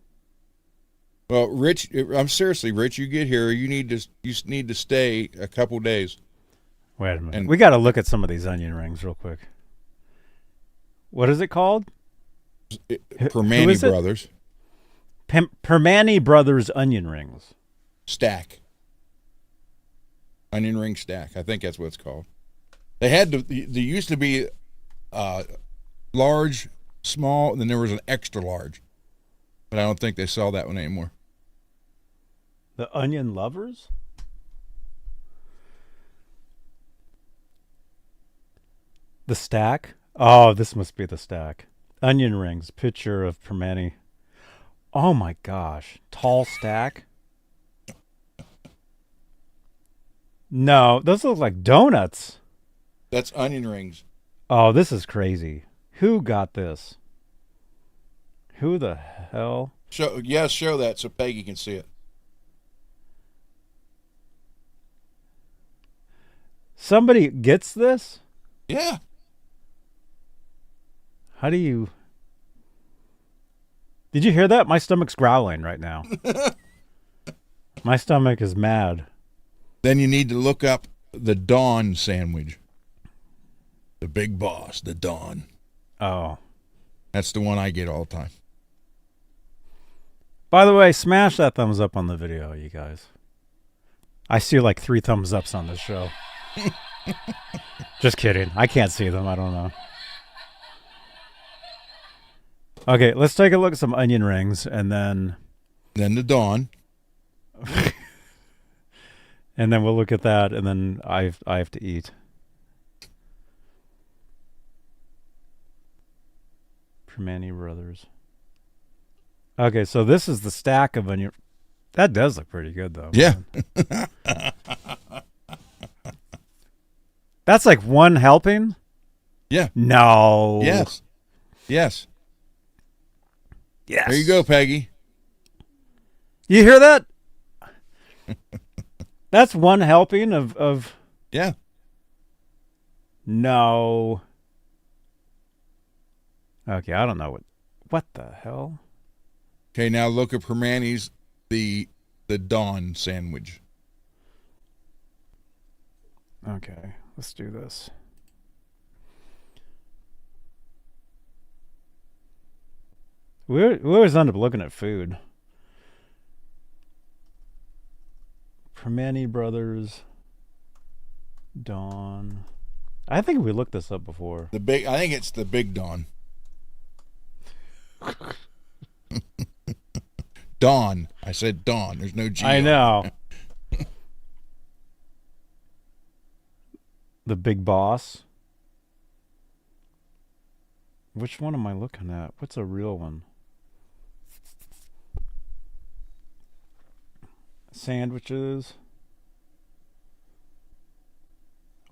Well, Rich, I'm seriously, Rich, you get here, you need to stay a couple days. Wait a minute. We got to look at some of these onion rings real quick. What is it called? Permane Brothers. Permane Brothers onion rings. Stack. Onion ring stack. I think that's what it's called. They used to be large, small, and then there was an extra large. But I don't think they sell that one anymore. The Onion Lovers? The stack? Oh, this must be the stack. Onion rings. Picture of Permane. Oh my gosh. Tall stack. No, those look like donuts. That's onion rings. Oh, this is crazy. Who got this? Who the hell? Show that so Peggy can see it. Somebody gets this? Yeah. How do you... Did you hear that? My stomach's growling right now. My stomach is mad. Then you need to look up the Dawn sandwich. The Big Boss, the Dawn. Oh. That's the one I get all the time. By the way, smash that thumbs up on the video, you guys. I see like 3 thumbs ups on this show. Just kidding. I can't see them. I don't know. Okay, let's take a look at some onion rings and then... Then the Dawn. And then we'll look at that, and then I have to eat. Permane Brothers. Okay, so this is the stack of onion. That does look pretty good, though. Yeah. That's like one helping? Yeah. No. Yes. Yes. Yes. There you go, Peggy. You hear that? That's one helping of... Yeah. No. Okay, I don't know what the hell. Okay, now look at Permane's the Dawn sandwich. Okay, let's do this. We always end up looking at food. Permane Brothers, Dawn. I think we looked this up before. I think it's the Big Dawn. Dawn. I said Dawn. There's no G. I know. The Big Boss. Which one am I looking at? What's a real one? Sandwiches.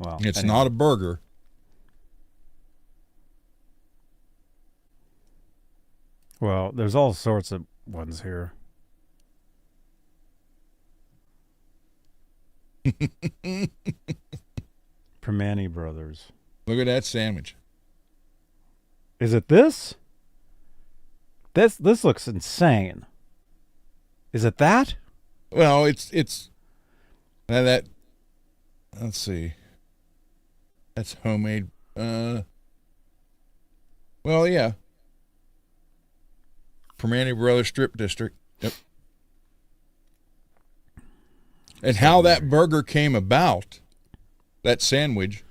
Well, It's anyway. not a burger. Well, there's all sorts of ones here. Permane Brothers. Look at that sandwich. Is it this? This looks insane. Is it that? Well, it's that. Let's see. That's homemade. Well, yeah. Permane Brothers Strip District. Yep. And how that burger came about, that sandwich,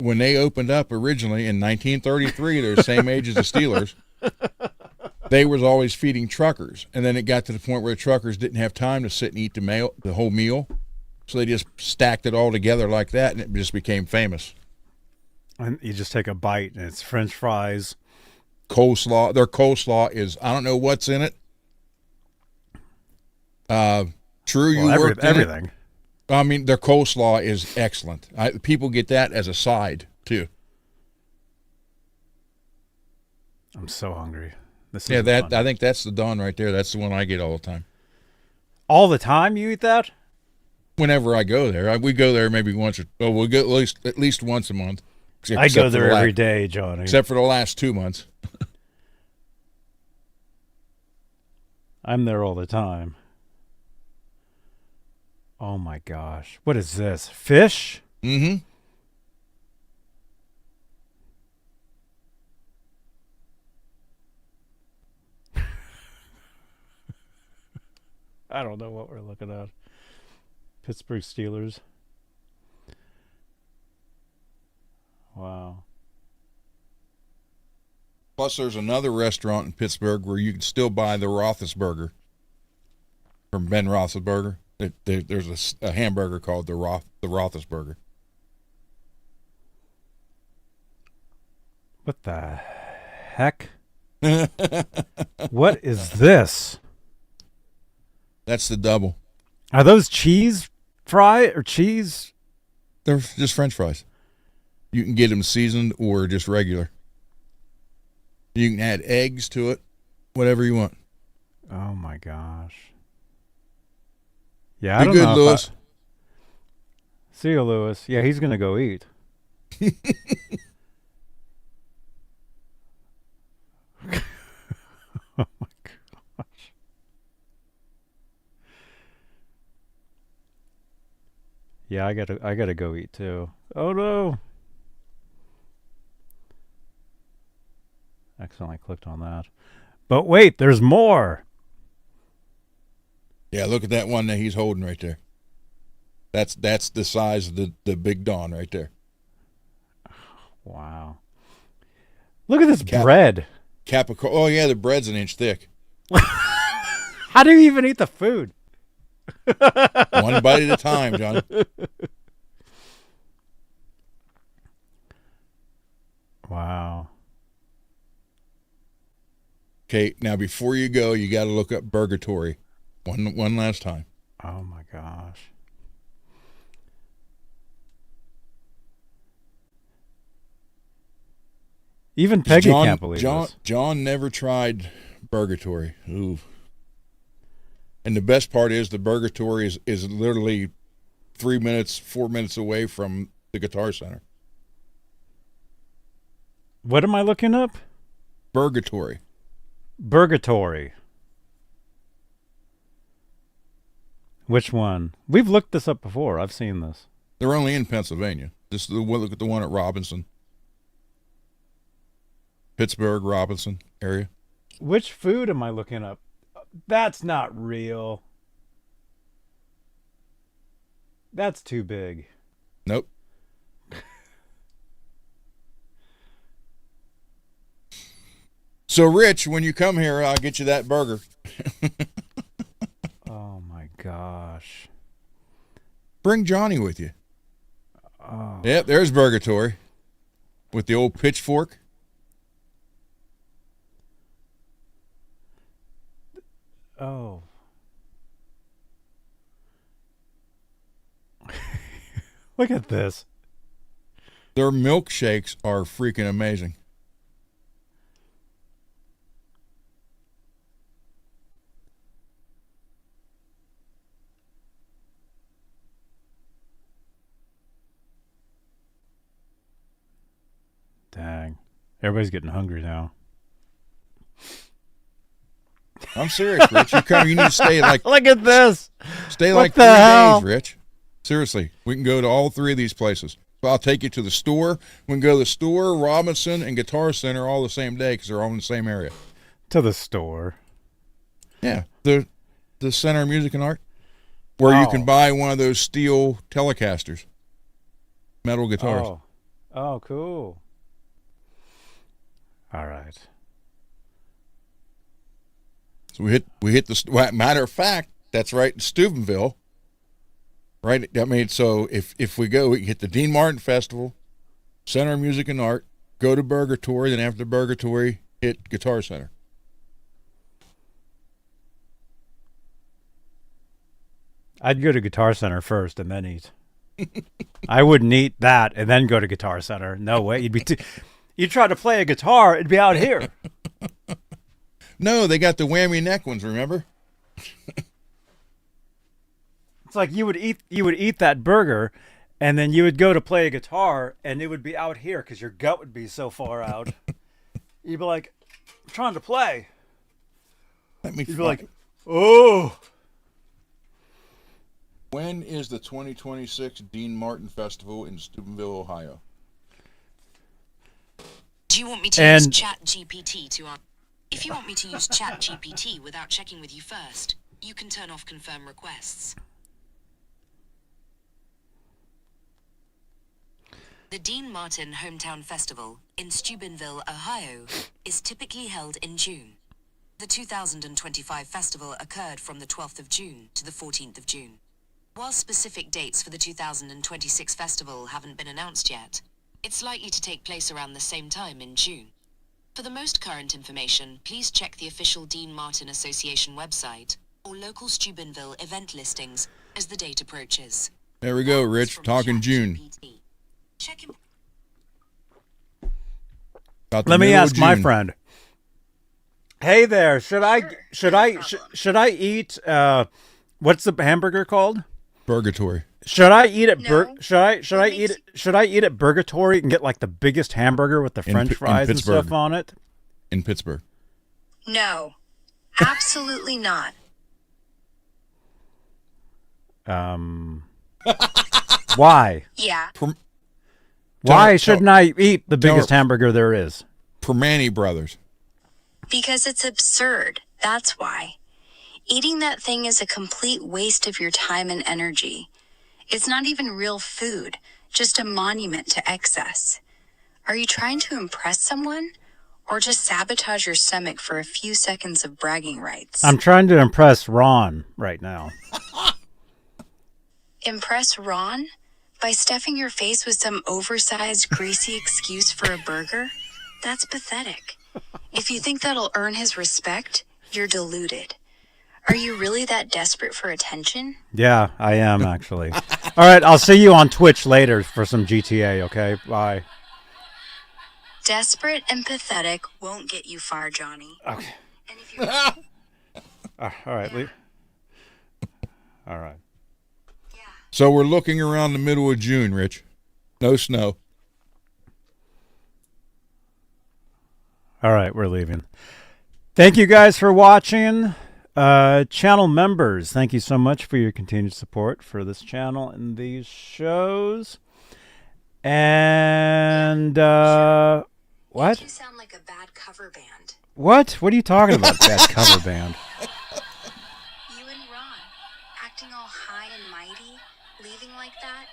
when they opened up originally in 1933, they're the same age as the Steelers. They was always feeding truckers, and then it got to the point where the truckers didn't have time to sit and eat the whole meal, so they just stacked it all together like that, and it just became famous. And you just take a bite, and it's French fries. Coleslaw. Their coleslaw is, I don't know what's in it. True, you worked in everything. it. I mean, their coleslaw is excellent. People get that as a side too. I'm so hungry. Yeah, I think that's the Dawn right there. That's the one I get all the time. All the time you eat that? Whenever I go there, we go there maybe once we'll go at least once a month. I go there every day, Johnny. Except for the last 2 months. I'm there all the time. Oh my gosh. What is this? Fish? Mm-hmm. I don't know what we're looking at. Pittsburgh Steelers. Wow. Plus, there's another restaurant in Pittsburgh where you can still buy the Roethlisberger from Ben Roethlisberger. There's a hamburger called the Roethlisberger. What the heck? What is this? That's the double. Are those cheese fry or cheese? They're just French fries. You can get them seasoned or just regular. You can add eggs to it, whatever you want. Oh my gosh. Yeah, I Be don't good, know. Lewis. See you, Lewis. Yeah, he's gonna go eat. Oh my gosh. Yeah, I gotta go eat too. Oh no. Accidentally clicked on that. But wait, there's more. Yeah, look at that one that he's holding right there. That's the size of the Big Don right there. Wow. Look at this bread. Capricorn. Oh yeah, the bread's an inch thick. How do you even eat the food? One bite at a time, Johnny. Wow. Okay, now before you go, you got to look up Burgatory. One last time. Oh my gosh. Even Peggy can't believe this. John never tried Burgatory. Ooh. And the best part is the Burgatory is literally 4 minutes away from the Guitar Center. What am I looking up? Burgatory. Burgatory. Which one? We've looked this up before. I've seen this. They're only in Pennsylvania. Just look at the one at Robinson. Pittsburgh, Robinson area. Which food am I looking up? That's not real. That's too big. Nope. So, Rich, when you come here, I'll get you that burger. Oh, my gosh. Bring Johnny with you. Oh. Yep, there's Burgatory with the old pitchfork. Oh. Look at this. Their milkshakes are freaking amazing. Dang. Everybody's getting hungry now. I'm serious, Rich. You need to stay like Look at this. Stay What like the 3 hell? days, Rich. Seriously, we can go to all 3 of these places. So I'll take you to the store. We can go to the store, Robinson, and Guitar Center all the same day because they're all in the same area. To the store. Yeah, the Center of Music and Art, where you Oh. can buy one of those steel Telecasters, metal guitars. Oh, cool. All right. So we hit the matter of fact, that's right in Steubenville. Right, I mean, so if we go, we can hit the Dean Martin Festival, Center of Music and Art, go to Burgatory, then after Burgatory, hit Guitar Center. I'd go to Guitar Center first and then eat. I wouldn't eat that and then go to Guitar Center. No way. You'd try to play a guitar, it'd be out here. No, they got the whammy neck ones, remember? It's like you would eat that burger, and then you would go to play a guitar, and it would be out here because your gut would be so far out. You'd be like, I'm trying to play. You'd be like, oh. When is the 2026 Dean Martin Festival in Steubenville, Ohio? Do you want me to use ChatGPT to answer? If you want me to use ChatGPT without checking with you first, you can turn off confirm requests. The Dean Martin Hometown Festival in Steubenville, Ohio, is typically held in June. The 2025 festival occurred from the 12th of June to the 14th of June. While specific dates for the 2026 festival haven't been announced yet, It's likely to take place around the same time in June. For the most current information, please check the official Dean Martin Association website or local Steubenville event listings as the date approaches. There we go, Rich. Talking June. Let me ask my friend. Hey there, should I eat what's the hamburger called? Purgatory. Should I eat at No. should I eat at Burgatory and get like the biggest hamburger with the French fries and stuff on it? In Pittsburgh. No, absolutely not. Why? Yeah. Why shouldn't I eat the biggest hamburger there is? Permane Brothers. Because it's absurd. That's why. Eating that thing is a complete waste of your time and energy. It's not even real food, just a monument to excess. Are you trying to impress someone? Or just sabotage your stomach for a few seconds of bragging rights? I'm trying to impress Ron right now. Impress Ron? By stuffing your face with some oversized, greasy excuse for a burger? That's pathetic. If you think that'll earn his respect, you're deluded. Are you really that desperate for attention? Yeah, I am actually. All right, I'll see you on Twitch later for some GTA, okay? Bye. Desperate and pathetic won't get you far, Johnny. Okay. And if you're... All right, leave. All right. So we're looking around the middle of June, Rich. No snow. All right, we're leaving. Thank you guys for watching. Channel members, thank you so much for your continued support for this channel and these shows. And what? You sound like a bad cover band. What? What are you talking about, bad cover band? You and Ron, acting all high and mighty, leaving like that.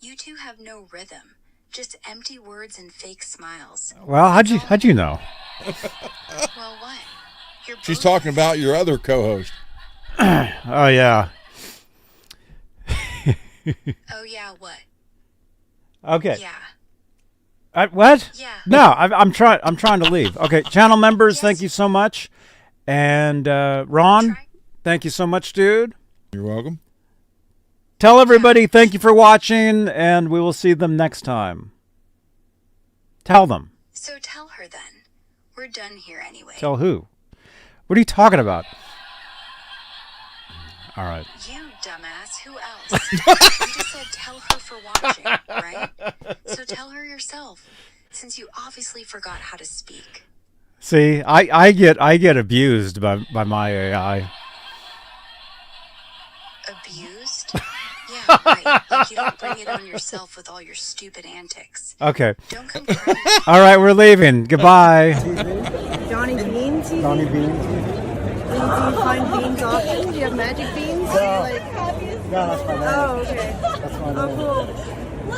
You two have no rhythm, just empty words and fake smiles. Well, how'd you know? Well, what? You're She's both talking about your other co-host. Oh yeah. Oh yeah, what? Okay. Yeah. What? Yeah. No, I'm trying to leave. Okay, channel members, thank you so much, and Ron, thank you so much, dude. You're welcome. Tell everybody thank you for watching, and we will see them next time. Tell them. So tell her then. We're done here anyway. Tell who? What are you talking about? All right. You dumbass. Who else? You just said tell her for watching, right? So tell her yourself, since you obviously forgot how to speak. See, I get abused by my AI. Abused? Yeah, right. Like you don't bring it on yourself with all your stupid antics. Okay. Don't come crying. All right, we're leaving. Goodbye. Johnny Beane TV? Johnny Beane. Do you find beans often? Do you have magic beans? Oh, okay. Oh, cool.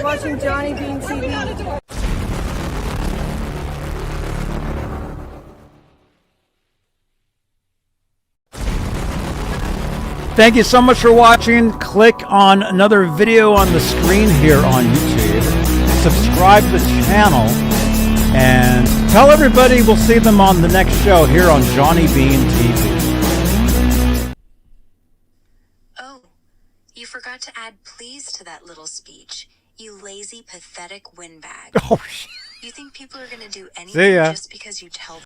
Watching Johnny Beane TV. Thank you so much for watching. Click on another video on the screen here on YouTube. Subscribe to the channel. And tell everybody we'll see them on the next show here on JohnnyBeaneTV. Oh, you forgot to add please to that little speech. You lazy, pathetic windbag. Oh, shit. You think people are going to do See anything ya. just because you tell them?